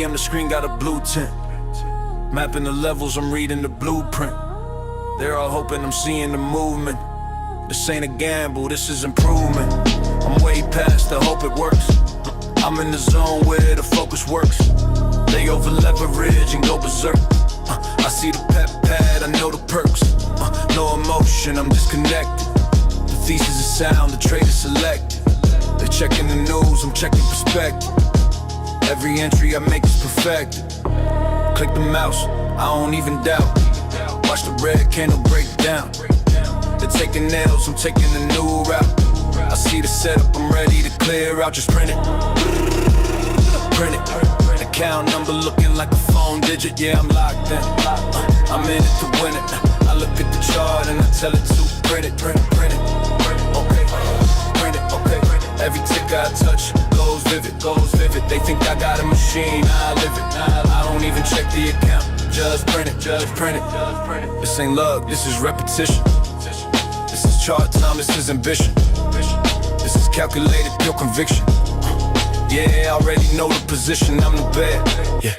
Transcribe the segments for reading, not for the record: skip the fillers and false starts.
am, the screen got a blue tint. Mapping the levels, I'm reading the blueprint. They're all hoping I'm seeing the movement. This ain't a gamble, this is improvement. I'm way past the hope it works. I'm in the zone where the focus works. They over leverage and go berserk. I see the pep pad, I know the perks. No emotion, I'm disconnected. The thesis is sound, the trade is selected. They're checking the news, I'm checking perspective. Every entry I make is perfected. Click the mouse, I don't even doubt. Watch the red candle break down. They're taking nails, I'm taking a new route. I see the setup, I'm ready to clear out. Just print it. Print it. Account number looking like a phone digit. Yeah, I'm locked in. I'm in it to win it. I look at the chart and I tell it to print it. Print it, print it. Okay. Print it, okay. Every tick I touch goes vivid, goes vivid. They think I got a machine, I live it. I don't even check the account. Just print it, just print it. This ain't luck, this is repetition. This is chart time, this is ambition. This is calculated, pure conviction. Yeah, I already know the position, I'm the bad. Yeah,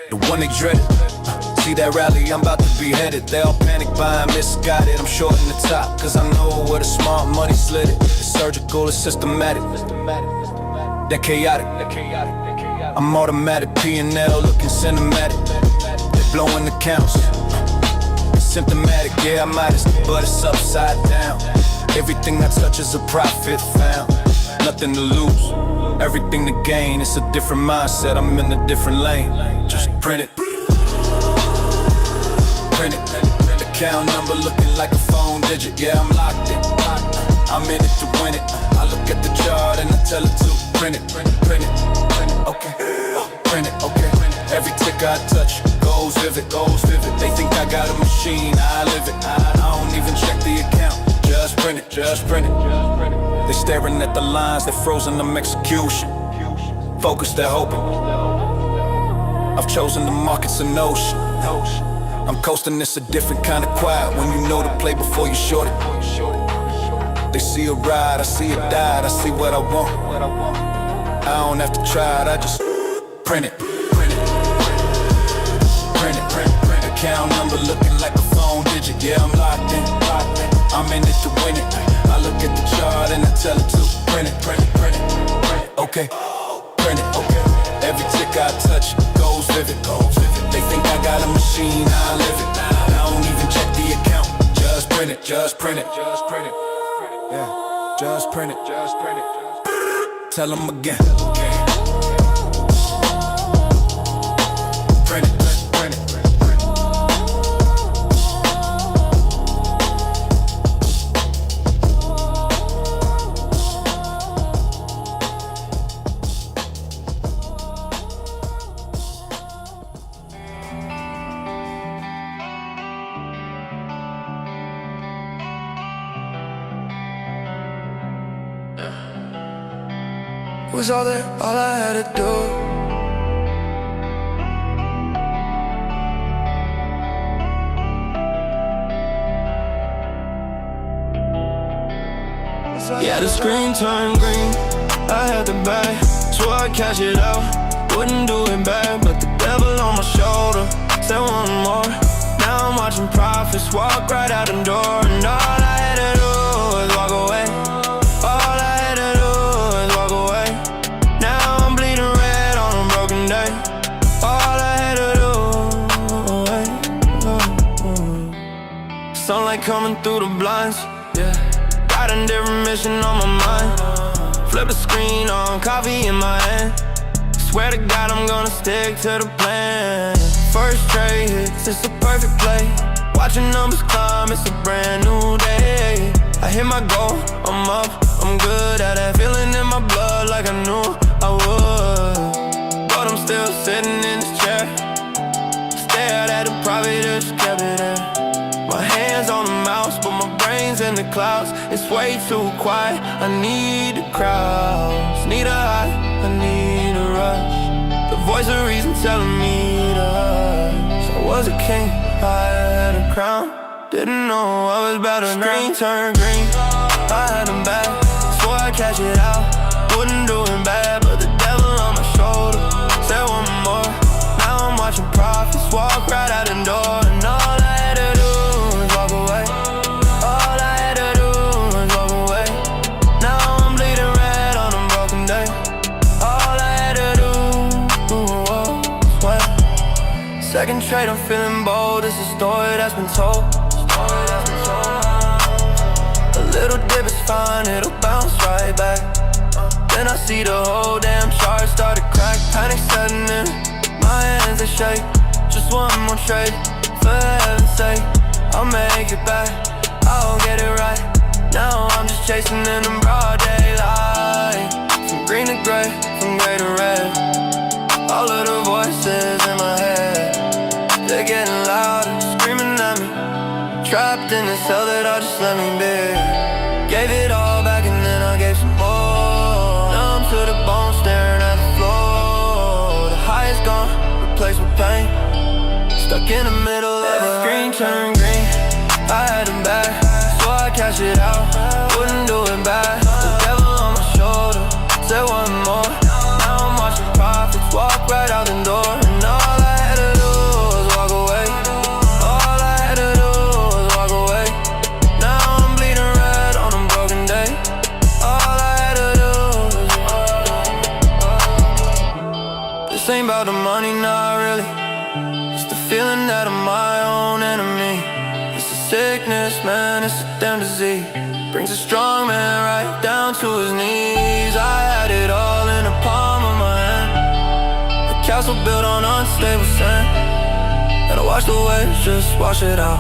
the one they dreaded. See that rally, I'm about to be headed. They all panic buying, misguided. I'm short in the top, cause I know where the smart money slid it. It's surgical, it's systematic. They're chaotic. I'm automatic, P&L looking cinematic. They're blowing the counts. It's symptomatic, yeah, I'm modest, but it's upside down. Everything I touch is a profit found. Nothing to lose, everything to gain. It's a different mindset, I'm in a different lane. Just print it. Print it. Account number looking like a phone digit. Yeah, I'm locked in. I'm in it to win it. I look at the chart and I tell it to print it. Print it, print it, print it. Okay. Print it, okay. Every tick I touch goes vivid, goes vivid. They think I got a machine, I live it. I don't even check the account. Just print it, just print it. They staring at the lines, they're frozen them execution. Focus, they're hoping. I've chosen the market's a notion. I'm coasting, it's a different kind of quiet. When you know the play before you short it. They see a ride, I see it died. I see what I want. I don't have to try it, I just print it. Print it. Print it, print it, print it. Account number looking like a phone digit. Yeah, I'm locked in. I'm in it to win it. I look at the chart and I tell it to print it, print it, print it, print it. Okay, print it, okay. Every tick I touch goes vivid, goes vivid. They think I got a machine, I live it. I don't even check the account. Just print it, just print it, just print it. Yeah, just print it, just print it. Tell them again. Print it, print it, print it. Was all that all I had to do? Yeah, the screen turned green, I had to bag, swore I'd cash it out, wouldn't do it back. But the devil on my shoulder said one more. Now I'm watching profits walk right out the door. And all I had to do was walk away. All I had to do was walk away. Now I'm bleeding red on a broken day. All I had to do. Sunlight coming through the blinds, yeah. Got a different mission on my mind. Flip the screen on, coffee in my hand. Swear to God I'm gonna stick to the plan. First trade hits, it's a perfect play. Watching numbers climb, it's a brand new day. I hit my goal, I'm up, I'm good at it. Feeling in my blood like I knew I would. But I'm still sitting in this chair. Stared at the profit, just kept it in. My hands on the mouse, but my brain's in the clouds. It's way too quiet, I need the crowds. Need a high, I need a rush. The voice of reason telling me to hush. I was a king, I had a crown. Didn't know I was about to screen turn green. I had him back, swore I'd cash it out. Wouldn't do it bad, but the devil on my shoulder said one more. Second trade, I'm feeling bold. It's a story that's been told. A little dip is fine, it'll bounce right back. Then I see the whole damn chart start to crack. Panic setting in, my hands they shake. Just one more trade, for heaven's sake. I'll make it back, I'll get it right. Now I'm just chasing in the broad daylight. From green to gray, from gray to red. All of the voices in my head, they're getting louder, screaming at me. Trapped in this cell that I just let me be. Gave it all back and then I gave some more. Numb to the bone, staring at the floor. The high is gone, replaced with pain. Stuck in the middle of a screen, turn green. I had them back, so I cashed it out. Wouldn't do it back. The devil on my shoulder, said one more. Now I'm watching profits walk right out the door. And all I had to do was walk away. All I had to do was walk away. Now I'm bleeding red on a broken day. All I had to do was This ain't about the money, not really. It's the feeling that I'm my own enemy. It's a sickness, man, it's a damn disease. Brings a strong man right down to his knees. I had it all in the palm of my hand. A castle built on unstable sand. And I watch the waves, just wash it out.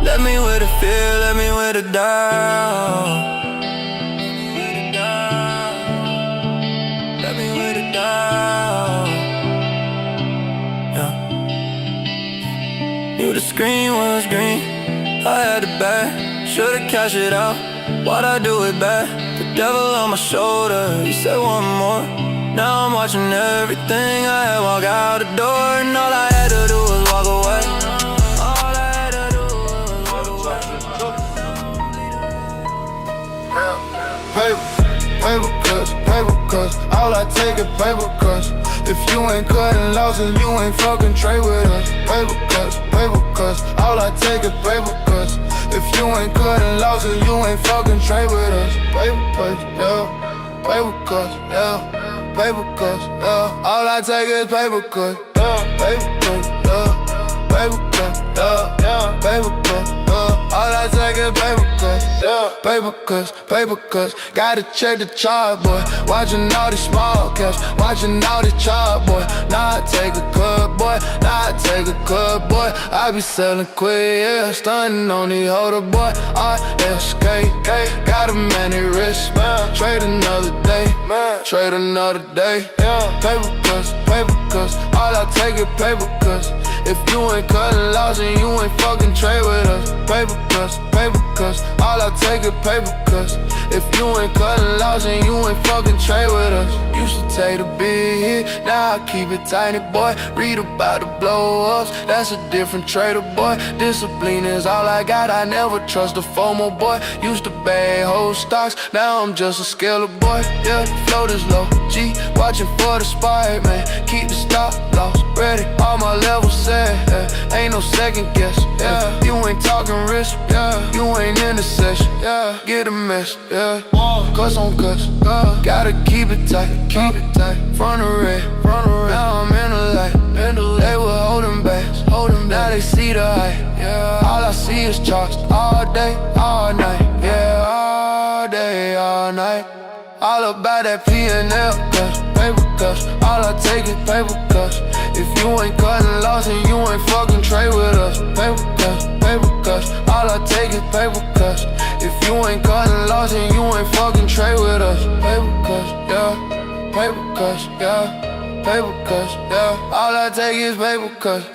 Let me with the fear, let me with the doubt. Let me with the doubt. Yeah. Knew the screen was green, I had to bag. Should've cashed it out, why'd I do it back? The devil on my shoulder, he said one more. Now I'm watching everything I had walk out the door. And all I had to do was walk away. All I had to do was walk away. Paper cuts, all I take is paper cuts. If you ain't cutting losses, you ain't fucking trade with us. Paper cuts, all I take is paper cuts. If you ain't cutting losses, you ain't fucking trade with us. Paper cuts, yeah. Paper cuts, yeah. Paper cuts, yeah. All I take is paper cuts, yeah. Paper cuts, yeah. Paper cuts, yeah. Paper cuts, yeah. All I take is paper cuts, yeah. Paper cuts. Gotta check the chart, boy. Watching all these small caps, watching all this chart, boy. Now I take a cut, boy. Now I take a cut, boy. I be selling quick, yeah. Stunning on the holder, boy. RSK, got a many wrist, man. Trade another day, man. Trade another day, yeah. Paper cuts. All I take is paper cuts. If you ain't cutting losses, you ain't fucking trade with us. Paper cuts. All I take is paper cuts. If you ain't cutting losses, you ain't fucking trade with us. Used to take the big hit, now I keep it tiny, boy. Read about the blow-ups, that's a different trader, boy. Discipline is all I got, I never trust a FOMO, boy. Used to bag whole stocks, now I'm just a scaler, boy. Yeah, the float is low, G, watching for the spike, man. Keep the stop loss ready, all my levels set, yeah. Ain't no second guess, yeah. You ain't talking risk, yeah. You ain't in the session, yeah. Get a mess, yeah. Cuts on cuts, yeah. Gotta keep it tight. Front of red, now I'm in the light. They were holding back, now they see the height, yeah. All I see is charts, all day, all night, yeah. All day, all night. All about that P&L cuts, paper cuts. All I take is paper cuts. If you ain't cutting losses, you ain't fucking trade with us. Paper cuts. All I take is paper cuts. If you ain't cutting losses, you ain't fucking trade with us. Paper cuts, yeah. Paper cuts, yeah. Paper cuts, yeah. All I take is paper cuts.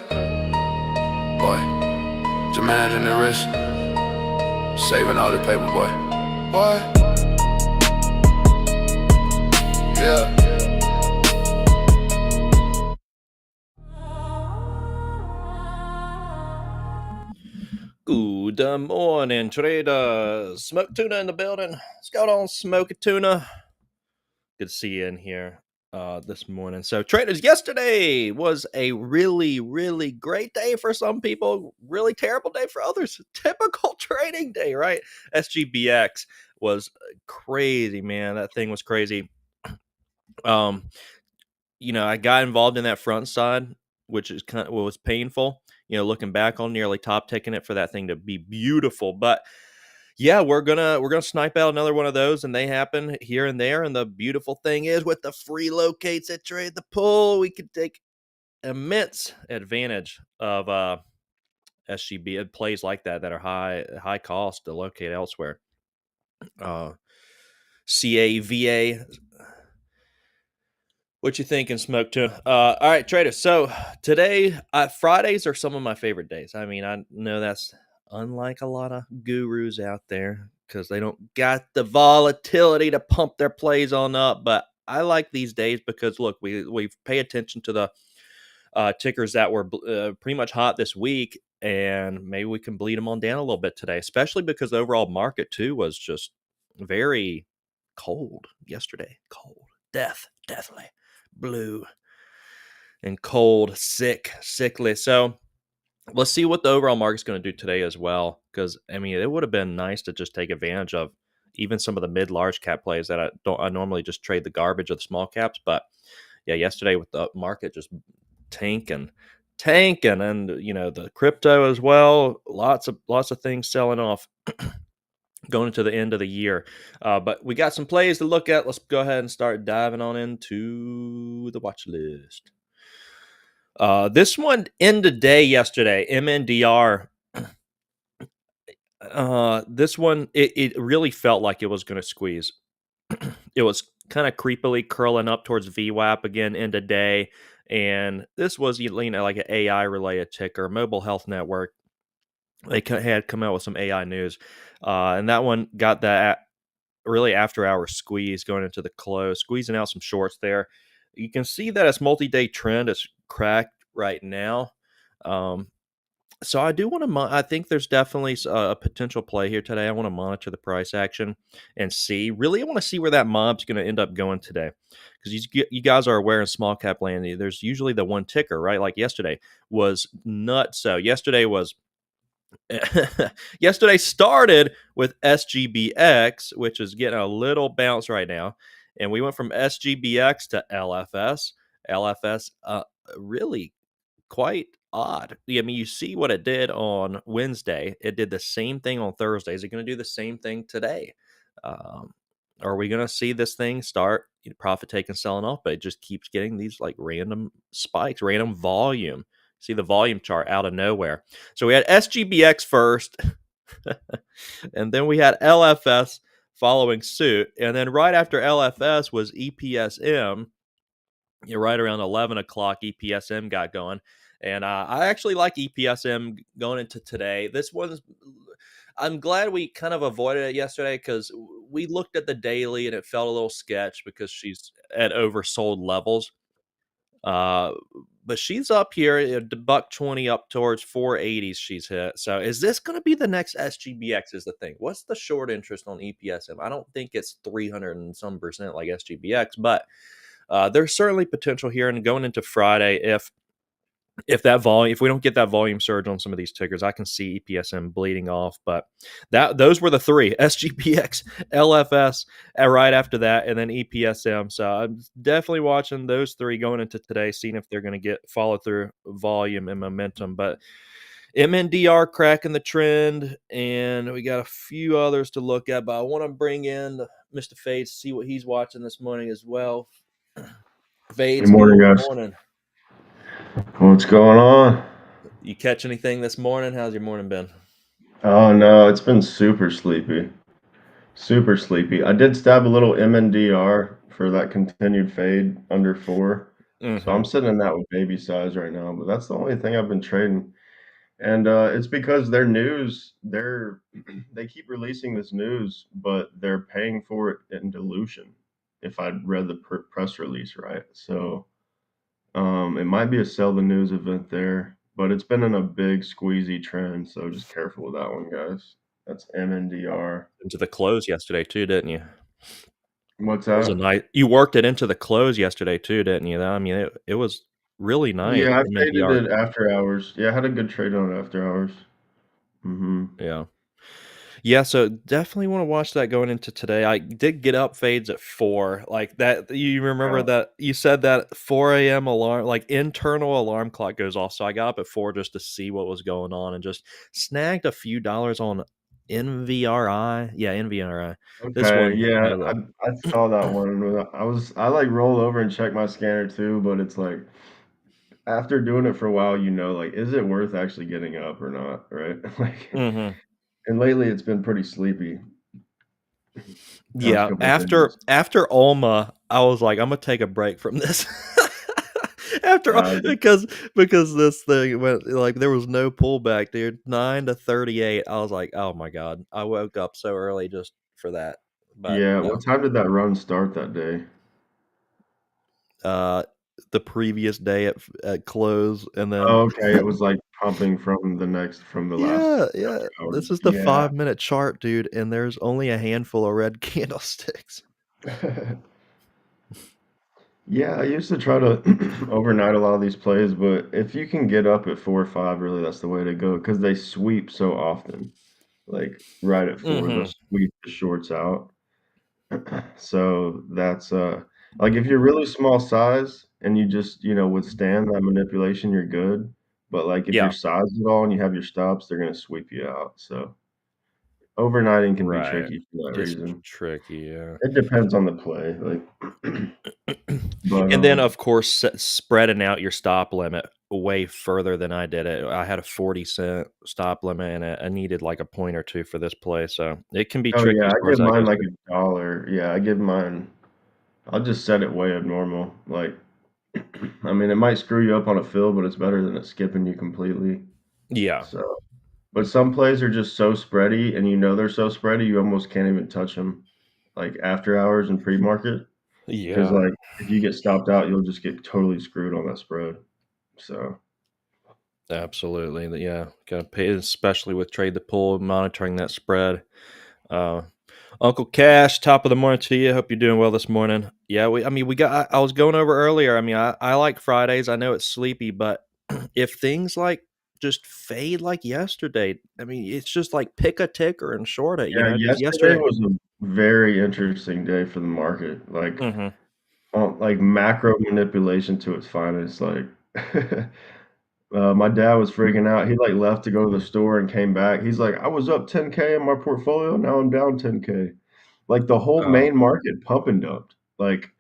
Boy, just imagine the risk. Saving all the paper, boy. Yeah. Good morning, traders. Smoke Tuna in the building. What's going on, Smoke Tuna? Good to see you in here this morning. So, traders, yesterday was a really, really great day for some people. Really terrible day for others. Typical trading day, right? SGBX was crazy, man. That thing was crazy. I got involved in that front side which is kind of was painful. Looking back on nearly top taking it for that thing to be beautiful, but yeah, we're gonna snipe out another one of those, and they happen here and there. And the beautiful thing is, with the free locates at Trade the Pull, we could take immense advantage of SGB plays like that are high cost to locate elsewhere. CAVA. What you thinking, Smoke Tuna? All right, traders. So today, Fridays are some of my favorite days. I mean, I know that's unlike a lot of gurus out there because they don't got the volatility to pump their plays on up. But I like these days because look, we pay attention to the tickers that were pretty much hot this week, and maybe we can bleed them on down a little bit today, especially because the overall market too was just very cold yesterday. Cold, deathly blue and cold, sickly. So let's see what the overall market's going to do today as well, because I mean, it would have been nice to just take advantage of even some of the mid-large cap plays that I normally just trade the garbage of the small caps. But yeah, yesterday with the market just tanking, and the crypto as well, lots of things selling off going into the end of the year. But we got some plays to look at. Let's go ahead and start diving on into the watch list. This one ended day yesterday, MNDR. This one, it really felt like it was going to squeeze. It was kind of creepily curling up towards VWAP again end of day. And this was like an AI related ticker, Mobile Health Network. They had come out with some AI news. And that one got that really after hour squeeze going into the close, squeezing out some shorts there. You can see that its multi-day trend is cracked right now. So I do want to, I think there's definitely a potential play here today. I want to monitor the price action and see. Really, I want to see where that mob's going to end up going today. Because you guys are aware in small cap land, there's usually the one ticker, right? Like yesterday was nuts. So yesterday started with SGBX, which is getting a little bounce right now. And we went from SGBX to LFS. LFS, really quite odd. I mean, you see what it did on Wednesday. It did the same thing on Thursday. Is it going to do the same thing today? Are we going to see this thing start profit taking, selling off? But it just keeps getting these like random spikes, random volume. See the volume chart out of nowhere. So we had SGBX first, and then we had LFS following suit. And then right after LFS was EPSM. Right around 11 o'clock, EPSM got going. And I actually like EPSM going into today. I'm glad we kind of avoided it yesterday because we looked at the daily and it felt a little sketch because she's at oversold levels. But she's up here at $120 up towards 480s she's hit. So is this going to be the next SGBX is the thing? What's the short interest on EPSM? I don't think it's 300 and some percent like SGBX, but there's certainly potential here. And going into Friday, if we don't get that volume surge on some of these tickers, I can see EPSM bleeding off. But those were the three: SGPX, LFS, right after that, and then EPSM. So I'm definitely watching those three going into today, seeing if they're going to get follow through volume and momentum. But MNDR cracking the trend, and we got a few others to look at. But I want to bring in Mr. Fades to see what he's watching this morning as well. Fades, good morning, guys. Morning. What's going on? You catch anything this morning? How's your morning been? Oh no, it's been super sleepy. Super sleepy. I did stab a little MNDR for that continued fade under 4. Mm-hmm. So I'm sitting in that with baby size right now, but that's the only thing I've been trading. And it's because their news, they keep releasing this news, but they're paying for it in dilution, if I'd read the press release right. So it might be a sell the news event there, but it's been in a big squeezy trend, so just careful with that one, guys. That's MNDR. Into the close yesterday too, didn't you? What's that? You worked it into the close yesterday too, didn't you? I mean, it was really nice. Yeah, I traded it after hours. Yeah, I had a good trade on it after hours. Mm-hmm. Yeah. Yeah, so definitely want to watch that going into today. I did get up fades at 4. Like that, you remember Uh, that you said that 4 a.m. alarm, like internal alarm clock goes off. So I got up at 4 just to see what was going on and just snagged a few dollars on NVRI. Yeah, NVRI. This okay, one, yeah, I saw that one. I like roll over and check my scanner too, but it's like after doing it for a while, like, is it worth actually getting up or not, right? Like, Mhm. and lately it's been pretty sleepy past Yeah, couple of after days. after Alma, I was like, "I'm gonna take a break from this." After all, Uh, because this thing went like there was no pullback, dude. 9 to 38. I was like, "Oh my god." I woke up so early just for that. But yeah, what no. time did that run start that day? Uh the previous day at close and then Oh, okay, it was like pumping from the last yeah, yeah. This hours. is the Yeah. 5-minute chart, dude, and there's only a handful of red candlesticks. Yeah, I used to try to overnight a lot of these plays, but if you can get up at 4 or 5, really, that's the way to go because they sweep so often. Like right at 4, they'll Mhm. sweep the shorts out. So that's like if you're really small size and you just, withstand that manipulation, you're good. But like if you're Yeah, sized at all and you have your stops, they're gonna sweep you out. So overnighting can be right. tricky for that Just reason. tricky, yeah. It depends on the play. Like but And then, of course, spreading out your stop limit way further than I did it. I had a 40-cent stop limit, and I needed like a point or two for this play, so it can be oh tricky yeah, as I far as give that mine goes like too. $1. Yeah, I give mine I'll just set it way abnormal. Like I mean, it might screw you up on a fill, but it's better than it skipping you completely. Yeah. So, but some plays are just so spready, and they're so spready, you almost can't even touch them, like after hours and pre-market, because Yeah, like if you get stopped out, you'll just get totally screwed on that spread. So, absolutely. Yeah, gotta pay, especially with trade the pull, monitoring that spread. Uh, Uncle Cash, top of the morning to you. Hope you're doing well this morning. Yeah, I mean, we got. I was going over earlier. I mean, I like Fridays. I know it's sleepy, but if things like just fade like yesterday, I mean, it's just like pick a ticker and short it. yeah, Just yesterday yesterday. was a very interesting day for the market. Hmm. Like macro manipulation to its finest. Like, my dad was freaking out. He like left to go to the store and came back. He's like, I was up 10K in my portfolio. Now I'm down 10K. Like the whole Oh, main market pump and dumped. Like,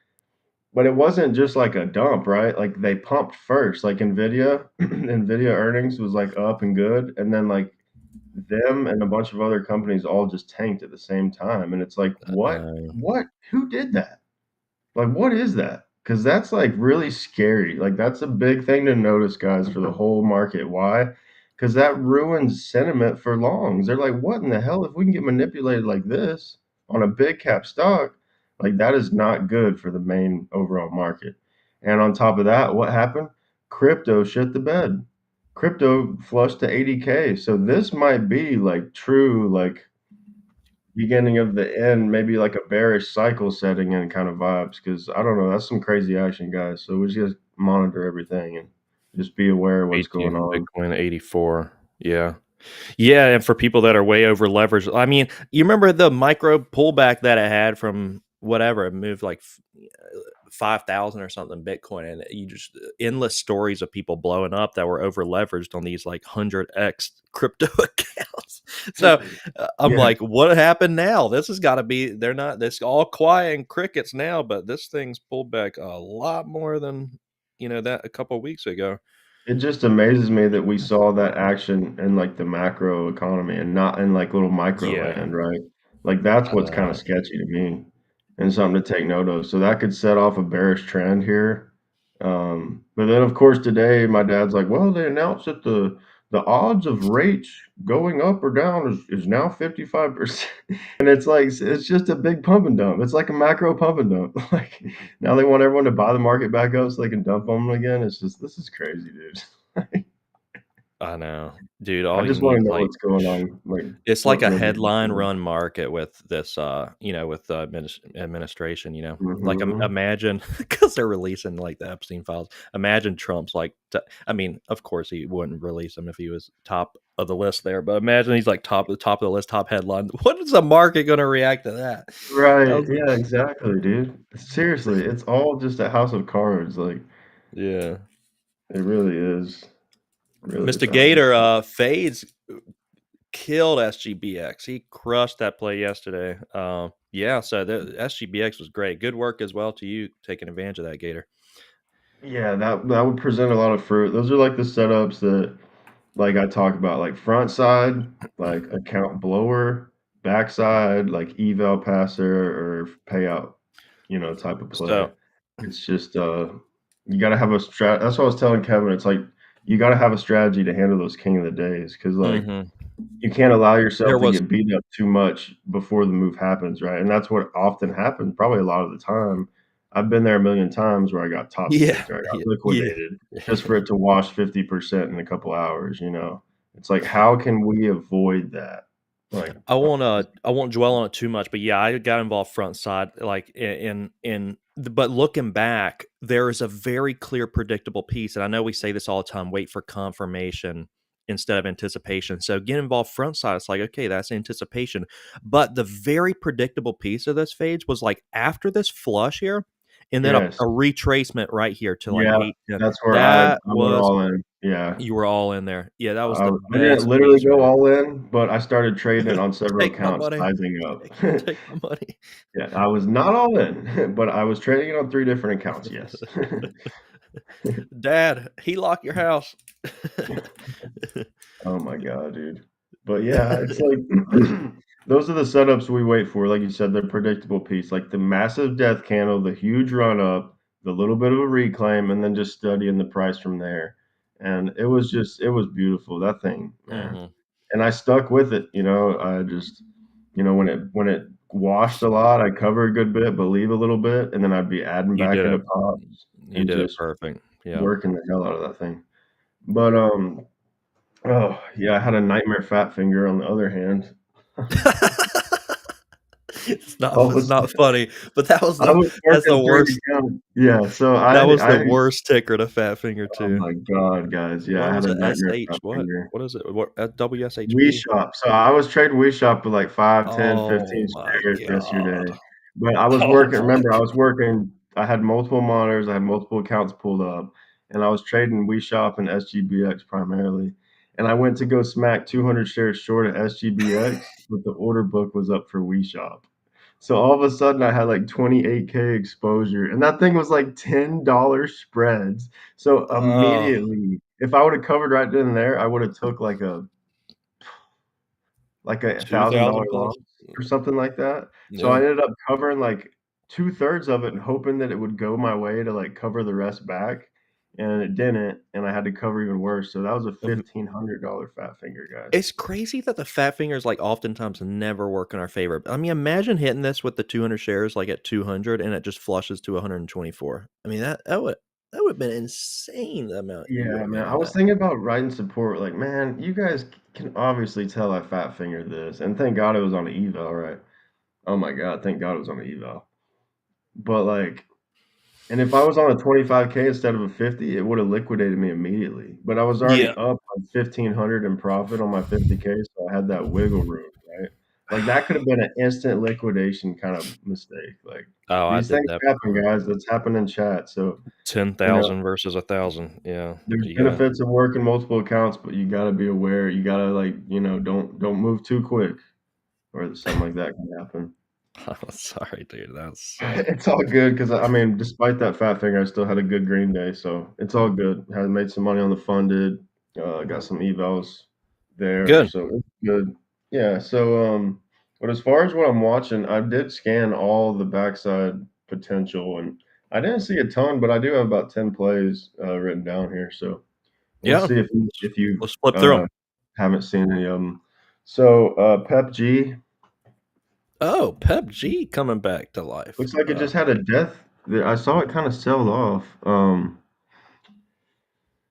but it wasn't just like a dump, right? Like they pumped first. Like Nvidia, Nvidia earnings was like up and good, and then like them and a bunch of other companies all just tanked at the same time. And it's like, what? uh, What? Who did that? Like, what is that? Because that's, like, really scary. Like, that's a big thing to notice, guys, for the whole market. Why? Because that ruins sentiment for longs. They're like, "What in the hell? If we can get manipulated like this on a big cap stock, like, that is not good for the main overall market." And on top of that, what happened? Crypto shit the bed. Crypto flushed to 80K. So this might be, like, true, like, beginning of the end, maybe like a bearish cycle setting in kind of vibes. Because I don't know, that's some crazy action, guys. So we just monitor everything and just be aware of what's going ATM on. Bitcoin 84. Yeah. Yeah, and for people that are way over leveraged, I mean, you remember the micro pullback that it had from whatever, it moved like 5,000 or something Bitcoin, and you just endless stories of people blowing up that were over leveraged on these like 100x crypto accounts. So I'm Yeah, like, what happened now? This has got to be, they're not, this all quiet and crickets now, but this thing's pulled back a lot more than, that a couple of weeks ago. it just amazes me that we saw that action in like the macro economy and not in like little micro Yeah. land, right? Like that's I what's kind of know. sketchy to me and something to take note of. So that could set off a bearish trend here. But then of course today my dad's like, well, they announced that the odds of rates going up or down is now 55%. And it's like it's just a big pump and dump. It's like a macro pump and dump. Like now they want everyone to buy the market back up so they can dump on them again. It's just this is crazy, dude. I know, dude. I All you just want need to is know like what's going on, like it's like what a really is headline going run market with this, with the administration. on. Like Mhm. imagine because they're releasing like the Epstein files. Imagine Trump's like, I mean, of course he wouldn't release them if he was top of the list there. But imagine he's like top of the list, top headline. What is the market going to react to that? That Right. was Yeah, exactly, dude. Seriously, it's all just a house of cards. Like, yeah. it really is. Really is Mr. a house of Gator cards. fades killed SGBX. He crushed that play yesterday. Yeah, so the SGBX was great. Good work as well to you taking advantage of that, Gator. Yeah, that would present a lot of fruit. Those are like the setups that, like I talk about, like front side, like account blower, backside, like eval passer or payout, type of play. So It's just you got to have a strat. That's what I was telling Kevin. It's like you got to have a strategy to handle those king of the days because like mhm. you can't allow yourself There to was get beat up too much before the move happens, right? And that's what often happens, probably a lot of the time. I've been there a million times where I got top yeah, sticked or I got yeah, yeah. liquidated just for it to wash 50% in a couple hours. It's like, how can we avoid that? Like, I won't dwell on it too much, but yeah, I got involved front side like but looking back, there is a very clear predictable piece, and I know we say this all the time, wait for confirmation instead of anticipation. So get involved front side, it's like, okay, that's anticipation. But the very predictable piece of this phase was like after this flush here, and then a yes. retracement right here to like Yeah, 8. that's where I That went was all in. Yeah. you were all in there. Yeah, that was the I didn't best literally piece go right all in, but I started trading it on several Take my accounts, money. sizing up. Take my money. Yeah, I was not all in, but I was trading it on 3 different accounts, yes. Dad, he lock your house. Oh my god, dude. But yeah, it's like those are the setups we wait for. Like you said, the predictable piece, like the massive death candle, the huge run up, the little bit of a reclaim, and then just studying the price from there. And it was beautiful. That thing, man. Mhm. And I stuck with it. I just, when it washed a lot, I cover a good bit, but leave a little bit, and then I'd be adding You back did into it. pops You and did it just perfect. Yeah. working the hell out of that thing. But oh yeah, I had a nightmare fat finger on the other hand. It's I was not funny, but I was that's the working 3 worst. accounts. Yeah, so That was the I worst ticker to fat finger oh too. my god, guys. Yeah, What I was had a it? nightmare SH fat what? finger. What is it? What WSHP? WeShop. So I was trading WeShop for like 5, 10, Oh 15 my shares god. yesterday. But I was Oh working my remember, I god. was working I had multiple monitors, I had multiple accounts pulled up, and I was trading WeShop and SGBX primarily. And I went to go smack 200 shares short of SGBX, but the order book was up for WeShop. So all of a sudden I had like 28K exposure, and that thing was like $10 spreads. So Oh, immediately, if I would have covered right then and there, I would have took like a 2,000 $1,000 plus. loss or something like that. So I Yeah. ended up covering like 2/3 of it and hoping that it would go my way to like cover the rest back, and it didn't, and I had to cover even worse. So that was a $1,500 fat finger, guys. It's crazy that the fat fingers like oftentimes never work in our favor. I mean, imagine hitting this with the 200 shares like at 200 and it just flushes to 124. I mean, that would have been insane the amount you would Yeah, have man. made I on was that. thinking about writing support. Like, man, you guys can obviously tell I fat fingered this, and thank God it was on the eval, right? Oh my God, thank God it was on the eval. But like, and if I was on a 25K instead of a 50, it would have liquidated me immediately. But I was already Yeah. up like 1,500 in profit on my 50K, so I had that wiggle room, right? Like that could have been an instant liquidation kind of mistake. Like Oh, I these did things that happen, before. guys. That's happened in chat. So, you know, 10,000 versus 1,000. Yeah. there's You got benefits of working multiple accounts, but you gotta be aware. You gotta like, don't move too quick or something like that can happen. Oh, sorry, dude. That's It's all good because I mean, despite that fat finger, I still had a good green day, so it's all good. Had made some money on the funded, got some evals there, good. so it's good. Yeah, so but as far as what I'm watching, I did scan all the backside potential, and I didn't see a ton, but I do have about 10 plays written down here. So let's Yeah. see if you Let's flip through them. haven't seen any of them. So Pep G Oh, Pep G coming back to life. looks like it just had a death. I saw it kind of sell off.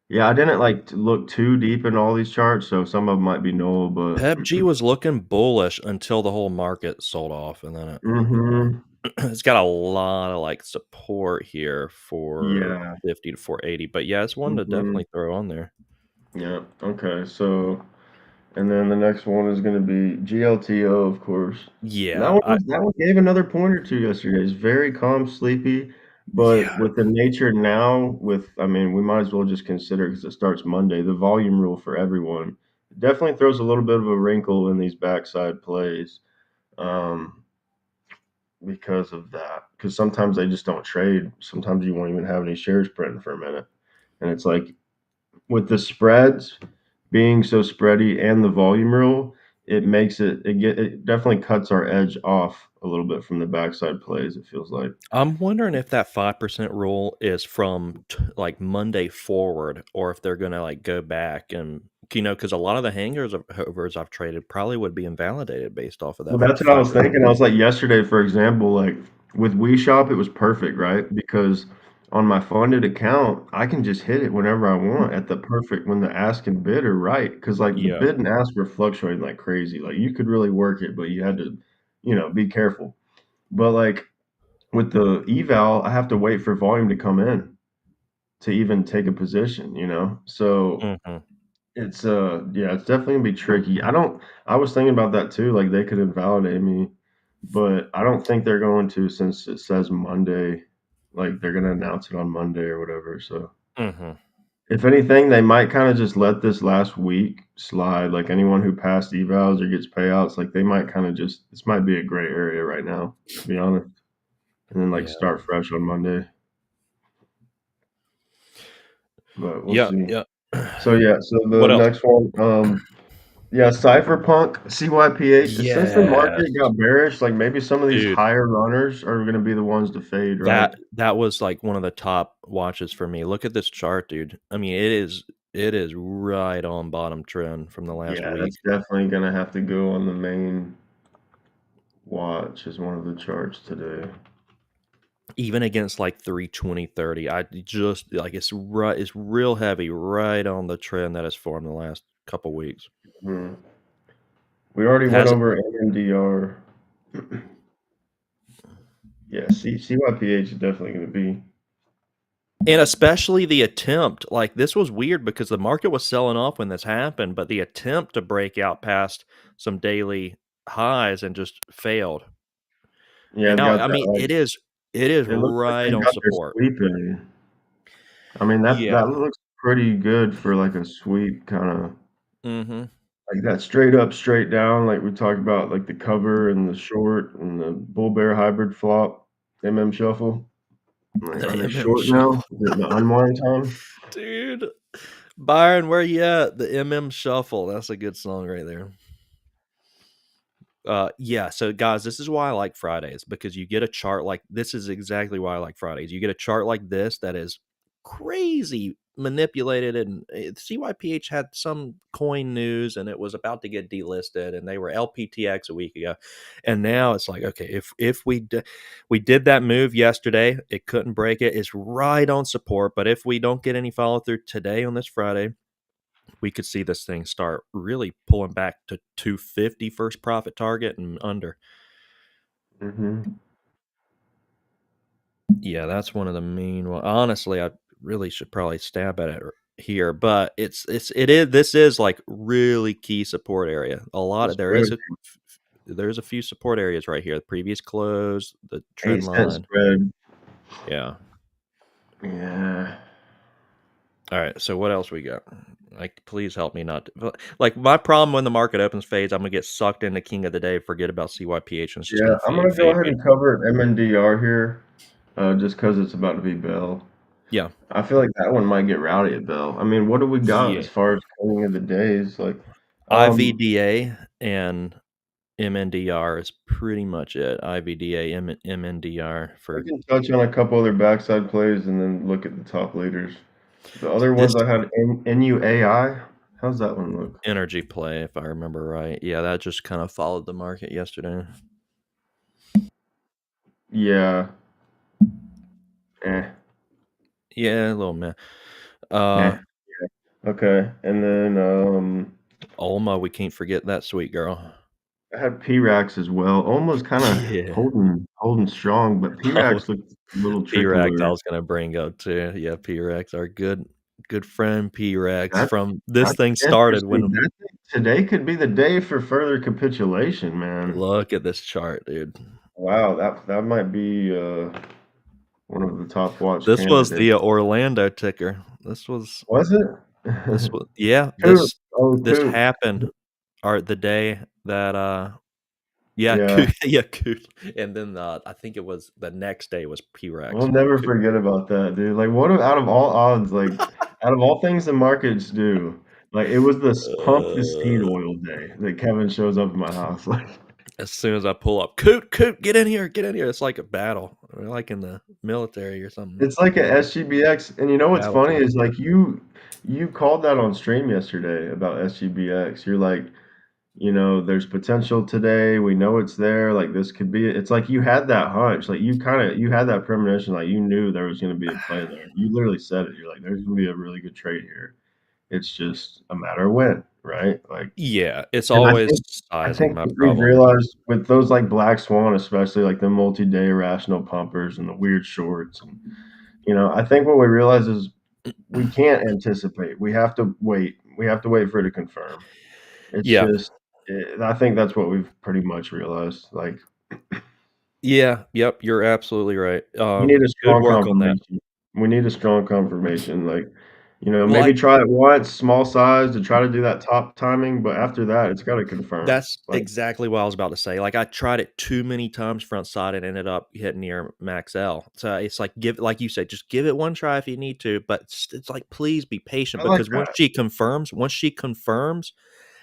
Yeah, I didn't like to look too deep in all these charts, so some of them might be null, but Pep G was looking bullish until the whole market sold off, and then mhm. it's got a lot of like support here for Yeah. 50 to 480. But yeah, it's one to Mhm. definitely throw on there. Yeah. Okay. So And then the next one is going to be GLTO, of course. And Yeah, that one gave another point or two yesterday. It's very calm, sleepy, but yeah. with the nature now, I mean, we might as well just consider because it starts Monday, the volume rule for everyone. It definitely throws a little bit of a wrinkle in these backside plays um, because of that. Because sometimes they just don't trade. Sometimes you won't even have any shares printing for a minute. And it's like with the spreads being so spready and the volume rule, it makes it definitely cuts our edge off a little bit from the backside plays, it feels like. I'm wondering if that 5% rule is from like Monday forward, or if they're gonna like go back and because a lot of the hangers of overs I've traded probably would be invalidated based off of Well, that that's what I was 5%. thinking. I was like yesterday, for example, like with WeShop, it was perfect, right? Because on my funded account, I can just hit it whenever I want at the perfect when the ask and bid are right. Because like the Yeah. bid and ask were fluctuating like crazy. Like you could really work it, but you had to, be careful. But like with the eval, I have to wait for volume to come in to even take a position. So Mhm. it's definitely gonna be tricky. I was thinking about that too, like they could invalidate me, but I don't think they're going to since it says Monday, like they're gonna announce it on Monday or whatever. So Mhm. if anything, they might kind of just let this last week slide. Like anyone who passed evals or gets payouts, like they might kind of just this might be a gray area right now, to be honest. And then like Yeah. start fresh on Monday. But we'll Yeah, see. yeah. So yeah, so the What else? next one, yeah, Cypherpunk, CYPH. Since the Yes, market got bearish, like maybe some of these dude. higher runners are gonna be the ones to fade, right? That was like one of the top watches for me. Look at this chart, dude. I mean, it is right on bottom trend from the last Yeah, week. that's definitely gonna have to go on the main watch as one of the charts today. Even against like 320-30, I just like it's real heavy right on the trend that has formed the last couple weeks. Hmm. We already went Has over AMDR. Yeah, CYPH is definitely gonna be. And especially the attempt, like this was weird because the market was selling off when this happened, but the attempt to break out past some daily highs and just failed. Yeah, And it now, got I that mean, like it is it looks like right they on got their support. sweep in. I mean Yeah. that looks pretty good for like a sweep kinda. Mhm. Like that straight up, straight down, like we talked about, like the cover and the short and the bull bear hybrid flop, shuffle. Like, The are they MM short shuffle. now? Is it the unwind time? Dude, Byron, where you at? The MM shuffle. That's a good song right there. Yeah, so guys, this is why I like Fridays, because you get a chart like this is exactly why I like Fridays. You get a chart like this that is crazy manipulated, and CYPH had some coin news and it was about to get delisted, and they were LPTX a week ago. And now it's like, okay, if we did that move yesterday, it couldn't break it. It's right on support, but if we don't get any follow through today on this Friday, we could see this thing start really pulling back to 250 first profit target and under. Mhm. Yeah, that's one of the main one. Honestly, I really should probably stab at it here, but it is this is like really key support area. A lot The of spread, there's a few support areas right here. The previous close, the trend 8-cent line. spread. Yeah. Yeah. All right. So what else we got? Like, please help me not to, like my problem when the market opens fades, I'm gonna get sucked into King of the Day, forget about CYPH, and it's just Yeah, gonna I'm fade, gonna go fade, ahead fade. and cover MNDR here, just 'cause it's about to be Bell. Yeah. I feel like that one might get rowdy at Bell. I mean, what do we got Yeah. as far as King of the Days? Like, IVDA and MNDR is pretty much it. IVDA, MNDR I for can touch on a couple other backside plays and then look at the top leaders. The other this ones I had NUAI. How's that one look? energy play, if I remember right. Yeah, that just kind of followed the market yesterday. Yeah. Eh. Yeah, a little meh. Eh. Okay. And then Olma, we can't forget that sweet girl. I had PRAX as well. Almost kind of Yeah. holding strong, but Oh, PRAX looked a little P-Rex I trickier. was gonna bring up too. Yeah, P-Rex, our good friend P-Rex That's from this that's thing started interesting. when That thing today could be the day for further capitulation, man. Look at this chart, dude. Wow, that might be one of the top watch This was candidates. the Orlando ticker. This was Was it? yeah. Coop. Oh, This Coop. happened, or the day that yeah, Yeah. yeah, and then I think it was the next day was P-Rex. We'll never forget about that, dude. Like, out of all odds, like, out of all things the markets do, like, it was this pump the seed Uh, oil day that Kevin shows up at my house. Like, as soon as I pull up, Coot, get in here, get in here. It's like a battle. We're like in the military or something. it's like a SGBX, and you know what's Battle funny tank. is like you called that on stream yesterday about SGBX. You're like, there's potential today. We know it's there. Like this could be it. It's like you had that hunch. Like you had that premonition. Like you knew there was going to be a play there. You literally said it. You're like, there's going to be a really good trade here. It's just a matter of when, right? Like, Yeah, it's and always I sizing think my what we've problem. realized with those like Black Swan, especially like the multi-day irrational pumpers and the weird shorts, and I think what we realize is we can't anticipate. We have to wait. We have to wait for it to confirm. It's Yeah, just, I think that's what we've pretty much realized. Like, yeah, yep. You're absolutely right. we need a Good strong work on that. confirmation. We need a strong confirmation. Like, Well, maybe try it once, small size, to try to do that top timing, but after that, it's got to confirm. That's Like, exactly what I was about to say. Like I tried it too many times front side and ended up hitting near max L. So it's like like you said, just give it one try if you need to. But it's like please be patient I like because that. once she confirms,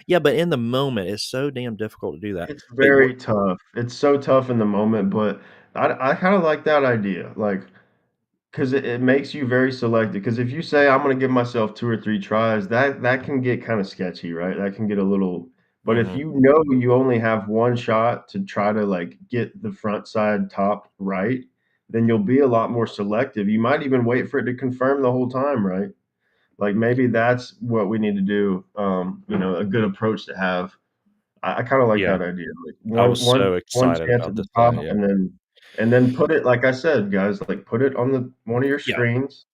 yeah. But in the moment, it's so damn difficult to do that. It's But very tough. It's so tough in the moment, but I kind of like that idea. Like, because it makes you very selective. Because if you say, "I'm gonna give myself 2 or 3 tries," that can get kinda sketchy, right? That can get a little, but if mhm, you know you only have 1 shot to try to, like, get the front side top right, then you'll be a lot more selective. You might even wait for it to confirm the whole time, right? Like, maybe that's what we need to do, a good approach to have. I kinda like yeah, that idea, like, I was so one excited chance at about the this top, day. Yeah, and then put it like I said, guys, like, put it on one of your yeah. screens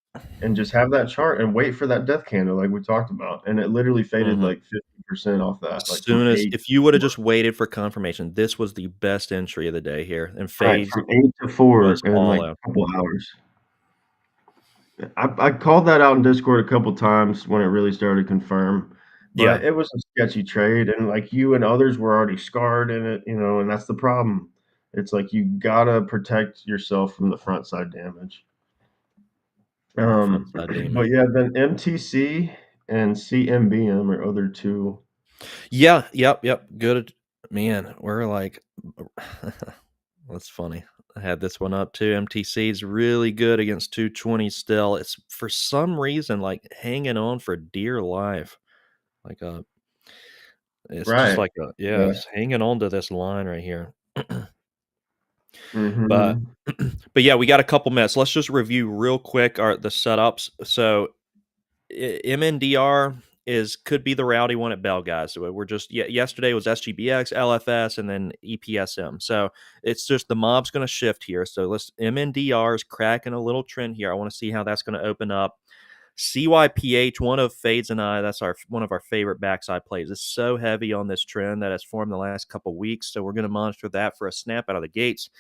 and just have that chart and wait for that death candle like we talked about, and it literally faded, Mhm. like, 50% off that, As like, from soon as 8 if you would have to 4. just waited for confirmation, this was the best entry of the day here, and Right, phase from 8 to 4 was in, like, all out. a couple hours. I called that out in Discord a couple times when it really started to confirm, Yeah, but it was a sketchy trade, and, like, you and others were already scarred in it, and that's the problem. It's like you gotta protect yourself from the front side damage. front side But damage. yeah, then MTC and CMBM are other 2. Yeah, yep. Good. Man, we're like that's funny. I had this one up too. MTC's really good against 220 still. It's for some reason like hanging on for dear life. Like it's just Right. like Yeah. it's hanging on to this line right here. But Mhm. but yeah, we got a couple minutes. Let's just review real quick the setups. So MNDR could be the rowdy one at Bell, guys. So we're just yesterday was SGBX, LFS, and then EPSM. So it's just the mob's going to shift here. So MNDR is cracking a little trend here. I want to see how that's going to open up. CYPH, one of Fades and I, that's one of our favorite backside plays. It's so heavy on this trend that has formed the last couple weeks. So we're going to monitor that for a snap out of the gates.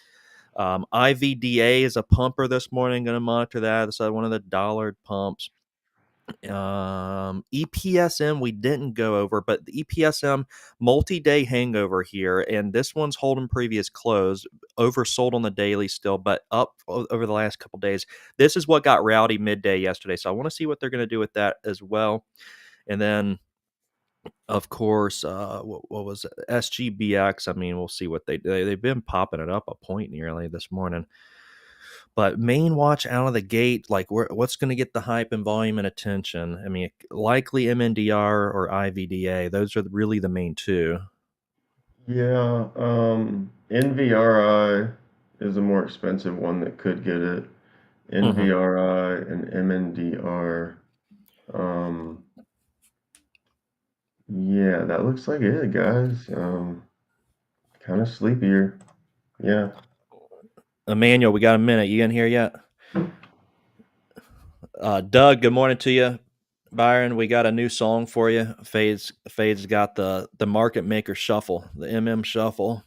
IVDA is a pumper this morning. Going to monitor that. This is one of the dollard pumps. EPSM we didn't go over, but the EPSM multi-day hangover here, and this one's holding previous close, oversold on the daily still, but up over the last couple days. This is what got rowdy midday yesterday, so I want to see what they're going to do with that as well. And then of course, what was it? SGBX. I mean, we'll see what they've been popping it up a point nearly this morning. But main watch out of the gate, like what's going to get the hype and volume and attention? I mean, likely MNDR or IVDA. Those are really the main two. Yeah, NVRI is a more expensive one that could get it. Mm-hmm. NVRI and MNDR. Yeah, that looks like it, guys. Kind of sleepier. Yeah. Emmanuel, we got a minute. You in here yet? Doug, good morning to you. Byron, we got a new song for you. Fade's got the market maker shuffle, the MM shuffle.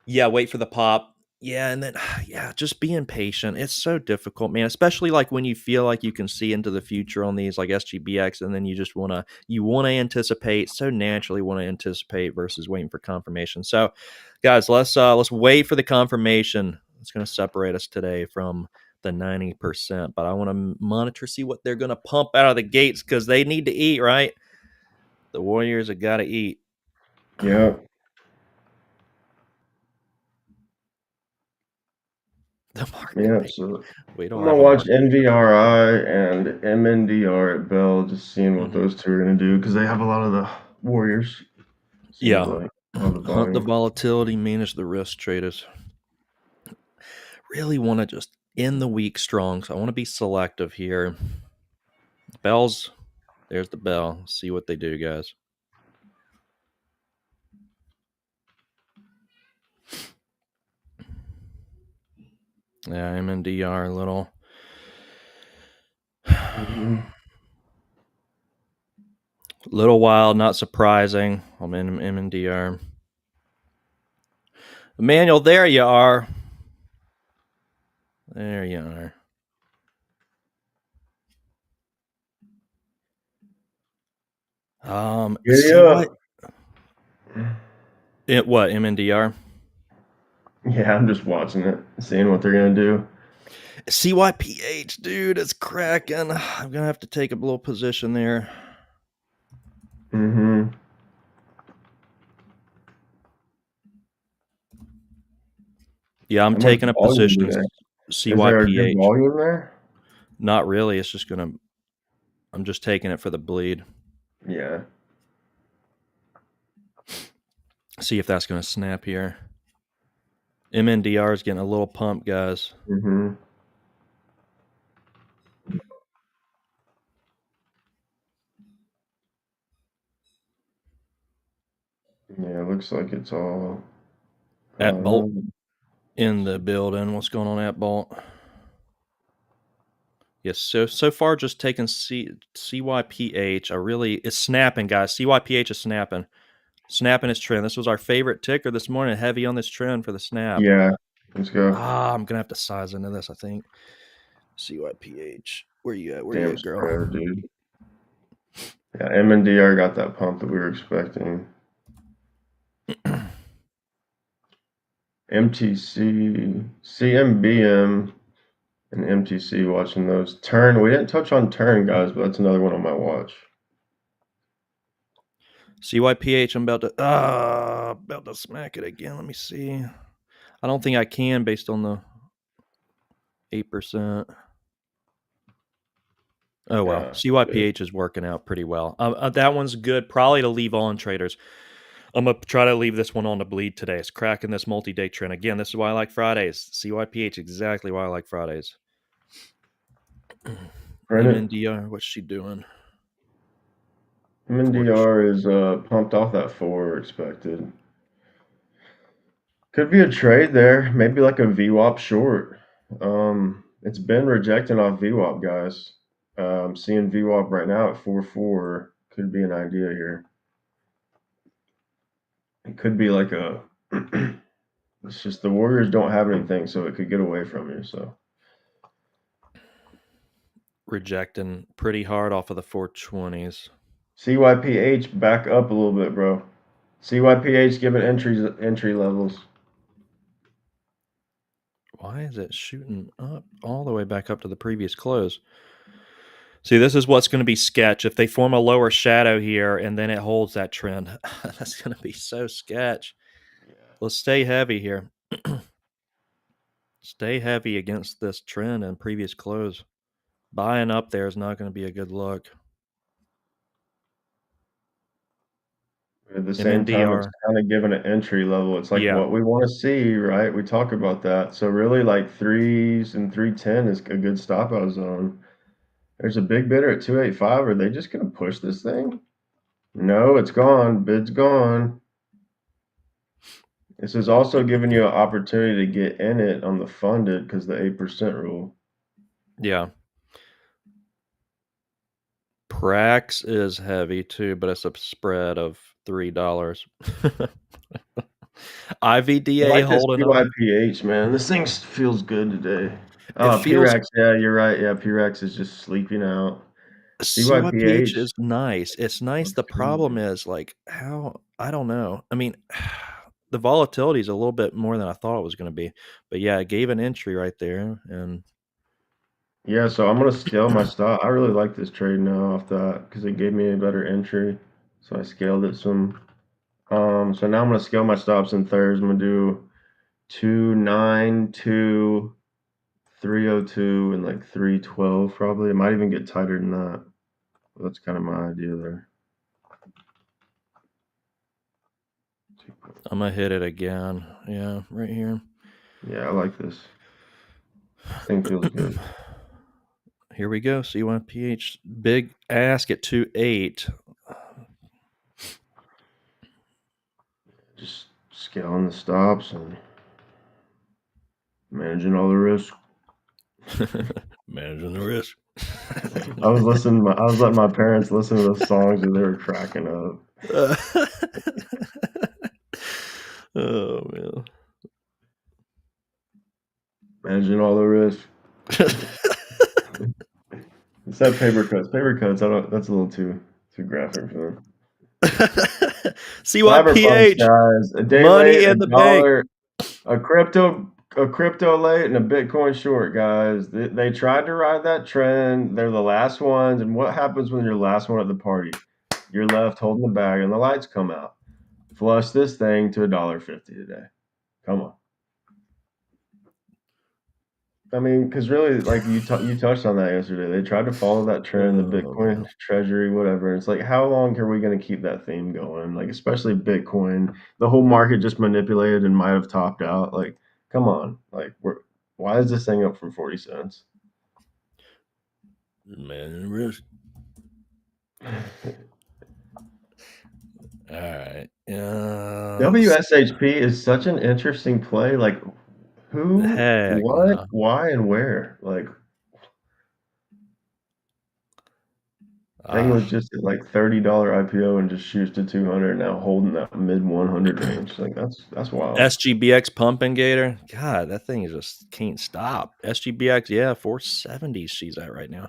Yeah, wait for the pop. Yeah, and then yeah, just being patient. It's so difficult, man. Especially like when you feel like you can see into the future on these like SGBX, and then you just wanna anticipate, so naturally want to anticipate versus waiting for confirmation. So, guys, let's wait for the confirmation. It's gonna separate us today from the 90%, but I want to monitor, see what they're gonna pump out of the gates because they need to eat, right? The Warriors have got to eat. Yeah. The market Yeah. maker. So We I'm don't gonna have a watch market. NVRI and MNDR at Bell, just seeing what Mhm. those two are gonna do because they have a lot of the Warriors. Seems Yeah. like on the Hunt the volume. volatility, manage the risk, traders. Really want to just end the week strong, so I want to be selective here. Bells, there's the bell. See what they do, guys. Yeah, MNDR a little. Little wild, not surprising. I'm in MNDR. Emmanuel, there you are. There you are. See what? What MNDR? Yeah, I'm just watching it, seeing what they're gonna do. CYPH, dude, it's cracking. I'm gonna have to take a little position there. Mm-hmm. Yeah, I'm How much taking a volume position. today? Is there a good CYPH. volume there? Not really. It's just gonna. I'm just taking it for the bleed. Yeah. See if that's gonna snap here. MNDR is getting a little pump, guys. Mm-hmm. Yeah, it looks like it's all At Bolt in the building. What's going on at Bolt? Yes, so far just taking CYPH. It's snapping, guys. CYPH is snapping. Snapping its trend. This was our favorite ticker this morning. Heavy on this trend for the snap. Yeah. Let's go. I'm gonna have to size into this, I think. CYPH. Where you at? Where you Damn at, girl? spread, dude. Yeah, MNDR got that pump that we were expecting. MTC, CMBM, and MTC, watching those. Turn, we didn't touch on Turn, guys, but that's another one on my watch. CYPH, I'm about to smack it again. Let me see. I don't think I can based on the 8%. Oh well, CYPH is working out pretty well. That one's good. Probably to leave on, traders. I'm gonna try to leave this one on to bleed today. It's cracking this multi-day trend again. This is why I like Fridays. CYPH, exactly why I like Fridays. MNDR, what's she doing? MNDR is pumped off that 4 expected. Could be a trade there, maybe like a VWAP short. It's been rejecting off VWAP, guys. I'm seeing VWAP right now at 4.4. Could be an idea here. It could be like a. It's just the Warriors don't have anything, so it could get away from you. So rejecting pretty hard off of the 420s. CYPH back up a little bit, bro. CYPH giving entry levels. Why is it shooting up all the way back up to the previous close? See, this is what's going to be sketch. If they form a lower shadow here and then it holds that trend, that's going to be so sketch. Yeah. Let's stay heavy here. Stay heavy against this trend and previous close. Buying up there is not going to be a good look. At the same time, it's kind of giving an entry level. It's like what we want to see, right? We talk about that. So really, like 3s and 310 is a good stop out zone. There's a big bidder at 285. Are they just going to push this thing? No, it's gone. Bid's gone. This is also giving you an opportunity to get in it on the funded because the 8% rule. Yeah. Prax is heavy too, but it's a spread of $3. I IVDA like this holding on. CYPH, man. This thing feels good today. It feels P-Rex, yeah, you're right. Yeah, P-Rex is just sleeping out. CYPH CYPH is nice. It's nice. looks The problem good. is like how I don't know. I mean, the volatility is a little bit more than I thought it was going to be. But yeah, it gave an entry right there, and Yeah, so I'm gonna scale my stop. I really like this trade now off that because it gave me a better entry. So I scaled it some. So now I'm gonna scale my stops in thirds. I'm gonna do 292, 302, and like 312 probably. It might even get tighter than that. That's kind of my idea there. I'm gonna hit it again. Yeah, right here. Yeah, I like this. This thing feels good. Here we go. CYPH big ask at 2.8. Just scaling the stops and managing all the risk. Managing the risk. I was letting my parents listen to those songs and they were cracking up. Oh man. Managing all the risk. It said paper cuts. Paper cuts. That's a little too graphic for them. CYPH, guys. A day money late, in the bank. $1, a crypto late, and a Bitcoin short, guys. They tried to ride that trend. They're the last ones. And what happens when you're the last one at the party? You're left holding the bag, and the lights come out. Flush this thing to $1.50 today. Come on. I mean, because really, like you touched on that yesterday. They tried to follow that trend, the Bitcoin treasury, whatever. It's like, how long are we going to keep that theme going? Like, especially Bitcoin, the whole market just manipulated and might have topped out. Like, come on, like, why is this thing up from 40 cents? Man, risk. All right. WSHP is such an interesting play. Like, who, Heck what, no. why, and where? Like, thing was just at like $30 IPO and just shoots to 200 now, holding that mid 100 range. Like that's wild. SGBX pumping gator. God, that thing just can't stop. SGBX, yeah, 470 she's at right now.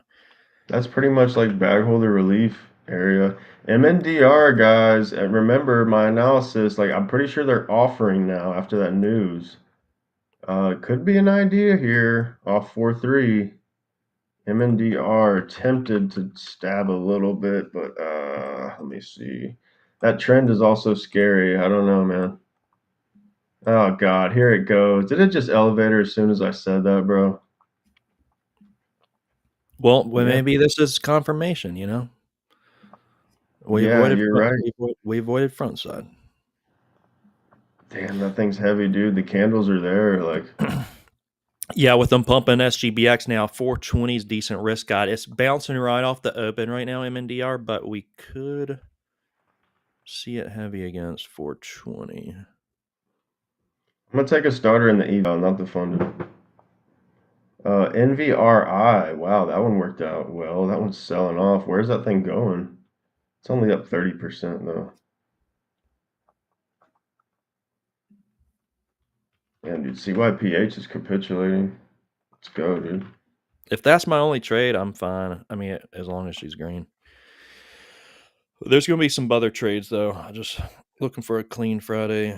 That's pretty much like bag holder relief area. MNDR guys, and remember my analysis. Like I'm pretty sure they're offering now after that news. Could be an idea here off 4.3. MNDR tempted to stab a little bit, but let me see. That trend is also scary. I don't know, man. Oh God, here it goes. Did it just elevator as soon as I said that, bro? Well, Yeah. maybe this is confirmation, you know? We Yeah, avoided you're front, right. we avoided front side. Damn, that thing's heavy, dude. The candles are there. Like, Yeah, with them pumping SGBX now, 420 is decent risk guide. It's bouncing right off the open right now, MNDR, but we could see it heavy against 420. I'm gonna take a starter in the eval, not the funded. NVRI. Wow, that one worked out well. That one's selling off. Where's that thing going? It's only up 30% though. Yeah, dude, CYPH is capitulating. Let's go, dude. If that's my only trade, I'm fine. I mean, as long as she's green. There's going to be some other trades, though. I'm just looking for a clean Friday.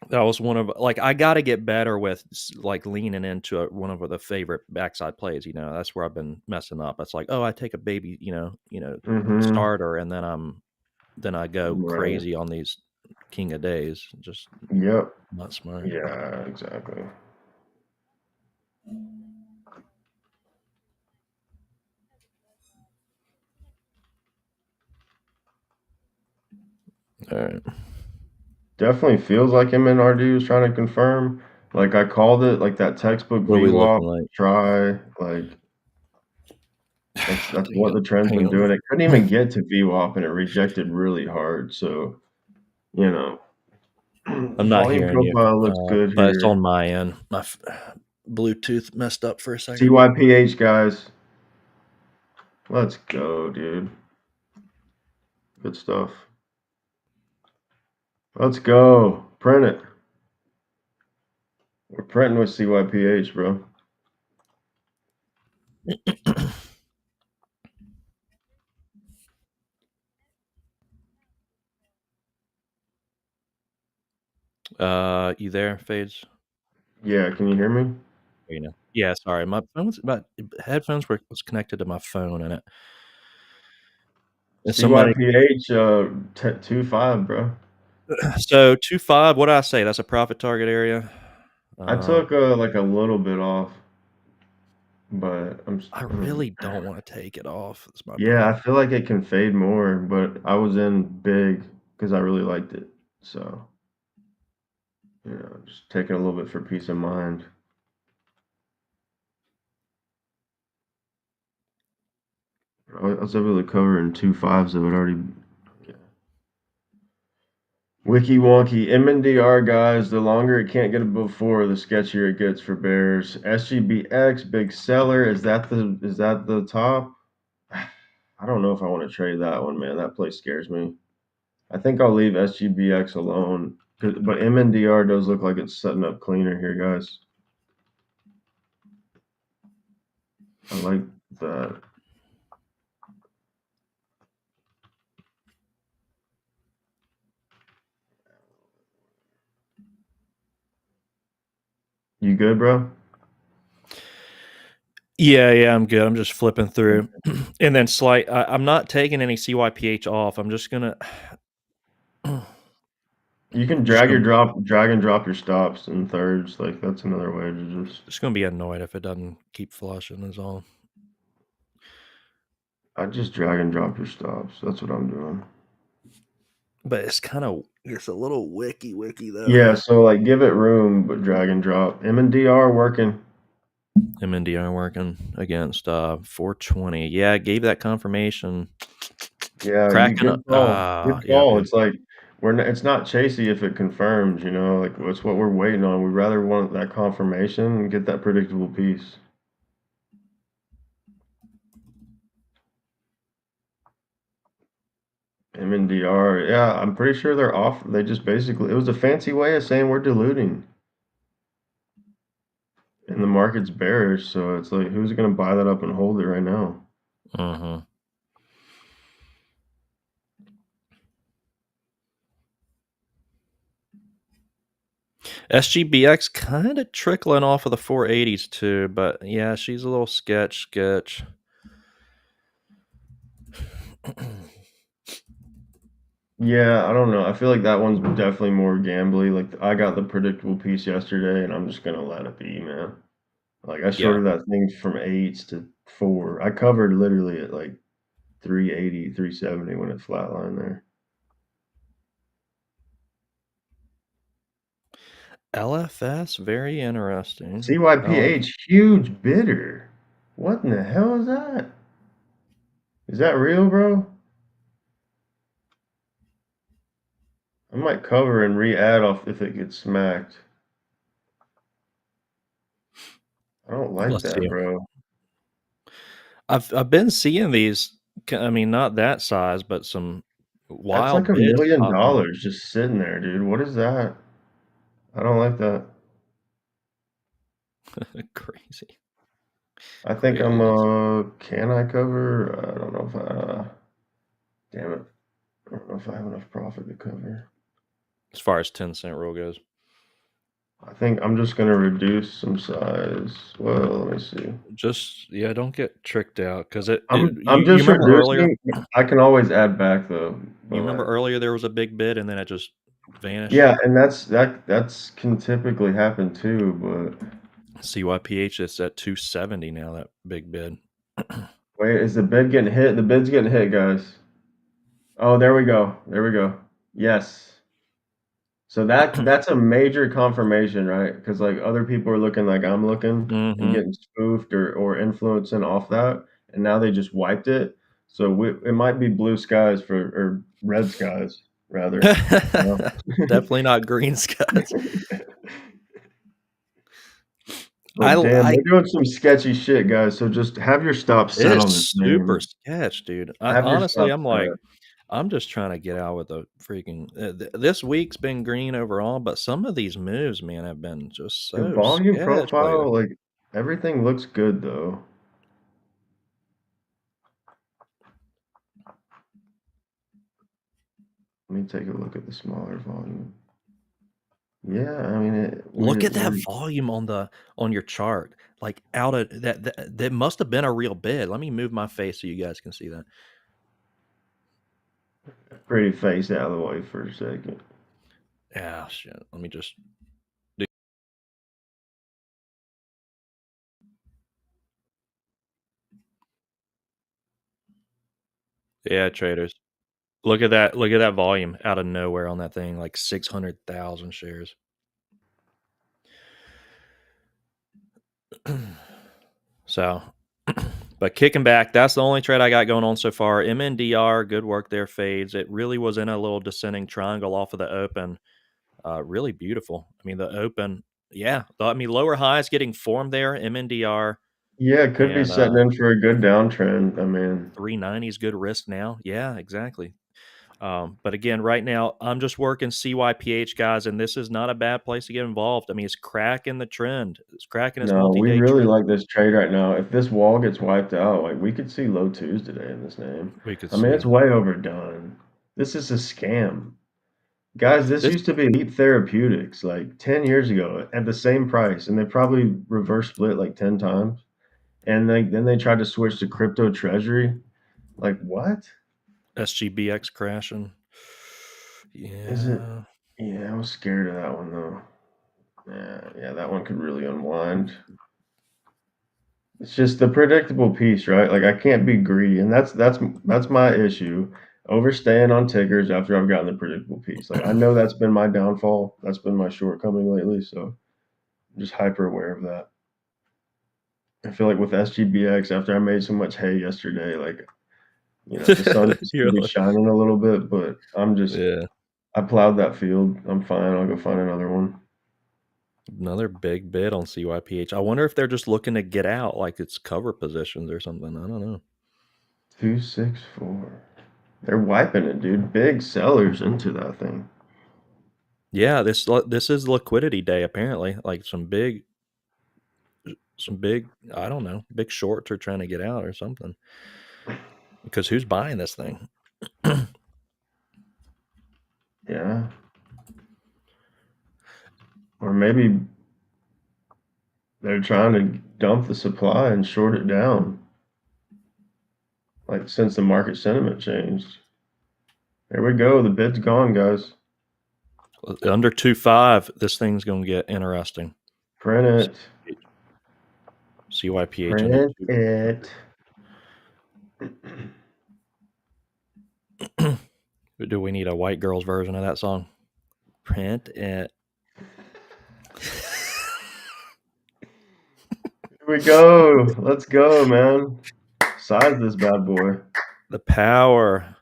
That was one of, like, I got to get better with, like, leaning into one of the favorite backside plays, you know. That's where I've been messing up. It's like, oh, I take a baby, starter, and then I go crazy on these king of days. Just not smart. Yeah, exactly. All right. Definitely feels like MNRD was trying to confirm. Like I called it, like that textbook VWAP like? try. Like that's what the trend's been doing. It couldn't even get to VWAP and it rejected really hard. So, you know, I'm not hearing you. Looks good but here. it's on my end. My Bluetooth messed up for a second. CYPH guys. Let's go, dude. Good stuff. Let's go. Print it. We're printing with CYPH, bro. You there, Fades? Yeah, can you hear me? You know. Yeah, sorry. My headphones was connected to my phone and somebody CYPH 2.5, bro. so 2.5, what did I say? That's a profit target area. I took like a little bit off, but I really don't want to take it off. That's my yeah, problem. I feel like it can fade more, but I was in big because I really liked it. So, just taking a little bit for peace of mind. I was able to cover in 2.5s of it already. Yeah. Wiki wonky. MNDR guys, the longer it can't get above 4, the sketchier it gets for bears. SGBX, big seller. Is that the top? I don't know if I want to trade that one, man. That place scares me. I think I'll leave SGBX alone. But MNDR does look like it's setting up cleaner here, guys. I like that. You good, bro? Yeah, I'm good. I'm just flipping through. And then I'm not taking any CYPH off. I'm just gonna You can drag and drop your stops in thirds. Like that's another way to just gonna be annoyed if it doesn't keep flushing is all. I just drag and drop your stops. That's what I'm doing. But it's a little wicky though. Yeah, so like give it room, but drag and drop. MNDR working. MNDR working against 420. Yeah, I gave that confirmation. Yeah, Cracking good call. Good yeah, call. good. It's like it's not chasey if it confirms, like it's what we're waiting on. We rather want that confirmation and get that predictable piece. MNDR, yeah, I'm pretty sure they're off. They just basically, it was a fancy way of saying we're diluting. And the market's bearish, so it's like, who's going to buy that up and hold it right now? Uh-huh. SGBX kind of trickling off of the 480s too, but yeah, she's a little sketch. Yeah, I don't know. I feel like that one's definitely more gambly. Like I got the predictable piece yesterday, and I'm just gonna let it be, man. Like I shorted that thing from 8s to 4. I covered literally at like 380, 370 when it flatlined there. LFS, very interesting. CYPH, huge bidder. What in the hell is that? Is that real, bro? I might cover and re-add off if it gets smacked. I don't like that, bro. I've been seeing these. I mean, not that size, but some wild That's like bids $1 popping up. million just sitting there, dude. What is that? I don't like that. Crazy. I think can I cover? I don't know if damn it. I don't know if I have enough profit to cover. As far as 10-cent rule goes. I think I'm just gonna reduce some size. Well, let me see. Don't get tricked out because I'm just reducing. I can always add back though. You remember earlier there was a big bid and then it just vanished. Yeah, and that's can typically happen too, but CYPH is at 270 now. That big bid. Wait, is the bid getting hit? The bid's getting hit, guys. Oh, there we go. There we go. Yes. So that's a major confirmation, right? Because like other people are looking like I'm looking and getting spoofed or influencing off that, and now they just wiped it. So it might be blue skies or red skies rather. Definitely not green skies. I But damn, like they're doing some sketchy shit, guys. So just have your stop set on this it's super name. sketch, dude. Have your Honestly, stop I'm like, set. I'm just trying to get out with a freaking. This week's been green overall, but some of these moves, man, have been just The so volume sketch lately. profile, like everything looks good though. Let me take a look at the smaller volume. Yeah, I mean, Look at that volume on your chart. Like out of that must have been a real bid. Let me move my face so you guys can see that. pretty face out of the way for a second. Yeah, shit. Let me just. Yeah, traders. Look at that. Look at that volume out of nowhere on that thing. Like 600,000 shares. So, but kicking back, that's the only trade I got going on so far. MNDR, good work there, fades. It really was in a little descending triangle off of the open. Really beautiful. I mean, the open, yeah. I mean, lower highs getting formed there. MNDR Yeah, it could be and setting in for a good downtrend. I mean, 390 is good risk now. Yeah, exactly. But again, right now, I'm just working CYPH, guys, and this is not a bad place to get involved. I mean, it's cracking the trend. It's cracking its no, we multi-day really trend. like this trade right now. If this wall gets wiped out, like we could see low twos today in this name. We could I mean, see it's way overdone. This is a scam. Guys, this this. used to be Leap Therapeutics like 10 years ago at the same price, and they probably reverse split like 10 times. And then they tried to switch to crypto treasury. Like, what? SGBX crashing. Is it? Yeah. Yeah, I was scared of that one though. Yeah, that one could really unwind. It's just the predictable piece, right? Like I can't be greedy, and that's my issue. Overstaying on tickers after I've gotten the predictable piece. Like I know that's been my downfall. That's been my shortcoming lately. So I'm just hyper aware of that. I feel like with SGBX, after I made so much hay yesterday, like the sun just You're could be like, shining a little bit, but yeah. I plowed that field. I'm fine. I'll go find another one. Another big bid on CYPH. I wonder if they're just looking to get out, like it's cover positions or something. I don't know. 264. They're wiping it, dude. Big sellers into that thing. Yeah, this is liquidity day apparently. Like some big, I don't know, big shorts are trying to get out or something. Because who's buying this thing? Yeah. Or maybe they're trying to dump the supply and short it down. Like since the market sentiment changed. There we go. The bid's gone, guys. Under 2.5, this thing's gonna get interesting. Print it. CYPH under Print it. Do we need a white girl's version of that song? Print it. Here we go. Let's go, man. Size this bad boy. The power.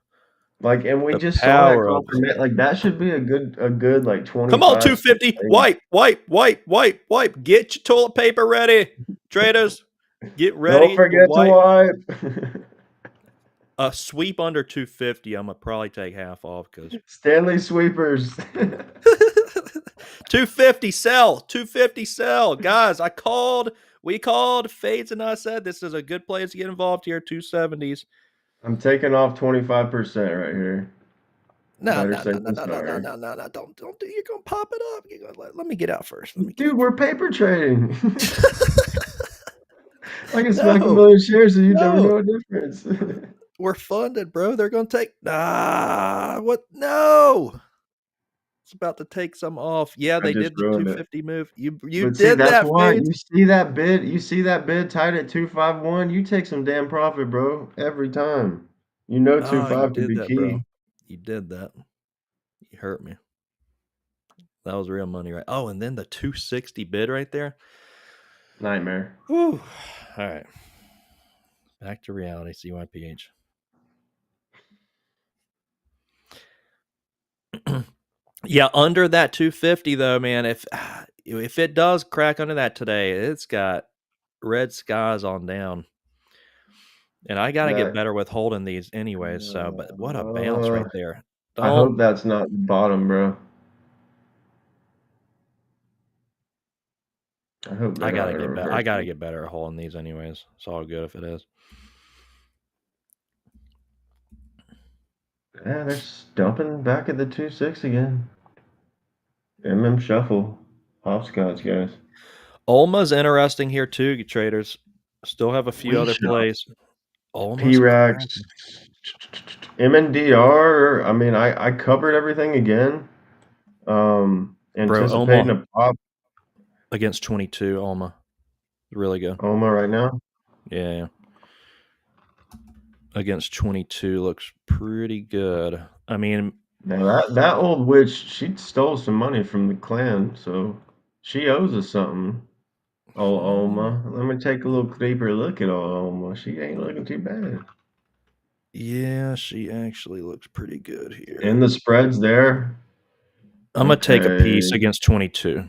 Like, and we The just saw that power of confirmation. Like, that should be a good like 25. Come on, 250. Wipe. Get your toilet paper ready. Traders, get ready. Don't forget to wipe. A sweep under 250, I'm going to probably take half off because Stanley sweepers. 250 sell. 250 sell. Guys, we called, Fades and I said this is a good place to get involved here. 270s. I'm taking off 25% right here. No. Don't do. You're gonna pop it up. Let me get out first. Dude, we're paper trading. I can smack a million shares and you never know a difference. We're funded, bro. They're gonna take what? No. It's about to take some off. Yeah, they did the 250 move. You did that. Why you see that bid tied at 251. You take some damn profit, bro. Every time. 2.5 could be key. Bro. You did that. You hurt me. That was real money, right? Oh, and then the 260 bid right there. Nightmare. Whew. All right. Back to reality, CYPH. Yeah, under that 250 though, man. If if it does crack under that today, it's got red skies on down. And I got to get That better with holding these anyways. So, but what a bounce uh, right there. I Don't. hope that's not the bottom, bro. I hope I they're not gotta gonna get better. reverse I gotta it. get better at holding these anyways. It's all good if it is. Yeah, they're stumping back at the 2.6 again. Shuffle. Hopscotch, guys. Olma's interesting here too, traders. Still have a few We other shall. plays. Olma's P-Rax. cracking. MNDR. I mean, I covered everything again. Bro, Anticipating Olma a pop. against 22. Olma. Really good. Oma right now. Yeah. Against 22 looks pretty good. I mean, Now that old witch, she stole some money from the clan, so she owes us something. Oh, Oma. Let me take a little deeper look at Oma. She ain't looking too bad. yeah, she actually looks pretty good here. And the spread's there. I'm gonna take a piece Okay. against 22.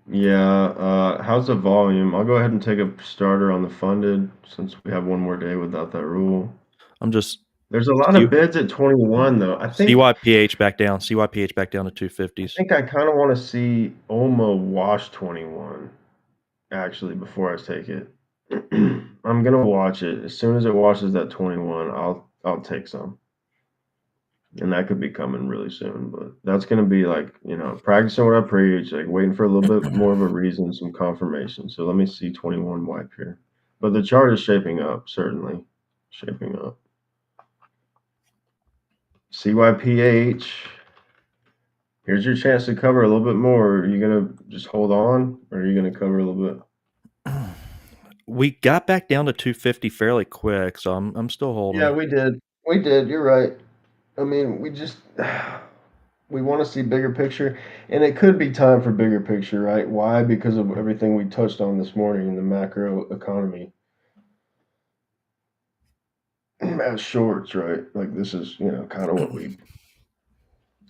Yeah. How's the volume? I'll go ahead and take a starter on the funded since we have one more day without that rule. I'm just There's a lot of bids at 21 though. I think CYPH back down. CYPH back down to I 250s. think I kind of want to see Oma wash 21 actually before I take it. I'm gonna watch it. As soon as it washes that 21, I'll take some. And that could be coming really soon, but that's gonna be like, practicing what I preach, like waiting for a little bit more of a reason, some confirmation. So let me see 21 wipe here. But the chart is shaping up, certainly. Shaping up. CYPH. Here's your chance to cover a little bit more. Are you gonna just hold on, or are you gonna cover a little bit? We got back down to 250 fairly quick, so I'm still holding. Yeah, we did. We did. You're right. I mean, we want to see bigger picture, and it could be time for bigger picture, right? Why? Because of everything we touched on this morning in the macro economy. As shorts, right? Like this is, kind of what we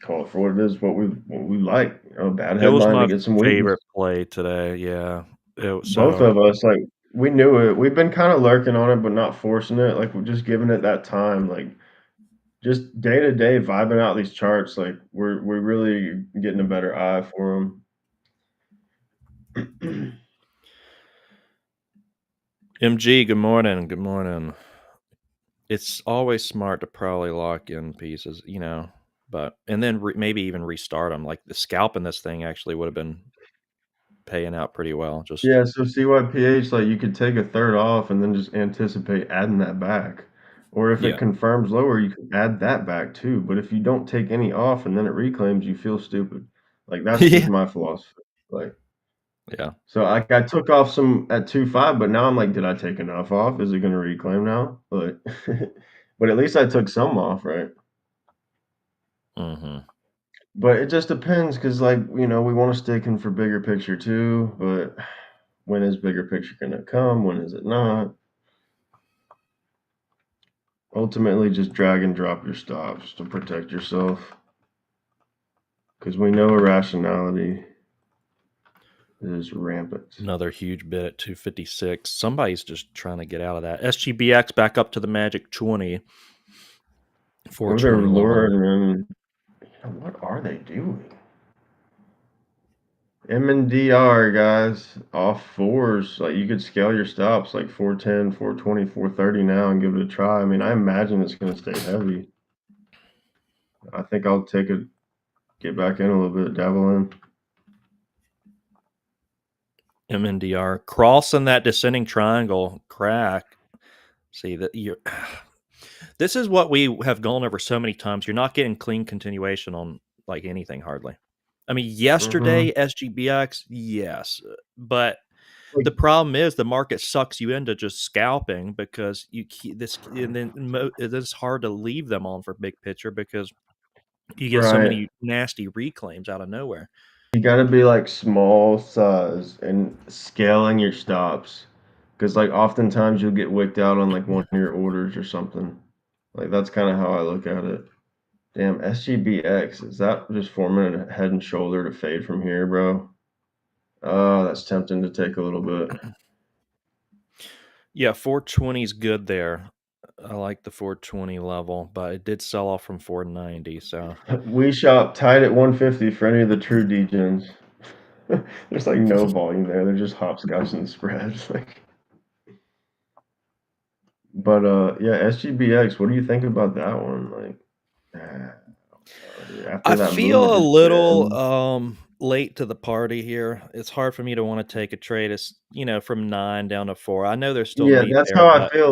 call it for what it is, what we like. Bad It was headline my to get some weakness. favorite play today. Yeah. Both of us, like, we knew it. We've been kind of lurking on it, but not forcing it. Like, we're just giving it that time. Like, just day to day vibing out these charts. Like, we're really getting a better eye for them. MG, good morning. Good morning. It's always smart to probably lock in pieces, but and then maybe even restart them. Like the scalping this thing actually would have been paying out pretty well. Just Yeah, so CYPH, like you could take a third off and then just anticipate adding that back. Or if Yeah. it confirms lower, you can add that back too. But if you don't take any off and then it reclaims, you feel stupid. Like that's just my philosophy. Like, yeah. so I took off some at 2.5, but now I'm like, did I take enough off? Is it going to reclaim now? But but at least I took some off, right? Mm-hmm. But it just depends because, like, we want to stick in for bigger picture too. But when is bigger picture going to come? When is it not? Ultimately, just drag and drop your stops to protect yourself. Because we know irrationality is rampant. Another huge bid at 256. Somebody's just trying to get out of that. SGBX back up to the magic 20. They're luring them. What are they doing? MNDR, guys, off fours. Like, you could scale your stops like 410, 420, 430 now and give it a try. I mean, I imagine it's going to stay heavy. I think I'll get back in a little bit, dabble in. MNDR crossing that descending triangle crack. See that you're. This is what we have gone over so many times. You're not getting clean continuation on like anything hardly. I mean, yesterday SGBX, yes, but the problem is the market sucks you into just scalping because you keep this, and then it's hard to leave them on for big picture because you get so many nasty reclaims out of nowhere. You got to be like small size and scaling your stops because like oftentimes you'll get wicked out on like one of your orders or something. Like that's kind of how I look at it. Damn, SGBX, is that just forming a head and shoulder to fade from here, bro? Oh, that's tempting to take a little bit. Yeah, 420 is good there. I like the 420 level, but it did sell off from 490. So We shop tight at 150 for any of the true degens. There's like no volume there. They're just hopscotching spreads. Like, but yeah, SGBX. What do you think about that one? Like, after I that feel move, a it just little bends. late to the party here. It's hard for me to want to take a trade. It's from 9 down to 4. I know there's still Yeah, meat that's there, how I but feel.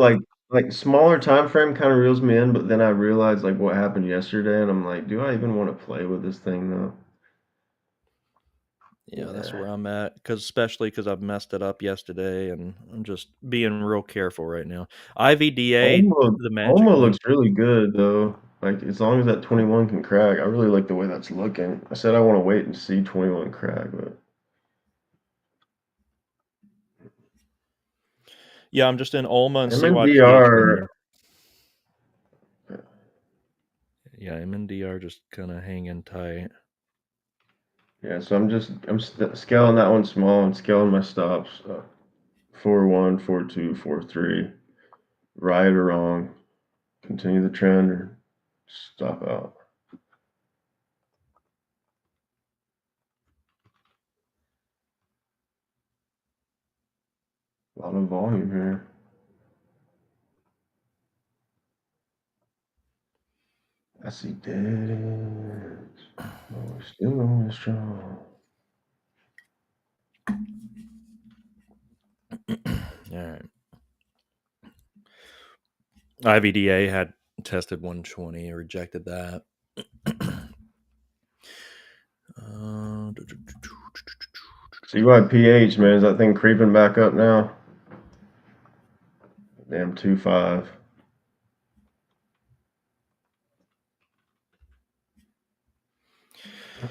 Like smaller time frame kind of reels me in, but then I realize like what happened yesterday, and I'm like, do I even want to play with this thing though? yeah, that's Yeah. where I'm at. Especially because I've messed it up yesterday, and I'm just being real careful right now. IVDA, the magic Alma looks link. really good though. Like as long as that 21 can crack, I really like the way that's looking. I said I want to wait and see 21 crack, but Yeah, I'm just in Olma and CYPH right MNDR. now. Yeah, MNDR just kind of hanging tight. Yeah, so I'm scaling that one small and scaling my stops. 4-1, 4-2, 4-3. Right or wrong, continue the trend or stop out. A lot of volume here. I see dead ends. Oh, we're still going strong. All right. IVDA had tested 120, rejected that. CYPH, man, is that thing creeping back up now? Damn, 2.5.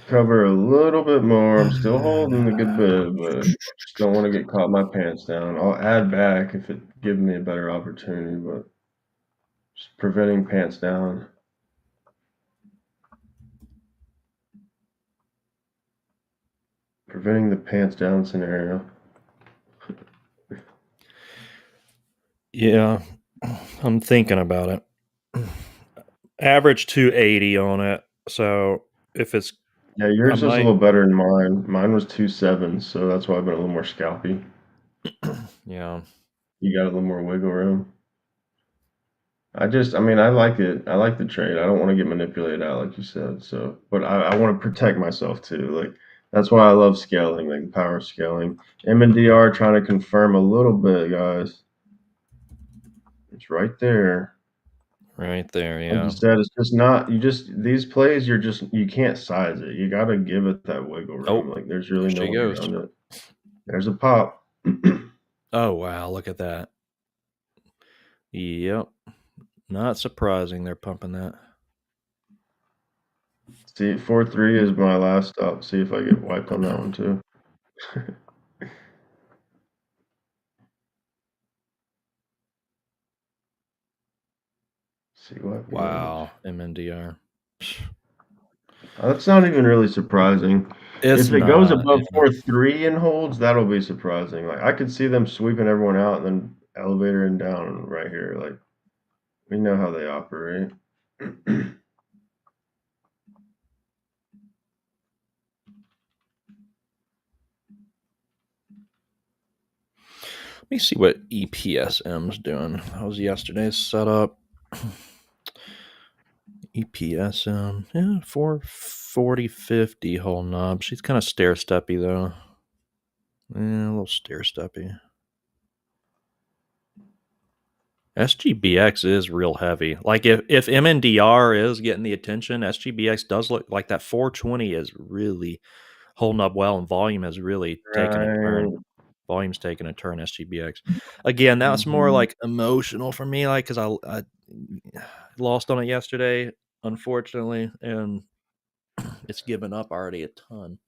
Cover a little bit more. I'm still holding a good bit, but just don't want to get caught my pants down. I'll add back if it gives me a better opportunity, but just preventing pants down. Preventing the pants down scenario. Yeah, I'm thinking about it. Average 280 on it. So if it's, Yeah, yours I is a might, little better than mine. Mine was 2.7, so that's why I've been a little more scalpy. yeah. You got a little more wiggle room. I mean, I like it. I like the trade. I don't want to get manipulated out, like you said. So, but I want to protect myself too. Like that's why I love scaling, like power scaling. MNDR trying to confirm a little bit, guys. It's right there. Right there, Like yeah. you said, it's just not. These plays. You can't size it. You got to give it that wiggle room. Oh, Like there's really there no she way goes. around it. There's a pop. Oh, wow, look at that. Yep. Not surprising they're pumping that. See, 4-3 is my last stop. See if I get wiped on that one too. See what? Wow, MNDR. That's not even really surprising. It's If it goes not. above Yeah. 4-3 and holds, that'll be surprising. Like I could see them sweeping everyone out and then elevator and down right here. Like we know how they operate. Let me see what EPSM's doing. That was yesterday's setup. EPSM, yeah, 440.50 whole knob. She's kind of stair-steppy though. Yeah, a little stair-steppy. SGBX is real heavy. Like if MNDR is getting the attention, SGBX does look like that 420 is really holding up well, and volume has really taken a turn. Right. Volume's taken a turn. SGBX. Again, that's more Mhm. like emotional for me, like because I lost on it yesterday, unfortunately, and it's given up already a ton.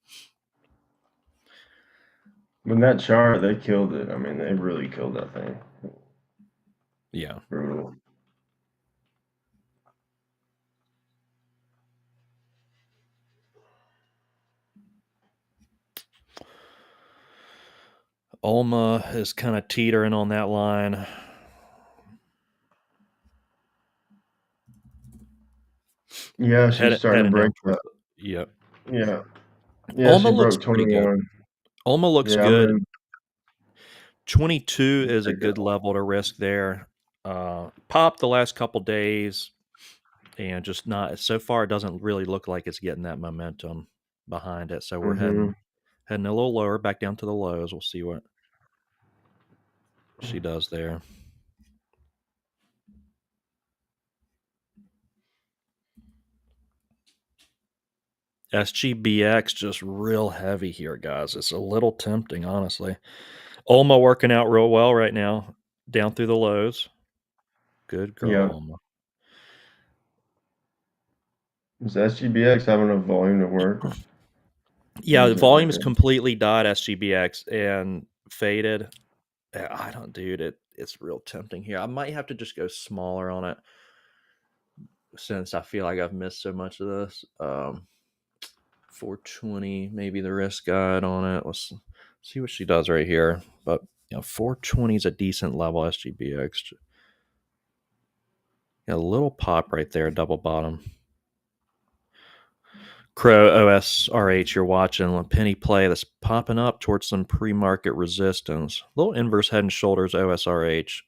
When that chart, they killed it. I mean, they really killed that thing. Yeah. Brutal. Ulma is kind of teetering on that line. Yeah, she's starting to break towards that. Yep. Yeah. Yeah, Ulma she looks broke pretty good. 21. Ulma looks Yeah, good. I'm 22 is a take good that. level to risk there. Popped the last couple days and just not so far. It doesn't really look like it's getting that momentum behind it. So we're Mm-hmm. heading a little lower, back down to the lows. We'll see what she does there. SGBX just real heavy here, guys. It's a little tempting, honestly. Ulma working out real well right now, down through the lows. Good girl, Yeah. Ulma. Is SGBX having enough volume to work? Yeah, Or the is it volume like is completely died SGBX and faded. I don't, dude. It's real tempting here. I might have to just go smaller on it since I feel like I've missed so much of this. 420, maybe the risk guide on it. Let's see what she does right here. But 420 is a decent level SGBX. A little pop right there, double bottom. Crow OSRH, you're watching a penny play that's popping up towards some pre-market resistance. Little inverse head and shoulders OSRH.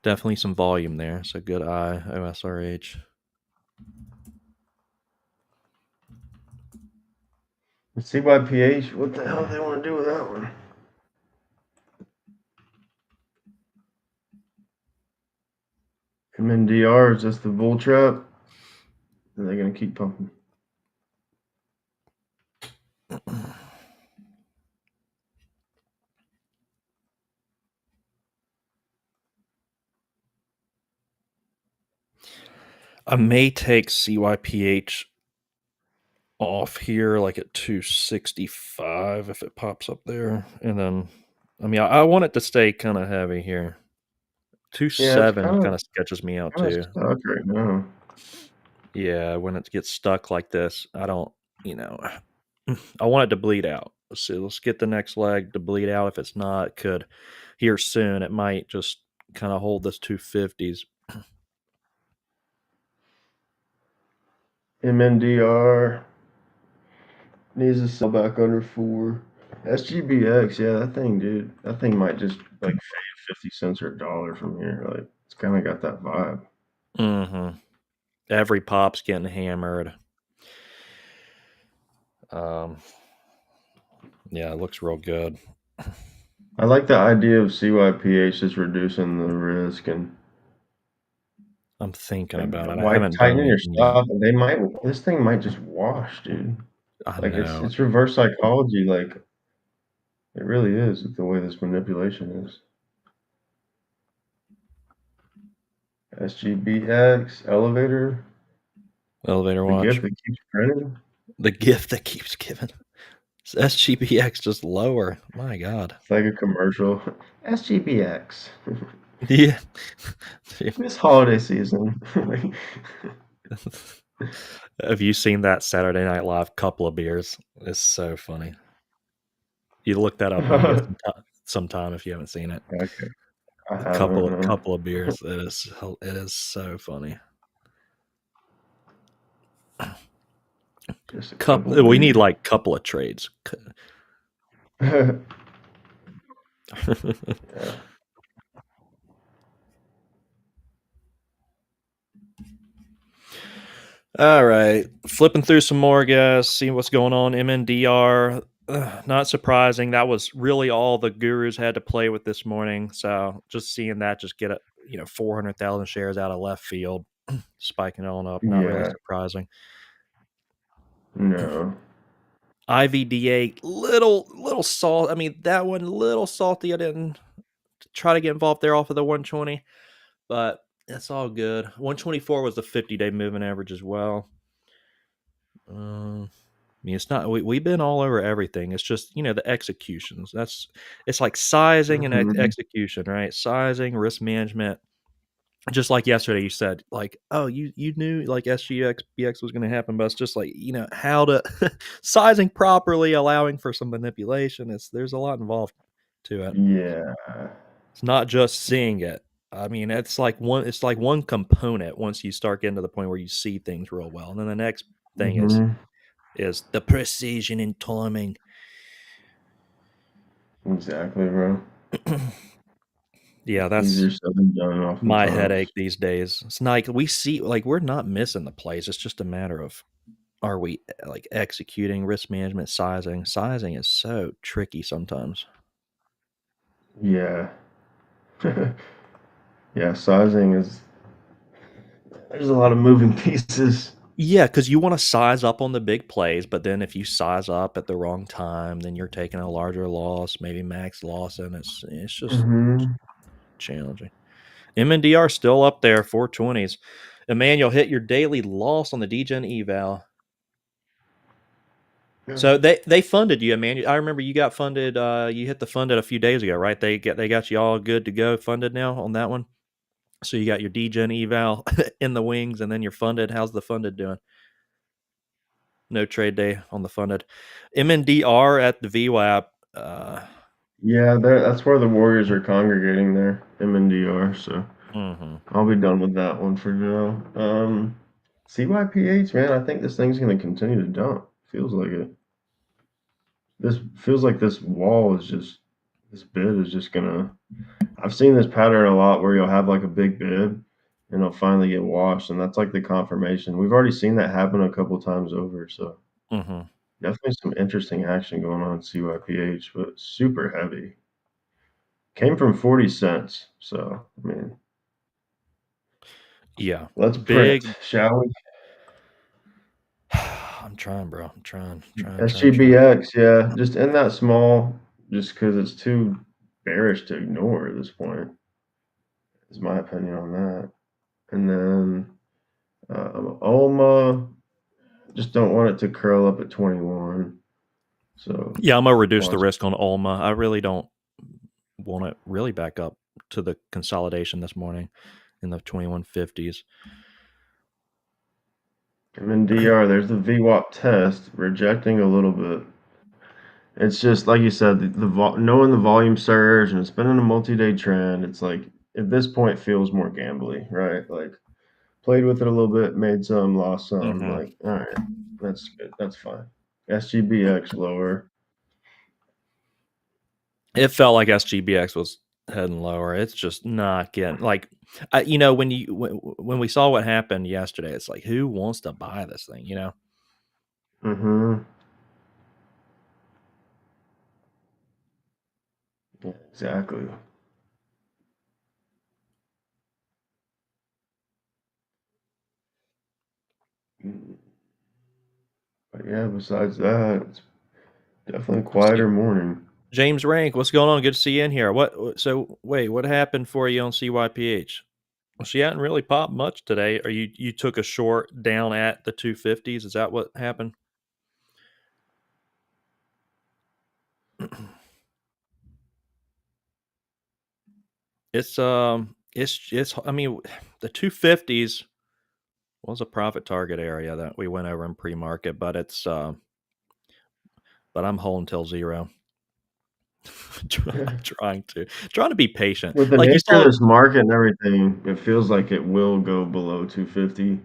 Definitely some volume there. So good eye, OSRH. CYPH, what the hell they want to do with that one? MNDR, is just the bull trap? Are they going to keep pumping? I may take CYPH off here like at 265 if it pops up there. And then, I want it to stay kind of heavy here. Yeah, it's 27 kind of sketches me out too. stuck right now. Yeah, when it gets stuck like this, I don't, I want it to bleed out. Let's get the next leg to bleed out. If it's not, it could here soon. It might just kind of hold this 250s. MNDR needs to sell back under 4. SGBX, yeah, that thing, dude. That thing might just like fade 50 cents or $1 from here. Like, it's kind of got that vibe. Mm-hmm. Every pop's getting hammered. Yeah, it looks real good. I like the idea of CYPH just reducing the risk and I'm thinking about it. I why haven't done tightening your anything yet. stop. This thing might just wash, dude. I Like know. it's reverse psychology. Like it really is the way this manipulation is. SGBX elevator. Elevator The watch. gift that keeps printing. The gift that keeps giving. Is SGBX just lower? My God. It's like a commercial. SGBX. Yeah. This holiday season. Have you seen that Saturday Night Live couple of beers? It's so funny. You look that up when you get some time if you haven't seen it. Okay. A couple of beers. It is so funny. Just We need like couple of trades. Yeah. All right, flipping through some more, guys. See what's going on. MNDR, not surprising. That was really all the gurus had to play with this morning. So just seeing that just get 400,000 shares out of left field, spiking on up. Not really surprising. No. IVDA, little salt. That one little salty. I didn't try to get involved there off of the 120, but it's all good. 124 was the 50-day moving average as well. It's not. We've been all over everything. It's just the executions. It's like sizing and execution, right? Sizing, risk management. just like yesterday, you said like, oh, you knew like SGX BX was going to happen, but it's just like how to sizing properly, allowing for some manipulation. There's a lot involved to it. Yeah. It's not just seeing it. I mean, it's like one component once you start getting to the point where you see things real well, and then the next thing is the precision and timing. Exactly, bro. Yeah, that's easier said than done. Oftentimes. my headache these days. It's not like we see like we're not missing the plays. It's just a matter of are we like executing risk management, sizing. Sizing is so tricky sometimes. Yeah. Yeah, sizing is. There's a lot of moving pieces. Yeah, because you want to size up on the big plays, but then if you size up at the wrong time, then you're taking a larger loss, maybe max loss, and it's just challenging. MNDR still up there, 420s. Emmanuel hit your daily loss on the DGen eval. So they funded you, Emmanuel. I remember you got funded. You hit the funded a few days ago, right? They got you all good to go, funded now on that one. So you got your DGen eval in the wings, and then you're funded. How's the funded doing? No trade day on the funded. MNDR at the VWAP. Yeah, that's where the Warriors are congregating there, MNDR. So I'll be done with that one for now. CYPH, man, I think this thing's going to continue to dump. Feels like it. This feels like this wall is just, this bid is just going to, I've seen this pattern a lot where you'll have like a big bid and it'll finally get washed. And that's like the confirmation. We've already seen that happen a couple times over. So definitely some interesting action going on in CYPH, but super heavy. Came from 40 cents. So, I mean, yeah. Let's print, shall we? I'm trying, bro. I'm trying. SGBX, yeah. Just in that small, just because it's too bearish to ignore at this point, is my opinion on that. And then OMA, just don't want it to curl up at 21. So yeah, I'm gonna reduce the risk on OLMA. I really don't want it really back up to the consolidation this morning in the 2150s. MNDR, there's the VWAP test, rejecting a little bit. It's just like you said, knowing the volume surge and it's been in a multi-day trend. It's like at this point feels more gambly, right? Like played with it a little bit, made some, lost some. Like, all right, that's good, that's fine. SGBX lower. It felt like SGBX was heading lower. It's just not getting like, when we saw what happened yesterday, it's like who wants to buy this thing, Yeah, exactly. But yeah, besides that, it's definitely a quieter morning. James Rank, what's going on? Good to see you in here. What happened for you on CYPH? Well, she hadn't really popped much today. Or you took a short down at the 250s? Is that what happened? It's I mean, the 250s was a profit target area that we went over in pre-market, but it's but I'm holding till zero. trying to be patient. With the Like nature of this market and everything, it feels like it will go below 250.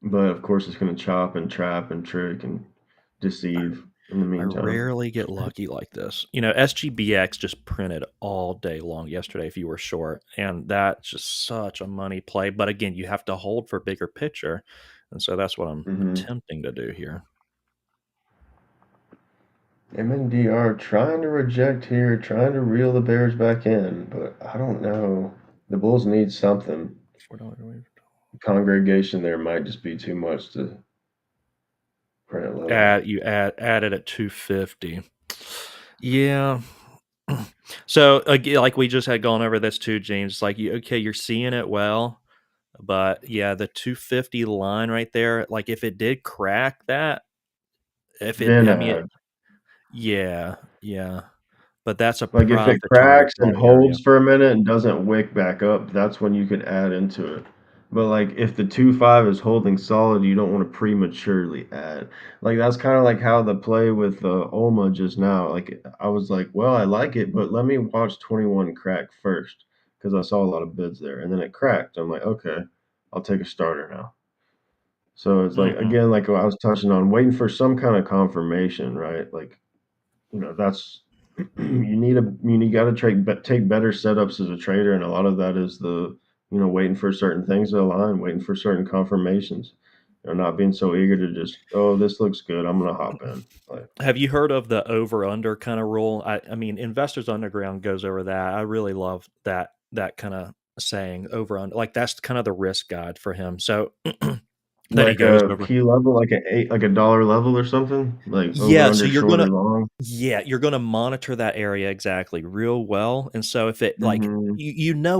But of course, it's going to chop and trap and trick and deceive in the meantime. I rarely get lucky like this. SGBX just printed all day long yesterday if you were short, and that's just such a money play. But again, you have to hold for bigger picture, and so that's what I'm attempting to do here. MNDR trying to reject here, trying to reel the bears back in, but I don't know. The Bulls need something. Congregation there might just be too much to print it low. Added at 250. Yeah. So like we just had gone over this too, James. Like you're seeing it well, but yeah, the 250 line right there. Like if it did crack that, yeah. But but that's a Like if it profit cracks and target area. holds for a minute and doesn't wick back up, that's when you could add into it. But like if the 2.5 is holding solid, you don't want to prematurely add. Like that's kind of like how the play with Olma just now. Like I was like, well, I like it, but let me watch 21 crack first because I saw a lot of bids there, and then it cracked. I'm like, okay, I'll take a starter now. So it's like Mhm. again, like what I was touching on, waiting for some kind of confirmation, right? Like that's you got to take better setups as a trader, and a lot of that is the waiting for certain things to align, waiting for certain confirmations, not being so eager to just, oh, this looks good, I'm gonna hop in. Like, Have you heard of the over under kind of rule? I mean, Investors Underground goes over that. I really love that kind of saying over under. Like that's kind of the risk guide for him. So that he like goes a over. key level, like a dollar level or something, like over Yeah, so under you're short gonna or long. you're gonna monitor that area exactly real well, and so if it like Hmm.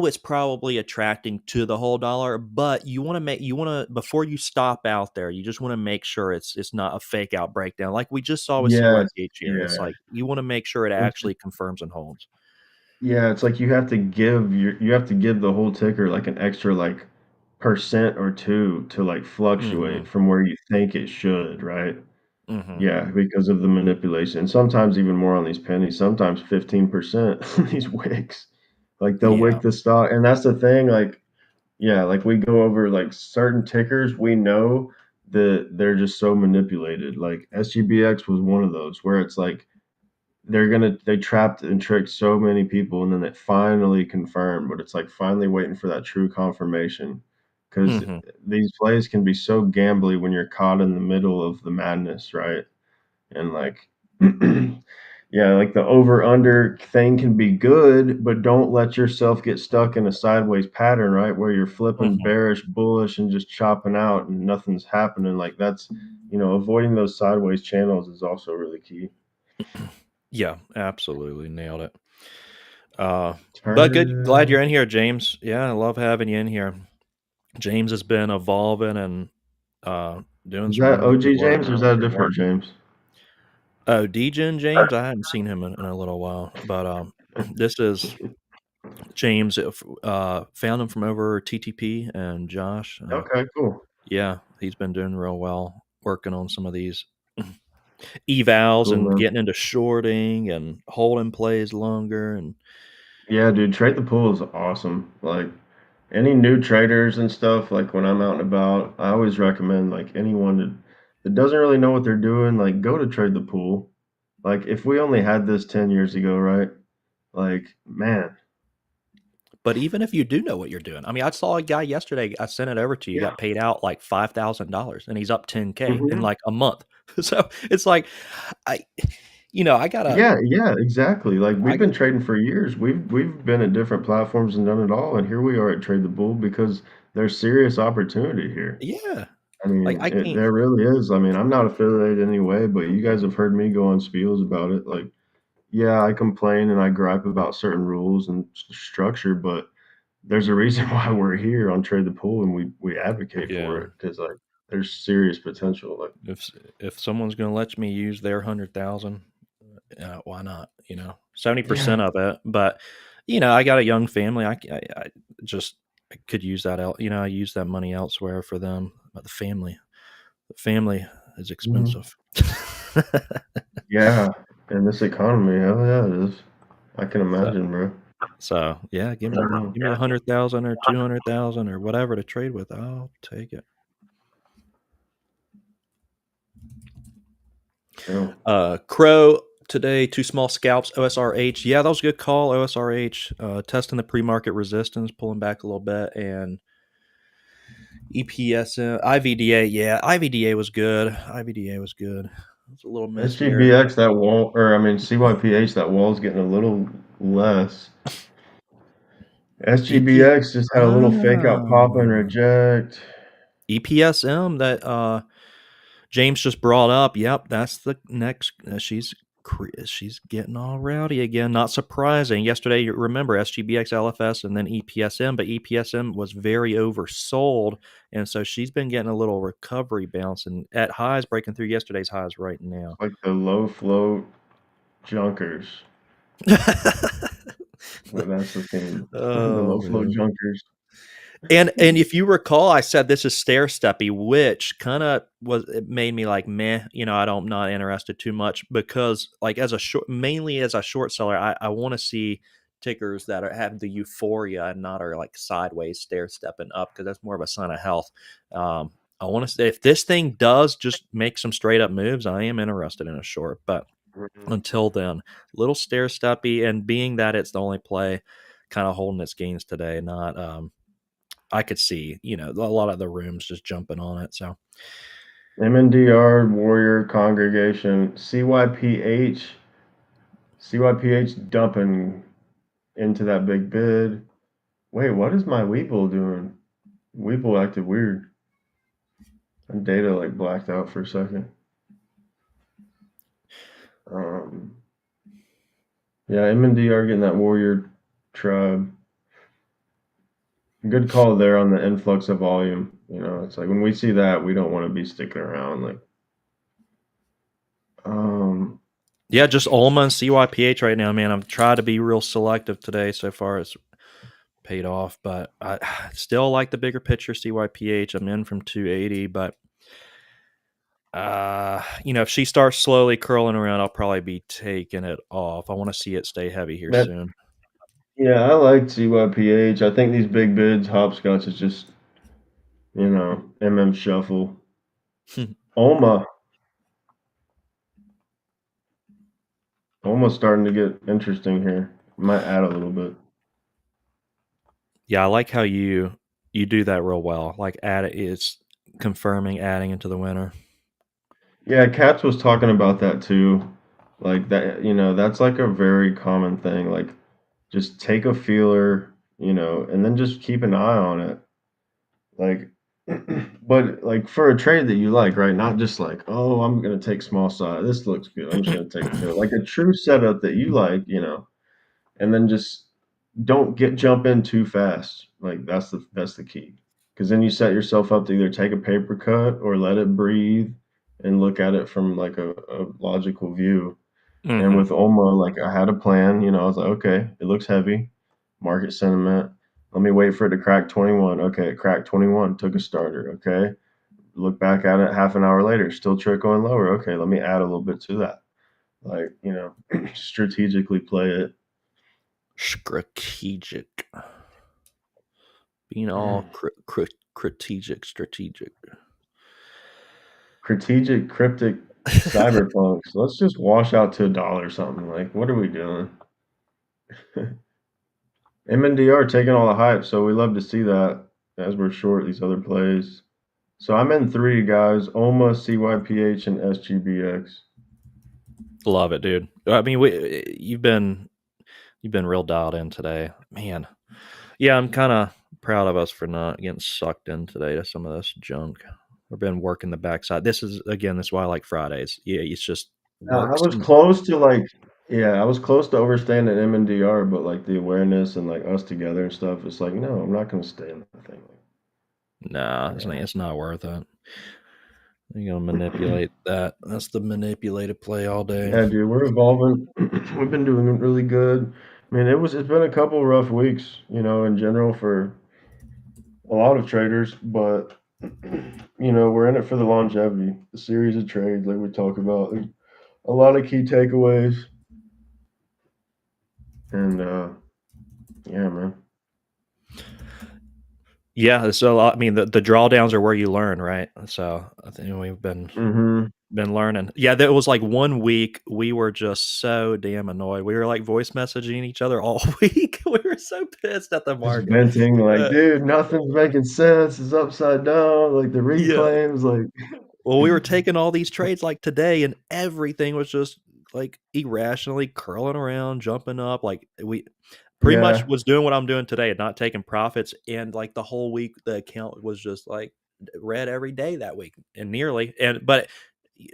it's probably attracting to the whole dollar, but you wanna before you stop out there, you just wanna make sure it's not a fake out breakdown like we just saw with Yes, CYPH here. It's yeah. like you wanna make sure it It's actually confirms and holds. Yeah, it's like you have to give the whole ticker like an extra like percent or two to like fluctuate Mhm, from where you think it should, right? mhm. Yeah, because of the manipulation. Sometimes even more on these pennies, sometimes 15% these wicks. Like they'll Yeah, wick the stock. And that's the thing, like, yeah, like we go over like certain tickers, we know that they're just so manipulated. Like SGBX was one of those where it's like they trapped and tricked so many people, and then it finally confirmed, but it's like finally waiting for that true confirmation. Because mhm, these plays can be so gambly when you're caught in the middle of the madness, right? And like yeah, like the over under thing can be good, but don't let yourself get stuck in a sideways pattern, right? Where you're flipping mhm. bearish, bullish, and just chopping out and nothing's happening. Like that's, avoiding those sideways channels is also really key. Yeah, absolutely, nailed it. But good glad Turn. you're in here, James. Yeah, I love having you in here. James has been evolving and doing Is some that really good OG work. James or is that a different James? Oh, DGen James, I hadn't seen him in a little while, but this is James. Found him from over TTP and Josh. Okay, cool. Yeah, he's been doing real well, working on some of these evals Cool, and man. getting into shorting and holding plays longer. And Yeah, dude, Trade the Pool is awesome. Like any new traders and stuff, like when I'm out and about, I always recommend like anyone that doesn't really know what they're doing, like go to Trade the Pool. Like if we only had this 10 years ago, right? Like, man. but even if you do know what you're doing, I mean, I saw a guy yesterday. I sent it over to you. Yeah. Got paid out like $5,000, and he's up 10K in Hmm. like a month. So it's like, I, I gotta, Yeah, yeah, exactly. Like I we've been trading for years. We've been at different platforms and done it all, and here we are at Trade the Bull because there's serious opportunity here. yeah, I like mean, I can't. there really is. I mean, I'm not affiliated anyway, but you guys have heard me go on spiels about it. Like, yeah, I complain and I gripe about certain rules and structure, but there's a reason why we're here on Trade the Pool and we advocate for Yeah, it because like there's serious potential. Like, if someone's gonna let me use their 100,000, why not? 70% yeah, of it. But I got a young family. I just I could use that out. I use that money elsewhere for them. But the family is mhm, expensive. yeah. In this economy, hell yeah, it is. I can So imagine, bro. so yeah, Mhm. give me 100,000 or 200,000 or whatever to trade with. I'll take it. Yeah. Crow today, two small scalps, OSRH. Yeah, that was a good call. OSRH, testing the pre-market resistance, pulling back a little bit, and EPSM, IVDA. Yeah, IVDA was good. IVDA was good. It's a little miss here. SGBX, that wall, or I mean CYPH, that wall's getting a little less. EP, SGBX just had a little fake out pop and ah, reject. EPSM that James just brought up. Yep, that's the next. She's getting all rowdy again. Not surprising. Yesterday, you remember SGBX, LFS, and then EPSM, but EPSM was very oversold, and so she's been getting a little recovery bounce and at highs, breaking through yesterday's highs right now. Like the low float junkers. But that's the thing. The Oh, low flow man. junkers. And if you recall, I said this is stair steppy, which kind of was it made me like meh, I'm not interested too much because like mainly as a short seller, I want to see tickers that have the euphoria and not are like sideways stair stepping up because that's more of a sign of health. I want to say if this thing does just make some straight up moves, I am interested in a short, but until then, little stair steppy, and being that it's the only play, kind of holding its gains today, not I could see, a lot of the rooms just jumping on it. So MNDR, Warrior, Congregation, CYPH dumping into that big bid. Wait, what is my Weeble doing? Weeble acted weird. And data like blacked out for a second. Yeah, MNDR getting that Warrior Tribe. Good call there on the influx of volume. It's like when we see that, we don't want to be sticking around. Like, yeah, just Olma and CYPH right now, man. I've tried to be real selective today. So far, it's paid off, but I still like the bigger picture CYPH. I'm in from 280, but if she starts slowly curling around, I'll probably be taking it off. I want to see it stay heavy here soon. Yeah, I like CYPH. I think these big bids, hopscotch is just, MM shuffle. Olma's starting to get interesting here. Might add a little bit. Yeah, I like how you do that real well. Like it's confirming adding into the winner. Yeah, Katz was talking about that too. Like that, that's like a very common thing. Like just take a feeler, and then just keep an eye on it. Like, but like for a trade that you like, right? Not just like, oh, I'm gonna take small side. This looks good. I'm just gonna take a feeler. Like a true setup that you like, and then just don't jump in too fast. Like that's the key. Because then you set yourself up to either take a paper cut or let it breathe and look at it from like a logical view. Mm-hmm. And with Olma, like I had a plan, I was like, okay, it looks heavy, market sentiment. Let me wait for it to crack 21. Okay, it cracked 21, took a starter. Okay, look back at it half an hour later, still trickling lower. Okay, let me add a little bit to that. Like, strategically play it. Strategic. Being all strategic. Strategic, cryptic, cyberpunks. Let's just wash out to $1 or something. Like, what are we doing? MNDR taking all the hype, so we love to see that as we're short these other plays. So I'm in 3, guys. OMA, CYPH, and SGBX. Love it, dude. I mean, you've been real dialed in today, man. Yeah, I'm kind of proud of us for not getting sucked in today to some of this junk. We've been working the backside. This is why I like Fridays. Yeah, it's just I works. was close to like, I was close to overstaying at MNDR, but like the awareness and like us together and stuff, it's like, no, I'm not going to stay in that thing. Nah, it's not worth it. You're gonna manipulate that. That's the manipulated play all day. Yeah, dude, we're evolving. We've been doing really good. I mean, it's been a couple rough weeks, in general for a lot of traders, but we're in it for the longevity, the series of trades, like we talk about. There's a lot of key takeaways, and yeah, man. Yeah, so I mean, the drawdowns are where you learn, right? So I think we've been learning. Yeah, there was like 1 week we were just so damn annoyed. We were like voice messaging each other all week. We were so pissed at the Just market. venting, like, dude, nothing's making sense. It's upside down. Like the reclaims, like. Well, we were taking all these trades like today, and everything was just like irrationally curling around, jumping up. Like we pretty much was doing what I'm doing today and not taking profits. And like the whole week, the account was just like red every day that week and but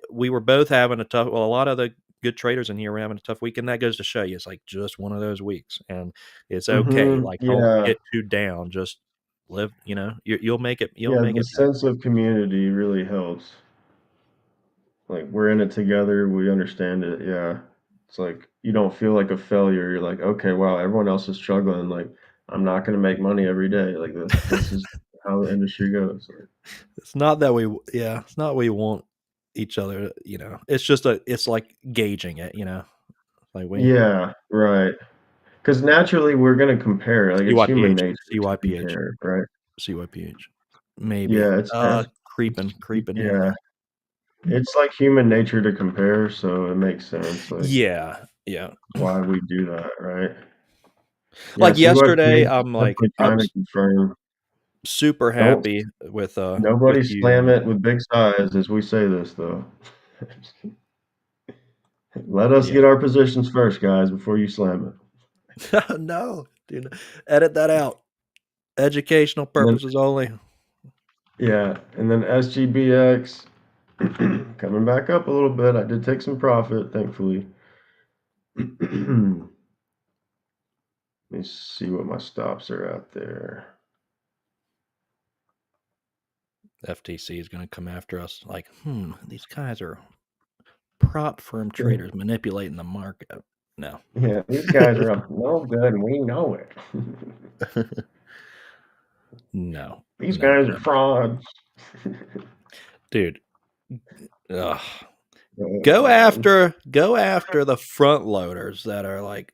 we were both having a lot of the good traders in here were having a tough week. And that goes to show you, it's like just one of those weeks and it's okay. Like don't get too down. Just live, you'll make it. You'll make the it. sense of community really helps. Like we're in it together. We understand it. Yeah. It's like you don't feel like a failure. You're like, okay, wow, everyone else is struggling. Like, I'm not gonna make money every day. Like this is how the industry goes. Like, It's not that it's not we want each other, you know. It's just it's like gauging it, you know. Like we yeah, right. Because naturally we're gonna compare. Like it's human CYPH, nature to CYPH, compare, right? CYPH. Maybe. Yeah, Creeping in yeah. there. It's like human nature to compare, so it makes sense. Like Yeah. why we do that, right? Yeah, Like yesterday, CYPH is I'm like definitely I trying to was confirm. super Don't happy with nobody slam you. it with big size as we say this though. Let us Yeah. get our positions first, guys, before you slam it. No, dude. Edit that out. Educational And then purposes only. yeah, and then SGBX coming back up a little bit. I did take some profit, thankfully. Let me see what my stops are out there. FTC is going to come after us like, these guys are prop firm traders manipulating the market. No. Yeah, these guys are up no good, and we know it. No. These No. guys are frauds. Dude. Ugh. Go after the front loaders that are like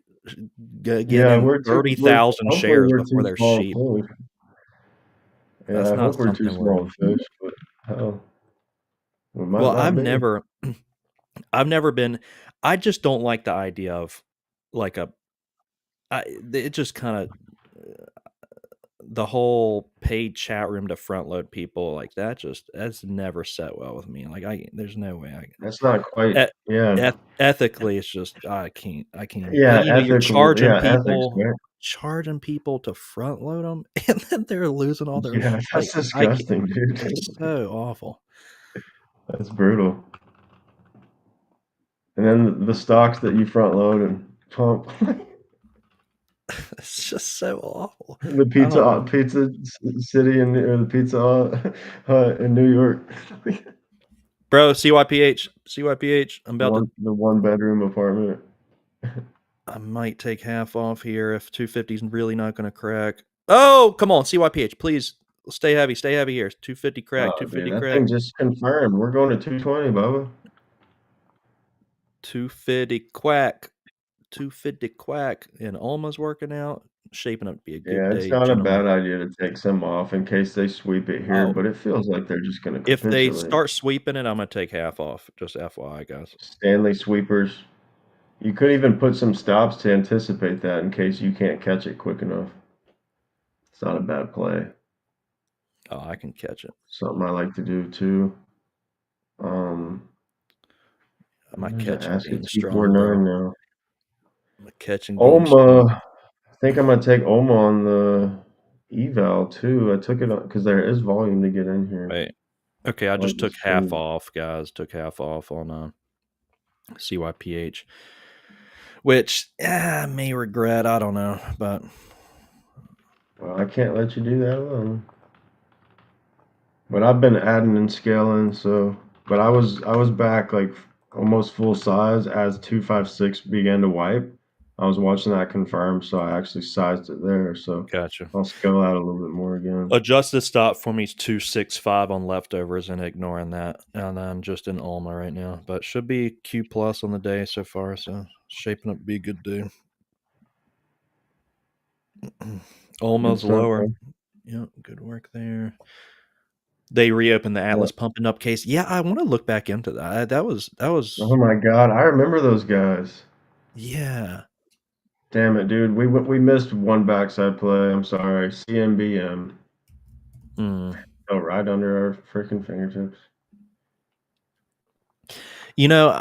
Yeah, getting we're 30,000 hopefully shares we're before too they're small sheep. fish. Yeah, That's I not hope we're too something we're small fish, but hell, we might well, not be. I've never been I just don't like the idea of like it just kind of the whole paid chat room to front load people like that's never set well with me. Like there's no way That's not quite e- yeah. ethically it's just I can't Yeah, like, you know, you're ethics, man. charging people to front load them and then they're losing all their Yeah, like that's I can't, disgusting, dude. it's so awful. That's brutal. And then the stocks that you front load and pump. It's just so awful. The I don't know. Pizza City or the Pizza Hut in New York. Bro, CYPH, I'm about to The one bedroom apartment. I might take half off here if 250 is really not going to crack. Oh, come on, CYPH, please stay heavy here. 250 crack, Oh, dude, 250 that crack, thing just confirmed. We're going to 220, Bubba. 250 quack, 250 quack, and Alma's working out. Shaping up to be a good Yeah, it's day, not a gentlemen. bad idea to take some off in case they sweep it here, Oh, but it feels like they're just going to if they capitulate. start sweeping it, I'm gonna take half off. Just FYI, guys. Stanley sweepers. You could even put some stops to anticipate that in case you can't catch it quick enough. It's not a bad play. Oh, I can catch it. Something I like to do too. My There's an catching asset game strong, 249 bro. now. My catching game strong. Oma. I think I'm gonna take Oma on the eval too. I took it because there is volume to get in here. Right. Okay, I I like just took this half trade. off, guys. Took half off on CYPH, which I may regret. I don't know, but Well, I can't let you do that alone. But I've been adding and scaling, so but I was back like almost full size as 256 began to wipe. I was watching that confirm, so I actually sized it there. So gotcha. I'll scale out a little bit more again. Adjusted stop for me is 265 on leftovers and ignoring that, and then just in Alma right now. But should be Q plus on the day so far, so shaping up to be a good day. Almost lower. Yeah, good work there. They reopened the Atlas pumping up case. Yeah, I want to look back into that. That was. Oh my god, I remember those guys. Yeah. Damn it, dude. We missed one backside play. I'm sorry. CMBM. Oh, right under our freaking fingertips. You know,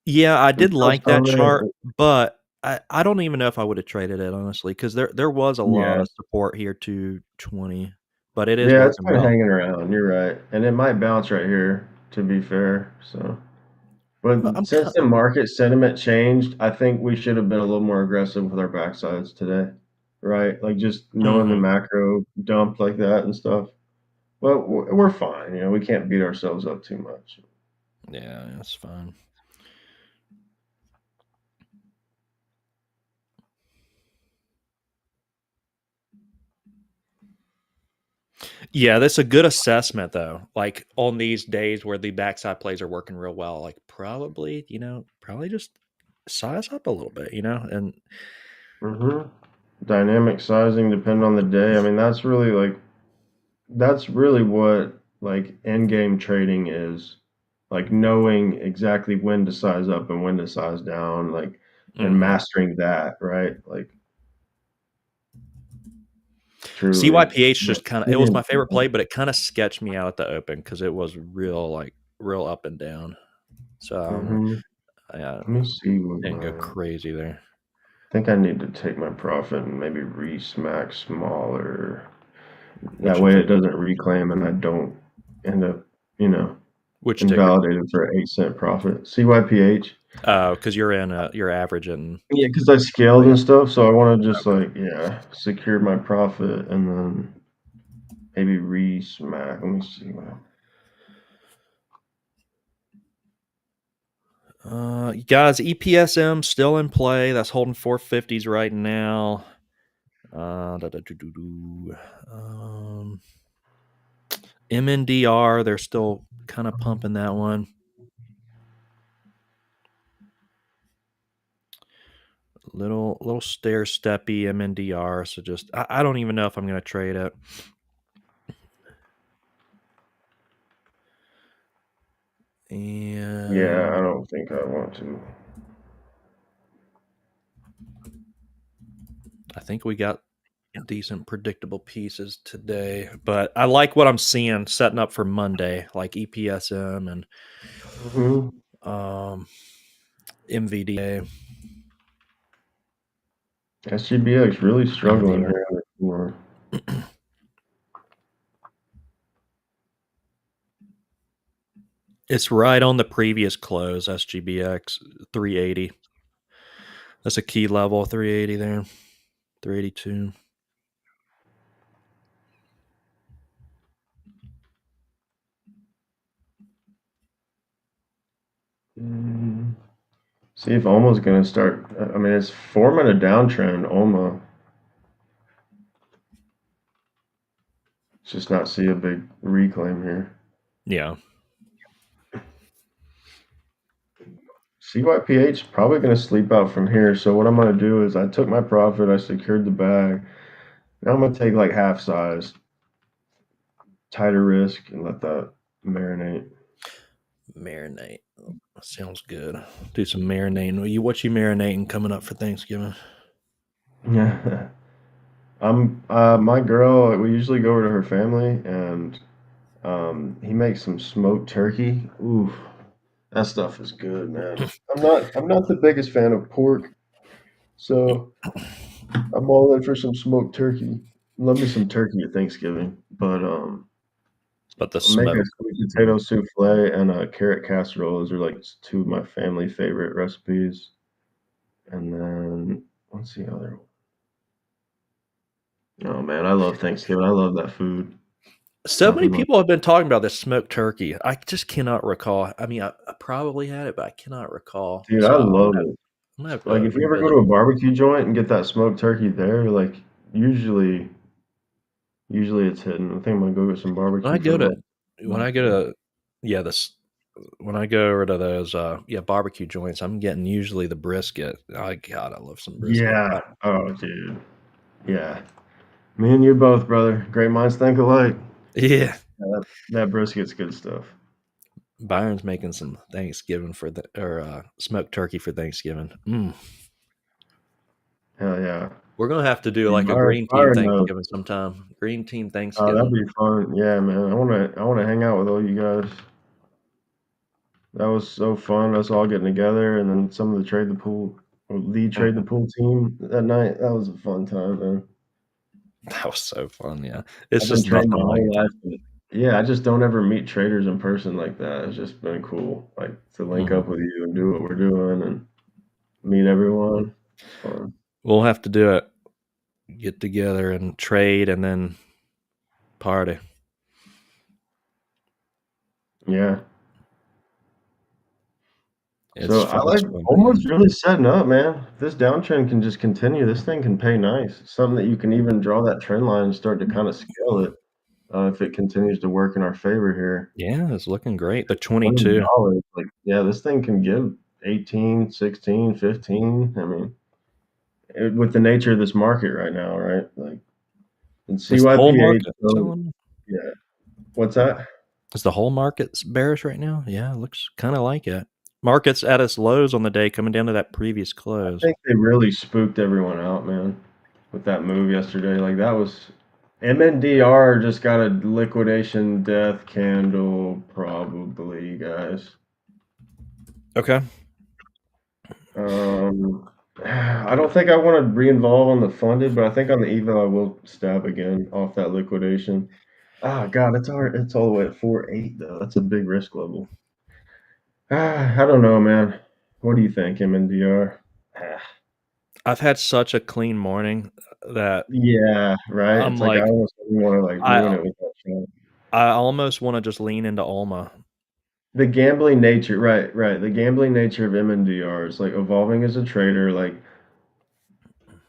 yeah, I did like that chart, but I don't even know if I would have traded it honestly because there was a lot of support here to 20, but it is it's working been well. hanging around. You're right, and it might bounce right here. To be fair, so. But since the market sentiment changed, I think we should have been a little more aggressive with our backsides today, right? Like just knowing the macro dumped like that and stuff. But we're fine. You know, we can't beat ourselves up too much. Yeah, that's fine. Yeah, that's a good assessment though. Like on these days where the backside plays are working real well, like probably, probably just size up a little bit, and Mm-hmm. Dynamic sizing, depending on the day. I mean, that's really what like end game trading is. Like knowing exactly when to size up and when to size down, like and Mhm. mastering that, right? Like truly. CYPH Yeah. just kind of it was my favorite play, but it kind of sketched me out at the open because it was real up and down. So Mm-hmm. yeah, Let me see what didn't go crazy there. I think I need to take my profit and maybe re-smack smaller. What That you way think? it doesn't reclaim and I don't end up, you know, Which ticker? invalidated for an 8 cent profit. CYPH. Oh, because you're averaging. Yeah, because I scaled and stuff, so I want to just like, yeah, secure my profit and then maybe re-smack. Let me see what Guys, EPSM still in play. That's holding 450s right now. MNDR, they're still kind of pumping that one. Little stair steppy MNDR. So just I don't even know if I'm gonna trade it. And Yeah, I don't think I want to. I think we got decent predictable pieces today, but I like what I'm seeing setting up for Monday, like EPSM and MVDA. SGBX really struggling MDR. here. It's right on the previous close, SGBX 380. That's a key level, 380 there, 382. See if Oma's gonna start. I mean, it's forming a downtrend. Oma. Just not see a big reclaim here. Yeah. CYPH probably going to sleep out from here. So what I'm going to do is I took my profit, I secured the bag. Now I'm going to take like half size, tighter risk, and let that marinate. Marinate. Sounds good. Do some marinating. What you marinating coming up for Thanksgiving? Yeah. My girl, we usually go over to her family and he makes some smoked turkey. Ooh, that stuff is good, man. I'm not the biggest fan of pork, so I'm all in for some smoked turkey. Love me some turkey at Thanksgiving, but But the I'll make a smoke. sweet potato souffle and a carrot casserole. Those are like two of my family favorite recipes. And then what's the other one? Oh man, I love Thanksgiving. I love that food. So many Nothing like people have been talking about this smoked turkey. I just cannot recall. I mean, I probably had it, but I cannot recall. dude, So I I'm love gonna it. I'm gonna have Like to if you ever go visit. to a barbecue joint and get that smoked turkey there, like usually it's hidden. I think I'm gonna go get some When barbecue I for go my to when I go to yeah this when I go over to those barbecue joints, I'm getting usually the brisket. God, I love some brisket. Yeah. Oh dude. Yeah. Me and you both, brother. Great minds think alike. Yeah. That brisket's good stuff. Byron's making some Thanksgiving smoked turkey for Thanksgiving. Hell yeah. We're gonna have to do Dude, like a green team knows. Thanksgiving sometime. Green team Oh, that'd Thanksgiving. be fun. Yeah, man. I wanna hang out with all you guys. That was so fun. Us all getting together, and then some of the trade the pool, or the trade the pool team that night. That was a fun time, man. That was so fun. Yeah, it's I've been just trading my nothing like whole life, but yeah, I just don't ever meet traders in person like that. It's just been cool, like to link Mhm. up with you and do what we're doing and meet everyone. It's fun. We'll have to do it. Get together and trade, and then party. Yeah. It's So I like fun. almost really setting up, man. If this downtrend can just continue, this thing can pay nice. Something that you can even draw that trend line and start to kind of scale it. if it continues to work in our favor here. Yeah, it's looking great. The $20, 22. like, yeah, this thing can give 18, 16, 15. I mean, with the nature of this market right now, right? Like, and Is the whole CYPH, market so selling? yeah. What's that? Is the whole market bearish right now? Yeah, it looks kind of like it. Market's at its lows on the day, coming down to that previous I close. think they really spooked everyone out, man, with that move yesterday. Like, that was MNDR just got a liquidation death candle, probably, guys. Okay. I don't think I want to re-involve on the funded, but I think on the eval I will stab again off that liquidation. Ah, God, it's all the way at 4.8 though. That's a big risk level. I don't know, man. What do you think, MNDR? Ah, I've had such a clean morning that yeah, right. I'm It's like I like, almost want to like I ruin it with that shot. I almost want to just lean into Alma. The gambling nature, right, right. The gambling nature of MNDR is like evolving as a trader, like,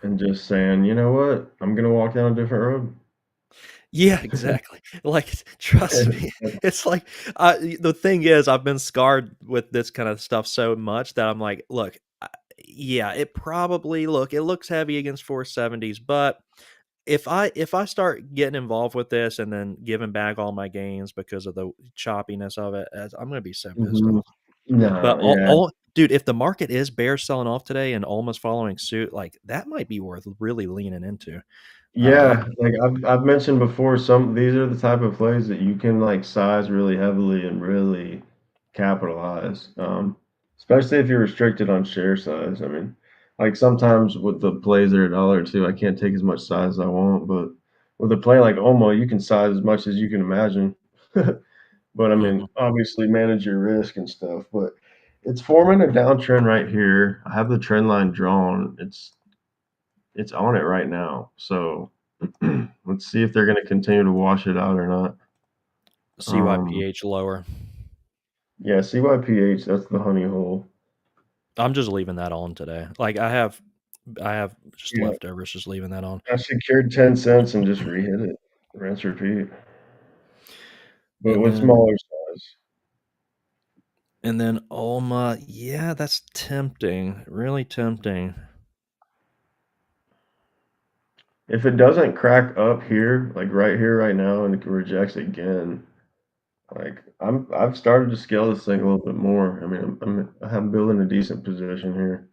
and just saying, you know what, I'm gonna walk down a different road. Yeah, exactly. Like, trust me, it's like the thing is, I've been scarred with this kind of stuff so much that I'm like, look, yeah, it probably it looks heavy against 470s, but if I start getting involved with this and then giving back all my gains because of the choppiness of it, I'm gonna be so pissed Mhm. off. But No, yeah. dude, if the market is bear selling off today and almost following suit, like that might be worth really leaning into. Uh, Yeah, like I've mentioned before, these are the type of plays that you can like size really heavily and really capitalize. Especially if you're restricted on share size. I mean, like sometimes with the plays that are $1 or $2, I can't take as much size as I want, but with a play like Omo, you can size as much as you can imagine. But I mean, mhm. obviously manage your risk and stuff. But it's forming a downtrend right here. I have the trend line drawn. It's on it right now. So let's see if they're going to continue to wash it out or not. Um, CYPH lower. yeah, CYPH, that's the honey hole. I'm just leaving that on today. Like I have just Yeah, leftovers, just leaving that on. I secured 10 cents and just rehit it. Rinse, repeat. But And with then smaller size. Alma, yeah, that's tempting. Really tempting. If it doesn't crack up here, like right here, right now, and it rejects again, like I've started to scale this thing a little bit more. I mean, I'm building a decent position here.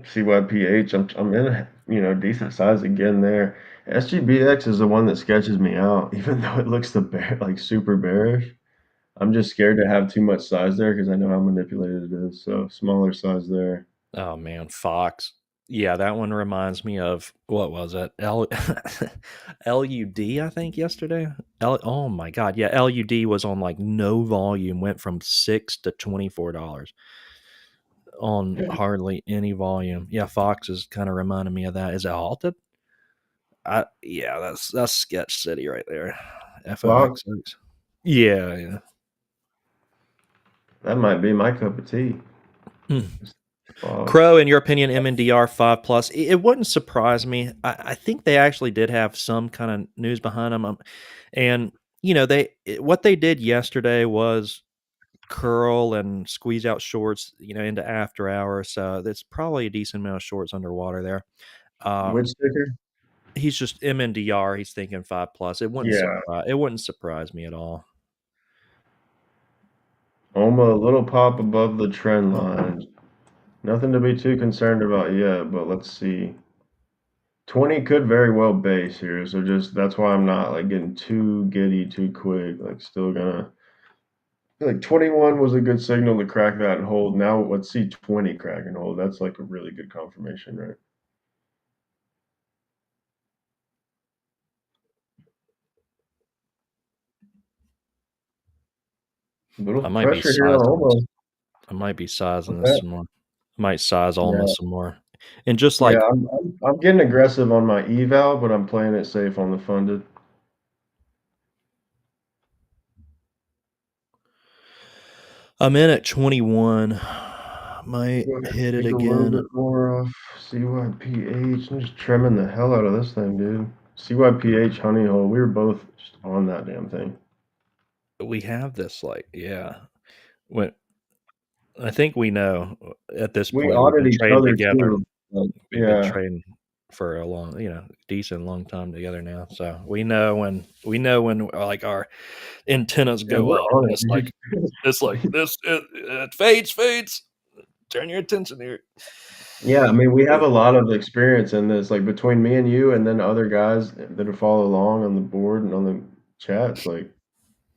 CYPH, I'm in a decent size again there. SGBX is the one that sketches me out, even though it looks like super bearish. I'm just scared to have too much size there because I know how manipulated it is. So smaller size there. Oh man, Fox. Yeah, that one reminds me of what was it? LUD, I think yesterday. Oh my god, yeah, LUD was on like no volume, went from $6 to $24 on hardly any volume. Yeah, Fox is kind of reminding me of that. Is it halted? Yeah, that's Sketch City right there. Fox, FOXX. Yeah, yeah. that might be my cup of tea. Hmm. Fox. Crow, in your opinion, MNDR 5 plus? It wouldn't surprise me. I think they actually did have some kind of news behind them, and what they did yesterday was curl and squeeze out shorts, into after hours. So that's probably a decent amount of shorts underwater there. Which sticker? He's just MNDR. He's thinking 5 plus. Yeah. It wouldn't surprise me at all. Oma, a little pop above the trend line. Nothing to be too concerned about yet, but let's see. 20 could very well base here, so just that's why I'm not like getting too giddy too quick. Like still gonna like 21 was a good signal to crack that and hold. Now let's see 20 crack and hold. That's like a really good confirmation, right? A little I might be pressure here on sizing this. Omo. I might be sizing What's this that? some more. I might size Yeah, almost some more. And just yeah. like I'm getting aggressive on my eval, but I'm playing it safe on the funded. I'm in at 21. Might Go ahead and hit it take a little again. bit more off CYPH. I'm just trimming the hell out of this thing, dude. CYPH honey hole. We were both just on that damn thing. We have this, like, yeah. When I think we know at this We point we've audit been each trading other together. too. Like, We've been yeah. trading for a long, decent long time together now. So we know when like our antennas Yeah, go we're up, on and it, dude. it's like this. It fades. Turn your attention here. Yeah, I mean, we have a lot of experience in this, like between me and you, and then other guys that have follow along on the board and on the chats. Like,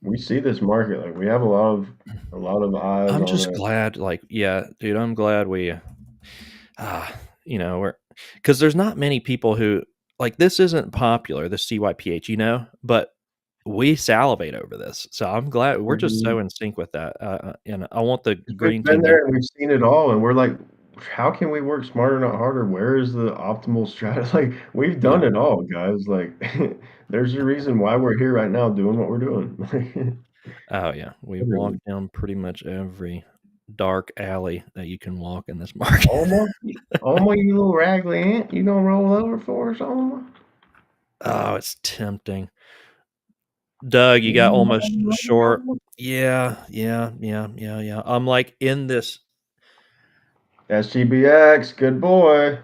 we see this market. Like, we have a lot of eyes I'm on just it. glad, like, yeah, dude. I'm glad we, we're because there's not many people who like this isn't popular, the CYPH, but we salivate over this. So I'm glad we're just Mhm. so in sync with that. And I want the 'Cause we've green been team to. there and we've seen it all, and we're like, how can we work smarter, not harder? Where is the optimal strategy? Like, we've done Yeah. it all, guys. Like, there's a reason why we're here right now doing what we're doing. Oh yeah, we've Literally. walked down pretty much every dark alley that you can walk in this market. Alma, you little raggedy ant, you gonna roll over for us, Alma? Oh, it's tempting. Doug, you got almost short. Yeah. I'm like in this. SGBX, good boy.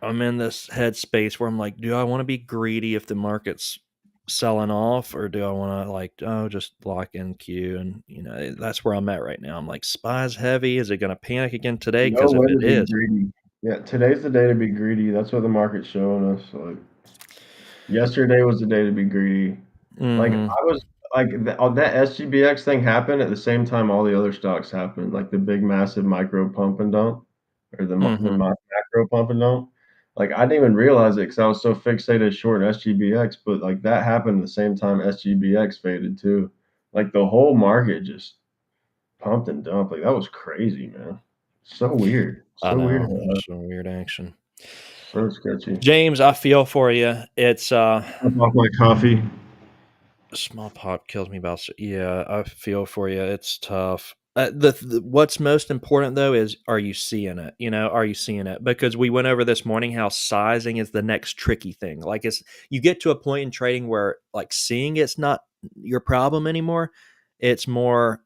I'm in this headspace where I'm like, do I want to be greedy if the market's selling off, or do I want to just lock in Q? And that's where I'm at right now. I'm like, SPY's heavy. Is it going to panic again today? No Because if way it to be is, greedy. Yeah, today's the day to be greedy. That's what the market's showing us. Like, yesterday was the day to be greedy. Like, mm-hmm, I was like that SGBX thing happened at the same time all the other stocks happened, like the big massive micro pump and dump, or mm-hmm. macro pump and dump. Like, I didn't even realize it because I was so fixated short SGBX, but like that happened at the same time SGBX faded too. Like the whole market just pumped and dumped. Like that was crazy, man. So weird. I So weird. know. Some weird action. So sketchy. James, I feel for you. It's I'm off my coffee. small pot kills me about. Yeah, I feel for you. It's tough. What's most important though is, are you seeing it? Are you seeing it? Because we went over this morning how sizing is the next tricky thing. Like, you get to a point in trading where like seeing it's not your problem anymore. It's more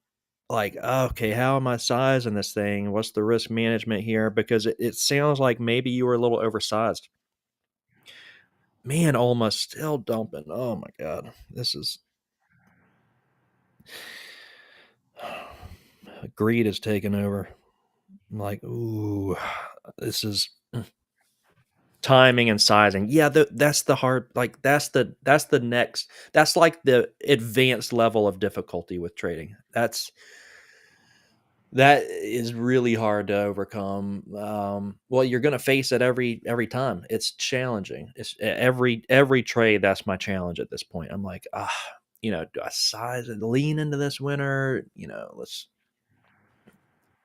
like, okay, how am I sizing this thing? What's the risk management here? Because it sounds like maybe you were a little oversized. Man, almost still dumping. Oh my god, this is greed is taking over. I'm like, ooh, this is timing and sizing. Yeah, that's the hard. Like that's the next. That's like the advanced level of difficulty with trading. That is really hard to overcome. Well, you're going to face it every time. It's challenging. It's every trade. That's my challenge at this point. I'm like, do I size and lean into this winner?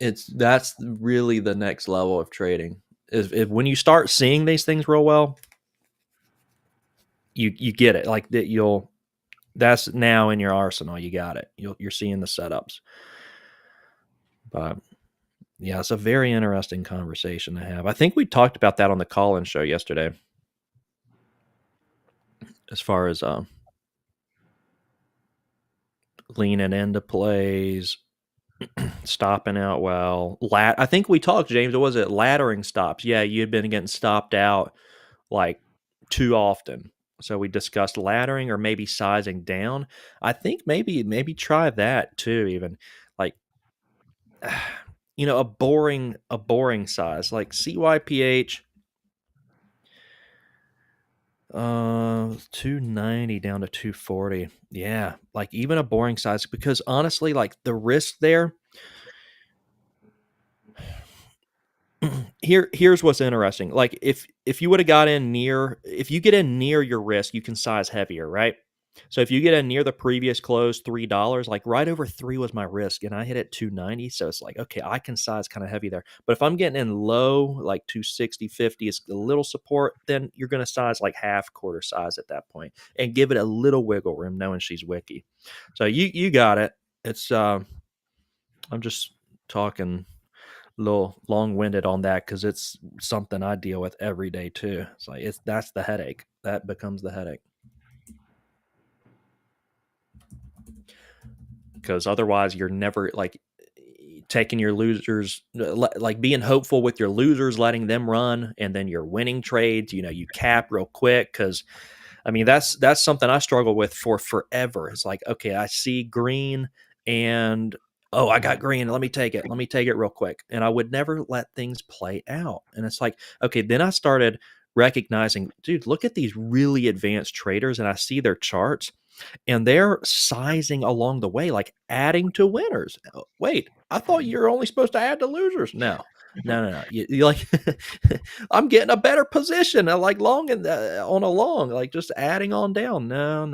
That's really the next level of trading. If when you start seeing these things real well, you get it. Like that, that's now in your arsenal. You got it. You're seeing the setups. But yeah, it's a very interesting conversation to have. I think we talked about that on the call-in show yesterday, as far as leaning into plays, stopping out well. I think we talked, James. Was it laddering stops? Yeah, you had been getting stopped out like too often. So we discussed laddering or maybe sizing down. I think maybe try that too. Even like a boring size like CYPH. 290 down to 240. Yeah, like even a boring size, because honestly, like the risk there. Here's what's interesting. Like if you would have got in near, if you get in near your risk, you can size heavier, right? So if you get in near the previous close $3, like right over 3 was my risk, and I hit it 290. So it's like, okay, I can size kind of heavy there. But if I'm getting in low, like 260, 50 is a little support, then you're going to size like half, quarter size at that point and give it a little wiggle room, knowing she's wiki. So you got it. It's I'm just talking little long-winded on that because it's something I deal with every day too. It's like that's the headache. That becomes the headache. Because otherwise you're never like taking your losers, like being hopeful with your losers, letting them run, and then your winning trades, you cap real quick. Because I mean, that's something I struggle with for forever. It's like, okay, I see green and oh, I got green. Let me take it. Let me take it real quick. And I would never let things play out. And it's like, okay, then I started recognizing, dude, look at these really advanced traders and I see their charts and they're sizing along the way, like adding to winners. Wait, I thought you're only supposed to add to losers. No. You like, I'm getting a better position. I like long and on a long, like just adding on down. No.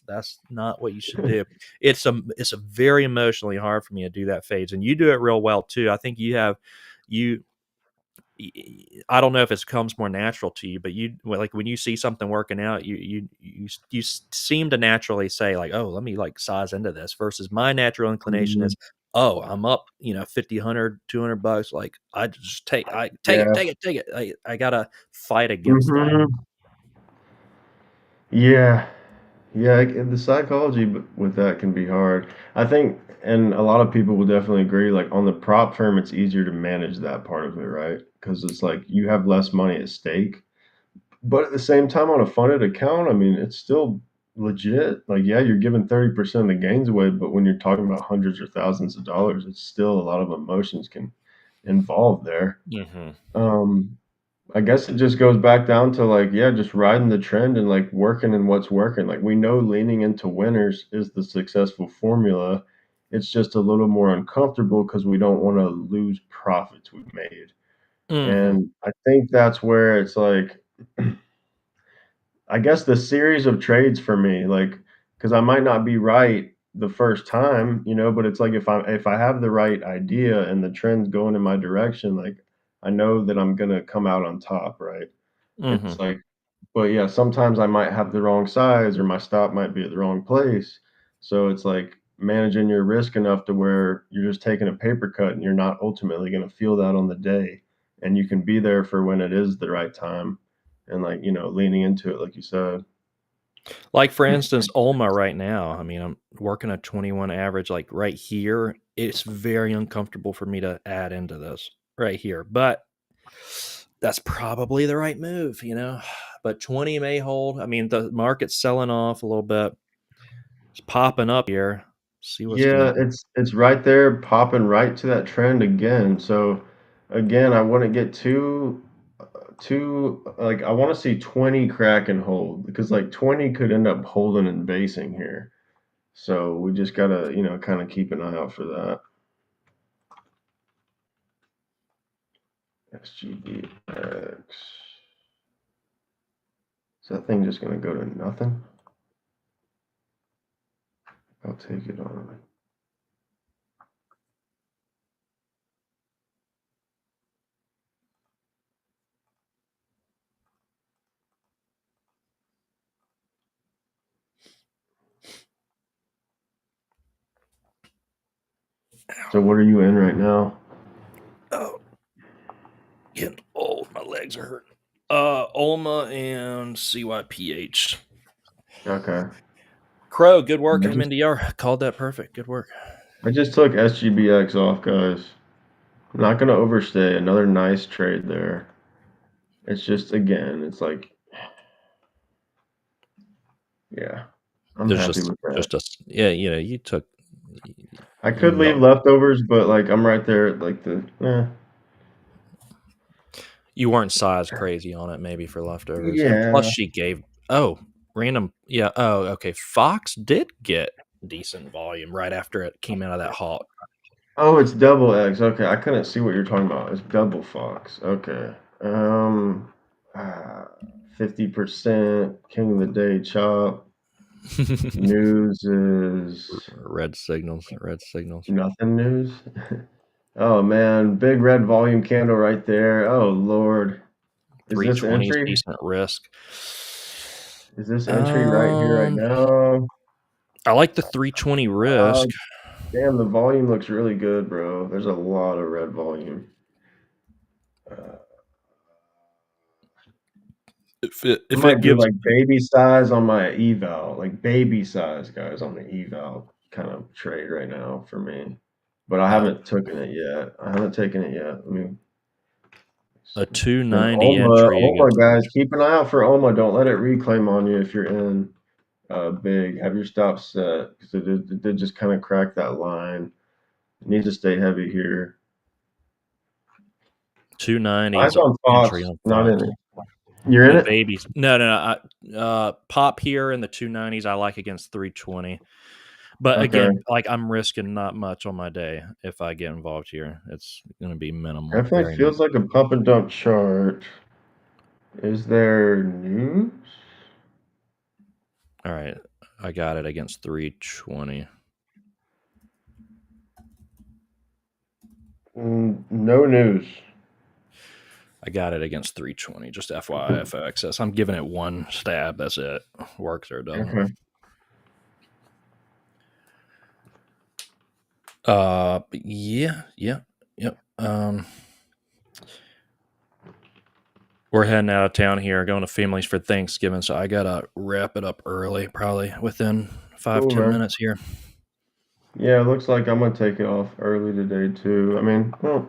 That's not what you should do. It's a very emotionally hard for me to do that, Fades, and you do it real well too. I think you. I don't know if it comes more natural to you, but you like when you see something working out, you seem to naturally say like, oh, let me like size into this versus my natural inclination is, oh, I'm up, 50, 100, $200. Like I just take it. I gotta fight against that. Mhm. Yeah. Yeah, the psychology with that can be hard. I think, and a lot of people will definitely agree, like on the prop firm, it's easier to manage that part of it, right? Because it's like you have less money at stake. But at the same time, on a funded account, I mean, it's still legit. Like, yeah, you're giving 30% of the gains away, but when you're talking about hundreds or thousands of dollars, it's still a lot of emotions can involve there. Um, I guess it just goes back down to like, yeah, just riding the trend and like working in what's working. Like we know leaning into winners is the successful formula. It's just a little more uncomfortable because we don't want to lose profits we've made. And I think that's where it's like, I guess the series of trades for me, like, because I might not be right the first time, but it's like if I have the right idea and the trend's going in my direction, like I know that I'm gonna come out on top, right? It's like, but yeah, sometimes I might have the wrong size or my stop might be at the wrong place. So it's like managing your risk enough to where you're just taking a paper cut and you're not ultimately going to feel that on the day. And you can be there for when it is the right time and like, leaning into it, like you said. Like for instance, Olma right now. I mean, I'm working a 21 average, like right here. It's very uncomfortable for me to add into this right here, but that's probably the right move, But 20 may hold. I mean, the market's selling off a little bit. It's popping up here. See what's Yeah, gonna. it's right there popping right to that trend again. So again, I wouldn't get too like I want to see 20 crack and hold because like 20 could end up holding and basing here. So we just gotta, kind of keep an eye out for that. SGBX. Is that thing just gonna go to nothing? I'll take it on. So what are you in right now? Oh, getting old. My legs are hurting. Olma and CYPH. Okay. Crow, good work. MNDR called that perfect. Good work. I just took SGBX off, guys. I'm not gonna overstay. Another nice trade there. It's just again, it's like, yeah, I'm There's happy with that. yeah, you took. I could leave leftovers, but like I'm right there at like You weren't size crazy on it, maybe for leftovers, and yeah. plus she gave random. Yeah. Oh, okay. Fox did get decent volume right after it came out of that halt. Oh, it's double X. Okay, I couldn't see what you're talking about. It's double Fox. Okay. 50% King of the Day chop. News is Red signals. nothing news. Oh man, big red volume candle right there. Oh Lord. Is this 320 is entry? decent risk. Is this entry right here right now? I like the 320 risk. Damn, the volume looks really good, bro. There's a lot of red volume. If I it might do gives like baby size on my eval, like baby size guys on the eval kind of trade right now for me. But I haven't taken it yet. I haven't taken it yet. Let me a see. Then 290 Oma, entry Oma against guys, keep an eye out for Oma. Don't let it reclaim on you if you're in big. Have your stop set because it did just kind of crack that line. It needs to stay heavy here. 290 Eyes is on entry Fox, on not Fox. in it. You're in The it? babies. No. Pop here in the 290s. I like against 320. But Okay. again, like I'm risking not much on my day if I get involved here. It's going to be minimal. Definitely Very feels minimal. like a pump and dump chart. Is there news? All right. I got it against 320. No news. I got it against 320. Just FYI for access. I'm giving it one stab. That's it. Works or doesn't. Okay. Yeah. We're heading out of town here, going to families for Thanksgiving, so I gotta wrap it up early, probably within 5, Cool, 10 man. minutes here. Yeah, it looks like I'm gonna take it off early today too. I mean, well,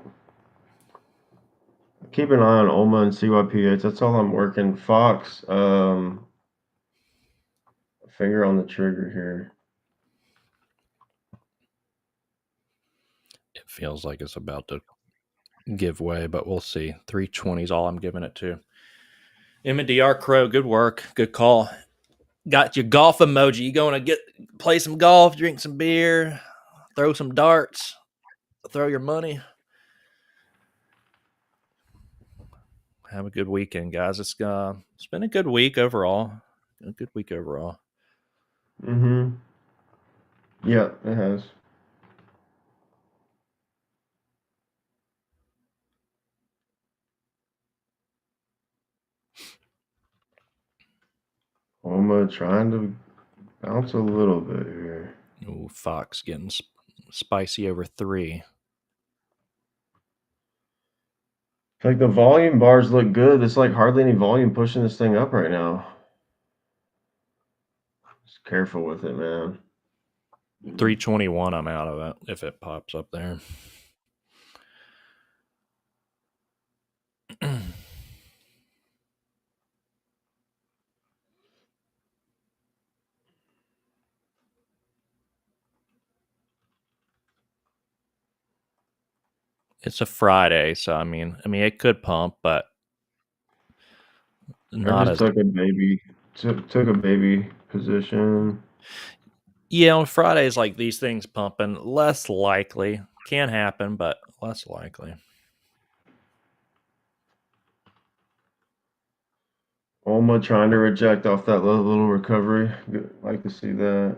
keep an eye on Oma and CYPH. That's all I'm working. Fox, finger on the trigger here. It feels like it's about to give way, but we'll see. 320 is all I'm giving it to. MDR Crow, good work, good call. Got your golf emoji. You going to play some golf, drink some beer, throw some darts, throw your money. Have a good weekend, guys. It's been a good week overall. A good week overall. Mm-hmm. Yeah, it has. Oma trying to bounce a little bit here. Ooh, Fox getting spicy over 3. Like the volume bars look good. There's like hardly any volume pushing this thing up right now. Just careful with it, man. 321, I'm out of it if it pops up there. It's a Friday, so I mean it could pump, but I not just as took a baby position. yeah. On Fridays like these things pumping, less likely. Can happen, but less likely. Oma trying to reject off that little recovery. Like to see that.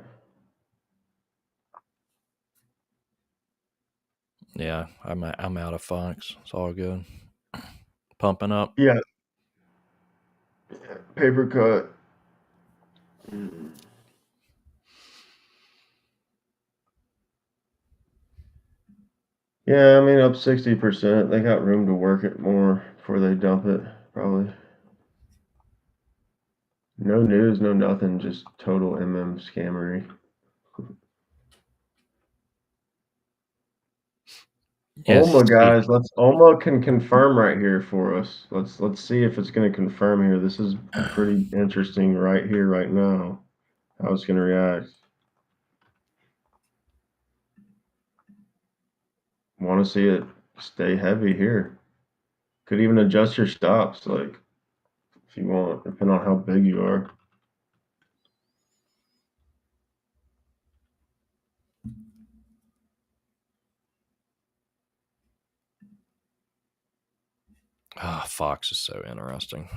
Yeah, I'm out of Fox. It's all good. Pumping up. Yeah. Paper cut. Yeah, I mean up 60%. They got room to work it more before they dump it, probably. No news, no nothing, just total MM scammery. Yes, Oma guys, Oma can confirm right here for us. Let's see if it's gonna confirm here. This is pretty interesting right here, right now. How it's gonna react. Want to see it stay heavy here. Could even adjust your stops, like if you want, depending on how big you are. Fox is so interesting.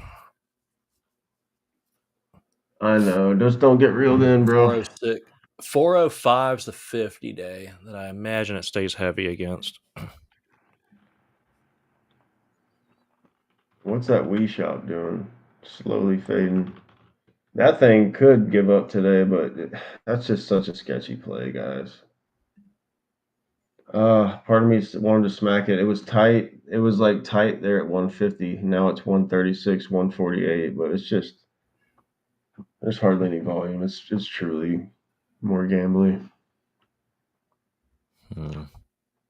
I know. Just don't get reeled in, bro. 406. 405 is the 50 day that I imagine it stays heavy against. What's that Wii Shop doing? Slowly fading. That thing could give up today, but that's just such a sketchy play, guys. Part of me wanted to smack it. It was tight. It was like tight there at 150. Now it's 136, 148. But it's just there's hardly any volume. It's truly more gambly.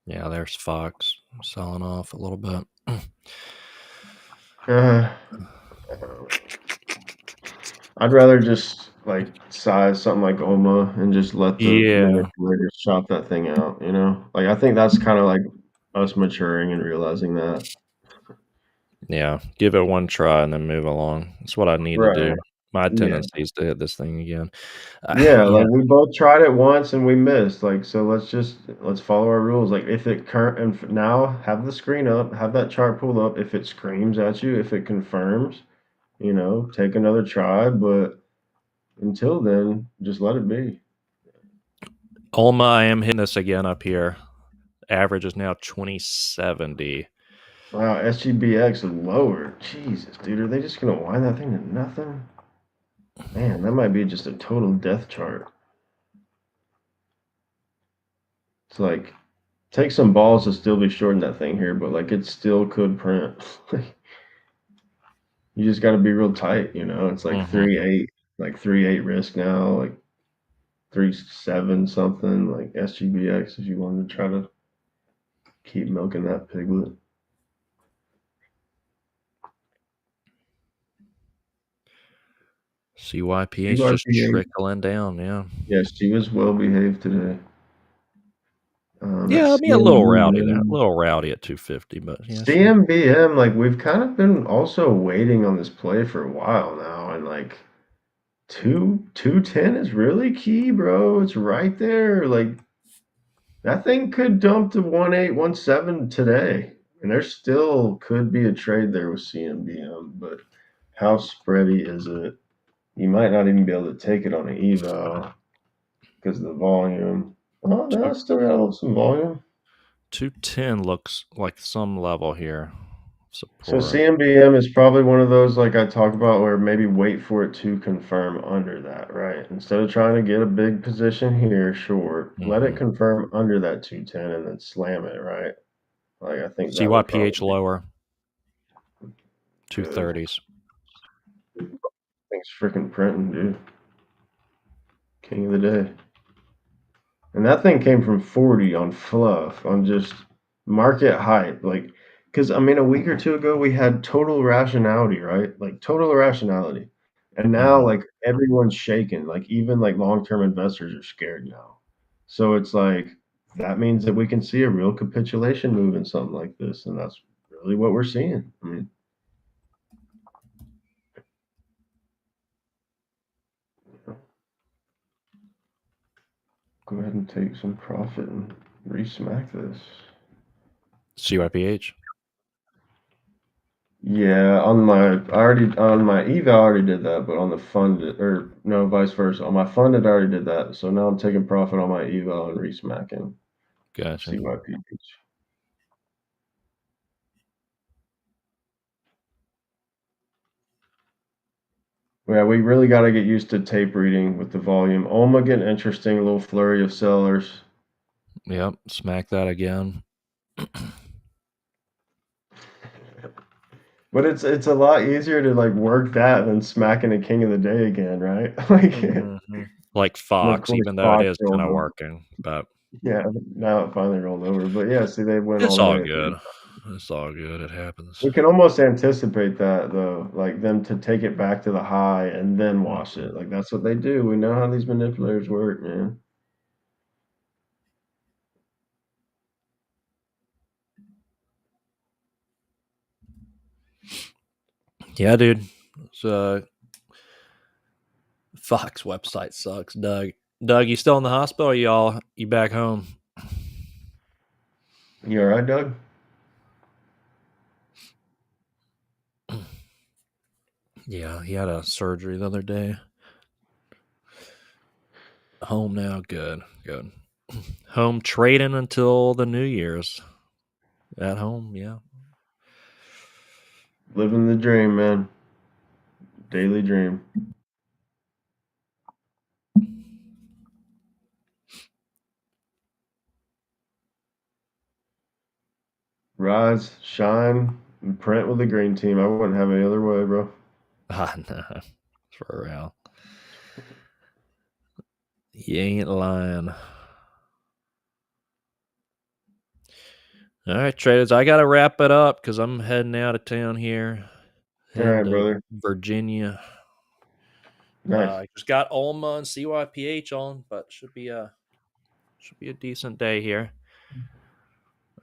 Yeah, there's Fox selling off a little bit. I'd rather just like size something like OMA and just let the Yeah. manipulators chop that thing out, you know? Like I think that's kind of like us maturing and realizing that. Yeah, give it one try and then move along. That's what I need to do. Right. My Yeah. tendency is to hit this thing again. Yeah, Yeah, like we both tried it once and we missed. Like so let's follow our rules. Like if it current and now have the screen up, have that chart pulled up. If it screams at you, if it confirms, you know, take another try, but until then, just let it be. Olma, I am hitting this again up here. Average is now 2070. Wow, SGBX lower. Jesus, dude, are they just gonna wind that thing to nothing? Man, that might be just a total death chart. It's like take some balls to still be shorting that thing here, but like it still could print. You just got to be real tight, you know. It's like 3.8, like 3.8 risk now, like 3.7 something, like SGBX if you wanted to try to keep milking that piglet. CYPH just CYPH. trickling down, yeah. Yeah, she was well behaved today. Yeah, I At mean a little rowdy there. A CMBM. little rowdy at 250, but yeah. CMBM, like we've kind of been also waiting on this play for a while now, and like 210 is really key, bro. It's right there. Like that thing could dump to 1817 today. And there still could be a trade there with CMBM, but how spready is it? You might not even be able to take it on an eval because of the volume. Oh, no, it's still got some volume. 210 looks like some level here. So Support. CMBM is probably one of those like I talk about where maybe wait for it to confirm under that, right? Instead of trying to get a big position here short, let it confirm under that 210 and then slam it, right? Like I think that would probably CYPH lower. be good. 230s. Thanks freaking printing, dude. King of the day. And that thing came from 40 on fluff, on just market hype. Like, because I mean, a week or two ago, we had total rationality, right? Like, total irrationality. And now, like, everyone's shaking. Like, even like long term investors are scared now. So it's like, that means that we can see a real capitulation move in something like this. And that's really what we're seeing. I mean, go ahead and take some profit and re-smack this. CYPH. Yeah, on my eval I already did that, but on the funded or no, vice versa. On my funded I already did that. So now I'm taking profit on my eval and re-smacking Gotcha. CYPH. Yeah, we really got to get used to tape reading with the volume. OMA getting interesting, a little flurry of sellers. Yep, smack that again. But it's a lot easier to like work that than smacking a king of the day again, right? Like Of Fox, course, even though it Fox is kind rolled of over. working, but Yeah, now it finally rolled over. But yeah, see, they went all it's the all way. good. It's all good. It happens. We can almost anticipate that though, like them to take it back to the high and then wash it. Like that's what they do. We know how these manipulators work, man. Yeah, dude. So Fox website sucks, Doug. Doug, you still in the hospital? Or you back home? You all right, Doug? Yeah, he had a surgery the other day. Home now, good. Home trading until the New Year's. At home, yeah. Living the dream, man. Daily dream. Rise, shine, and print with the green team. I wouldn't have any other way, bro. No, for real. You ain't lying. All right, traders. I gotta wrap it up because I'm heading out of town here. All right, Heading to brother. Virginia. Nice. I just got Alma and CYPH on, but should be a decent day here.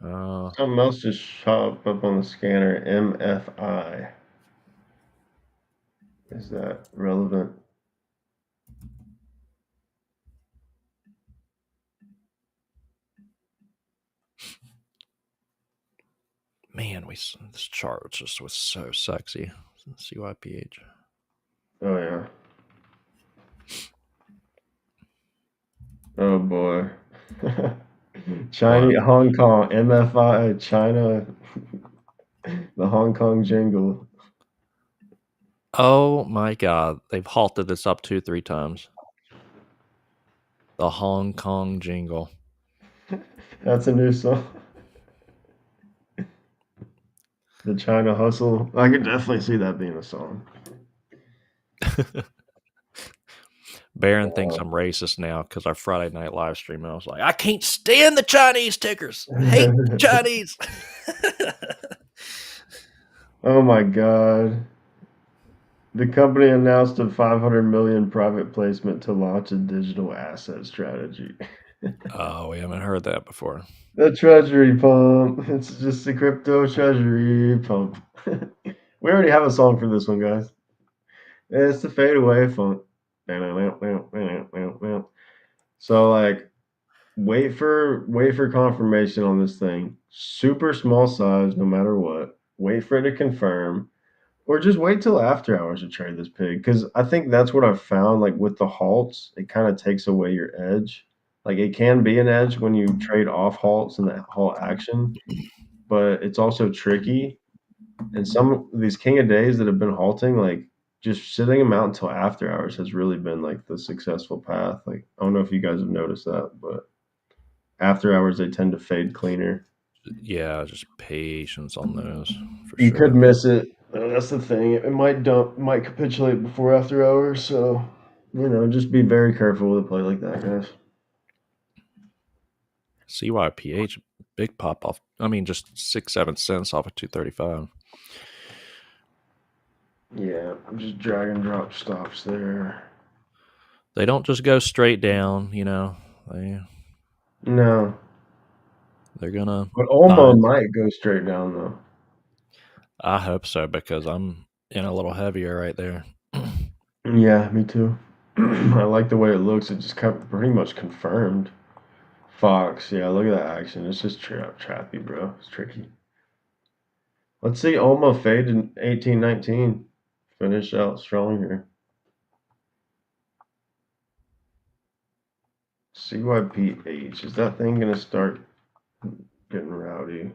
Something else just shot up on the scanner. MFI. Is that relevant? Man, this chart just was so sexy. CYPH. Oh yeah. Oh boy. China, Hong Kong, MFI, China, the Hong Kong jingle. Oh my god, they've halted this up 2-3 times. The Hong Kong jingle. That's a new song. The China hustle. I could definitely see that being a song. Baron thinks I'm racist now because our Friday night live stream, I was like, I can't stand the Chinese tickers. I hate the Chinese. Oh my god. The company announced a $500 million private placement to launch a digital asset strategy. Oh, we haven't heard that before. The treasury pump. It's just the crypto treasury pump. We already have a song for this one, guys. It's the fadeaway funk. So like wait for confirmation on this thing. Super small size no matter what. Wait for it to confirm. Or just wait till after hours to trade this pig. Because I think that's what I've found. Like with the halts, it kind of takes away your edge. Like it can be an edge when you trade off halts and the halt action, but it's also tricky. And some of these king of days that have been halting, like just sitting them out until after hours has really been like the successful path. Like I don't know if you guys have noticed that, but after hours they tend to fade cleaner. Yeah, just patience on those. For You sure. could miss it. That's the thing. It might capitulate before after hours. So, just be very careful with a play like that, guys. CYPH, big pop off. I mean, just 6-7 cents off of 235. Yeah, just drag and drop stops there. They don't just go straight down, No, they're gonna. but Olma might go straight down though. I hope so because I'm in a little heavier right there. Yeah, me too. I like the way it looks. It just pretty much confirmed. Fox, yeah, look at that action. It's just trappy, bro. It's tricky. Let's see Olma fade in 1819. Finish out strong here. CYPH. Is that thing gonna start getting rowdy?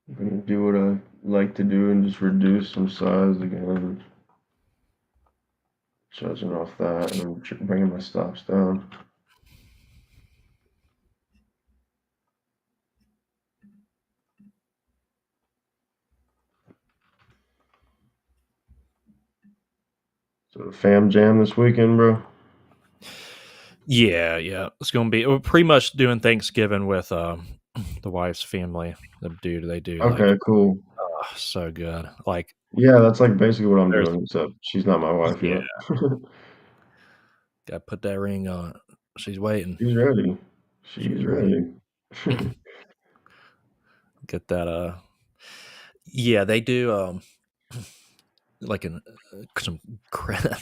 I'm gonna do what I like to do and just reduce some size again. Judging off that and bringing my stops down. So the fam jam this weekend, bro. Yeah. It's gonna be. We're pretty much doing Thanksgiving with the wife's family. They do. Okay, cool. So good. Like, yeah, that's like basically what I'm doing. Except she's not my wife yet. Gotta put that ring on. She's waiting. She's ready. She's ready. Get that. Yeah, they do. Like some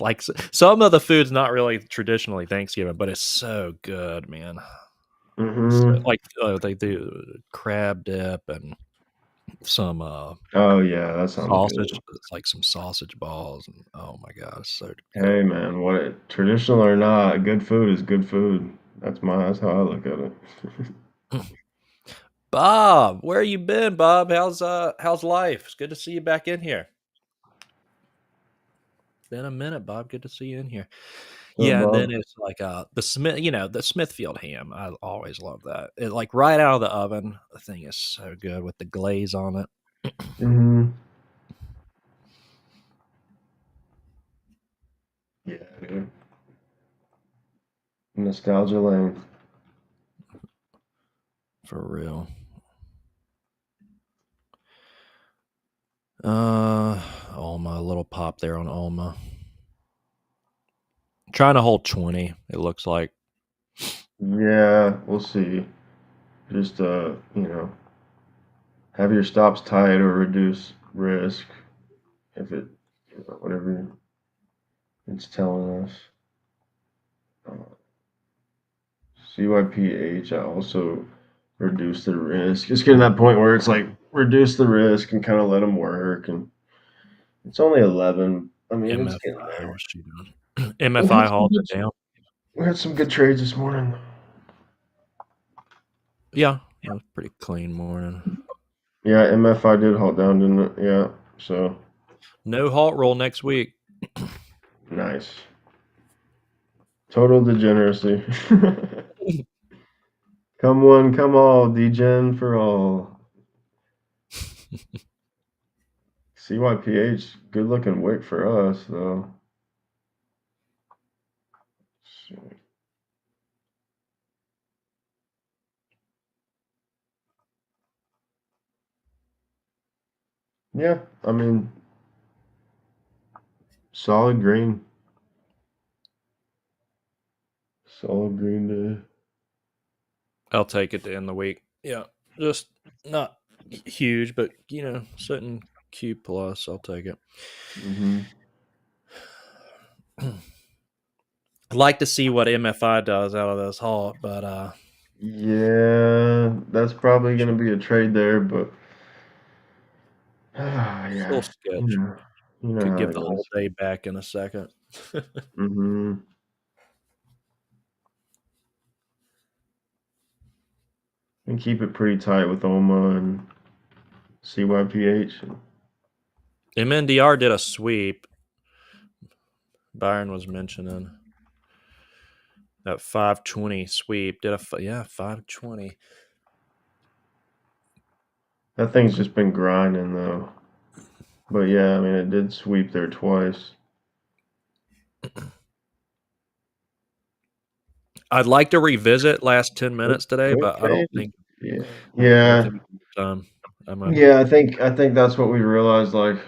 like some of the food's not really traditionally Thanksgiving, but it's so good, man. So, like they do crab dip and some oh yeah, that sounds sausage. good. It's like some sausage balls, and oh my god, it's so good. Hey man, traditional or not, good food is good food. That's how I look at it. Bob, where you been, Bob? How's life? It's good to see you back in here. Been a minute, Bob. Good to see you in here. Yeah, and then above. it's like the Smith, the Smithfield ham. I always love that. It like right out of the oven. The thing is so good with the glaze on it. Hmm. Yeah, dude. Nostalgia lane. For real. Alma, a little pop there on Alma. Trying to hold 20, it looks like. Yeah, we'll see. Just have your stops tight or reduce risk if it, whatever it's telling us. Uh, CYPH, I also reduce the risk. Just getting to that point where it's like reduce the risk and kind of let them work. And it's only 11. I mean, it's getting MFI, there. what's she doing? We had MFI some halted good, down. we had some good trades this morning. Yeah, it was a pretty clean morning. Yeah, MFI did halt down, didn't it? Yeah, so No halt roll next week. nice. Total degeneracy. Come one, come all, degen for all. CYPH, good looking wick for us, though. Yeah, I mean, solid green. Solid green day. I'll take it to end the week. Yeah, just not huge, but certain Q plus. I'll take it. Hmm. I'd like to see what MFI does out of this halt, but Yeah, that's probably going to be a trade there, but still yeah, sketch. you know Could how give it the whole is. day back in a second. Hmm. And keep it pretty tight with OMA and CYPH. MNDR did a sweep. Byron was mentioning that 520 sweep. Did 520. That thing's just been grinding though. But yeah, I mean, it did sweep there twice. I'd like to revisit last 10 minutes today, but I don't Okay. think Yeah. I don't Yeah. think we have time. Yeah, I think that's what we realized. Like,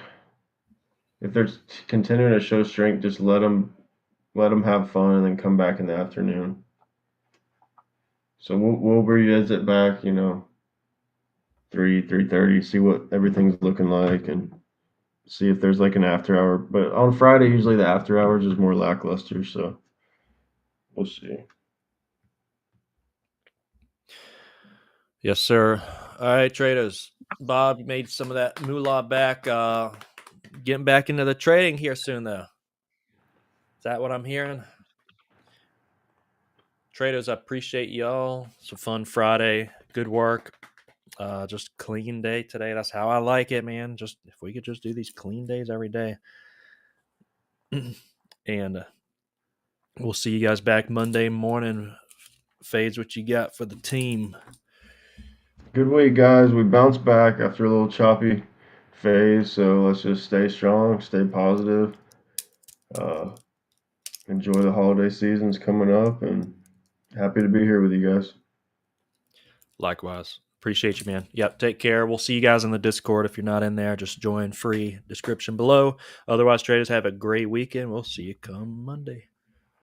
if they're continuing to show strength, just let them have fun, and then come back in the afternoon. So we'll revisit back, 3:30, see what everything's looking like, and see if there's like an after hour. But on Friday, usually the after hours is more lackluster, so we'll see. Yes, sir. All right, traders. Bob, you made some of that moolah back. Getting back into the trading here soon, though. Is that what I'm hearing? Traders, I appreciate y'all. It's a fun Friday. Good work. Just clean day today. That's how I like it, man. Just if we could just do these clean days every day. And we'll see you guys back Monday morning. Fades, what you got for the team? Good week, guys. We bounced back after a little choppy phase, so let's just stay strong, stay positive. Uh, Enjoy the holiday seasons coming up, and happy to be here with you guys. Likewise. Appreciate you, man. Yep. Take care. We'll see you guys in the Discord. If you're not in there, just join. Free description below. Otherwise, traders, have a great weekend. We'll see you come Monday.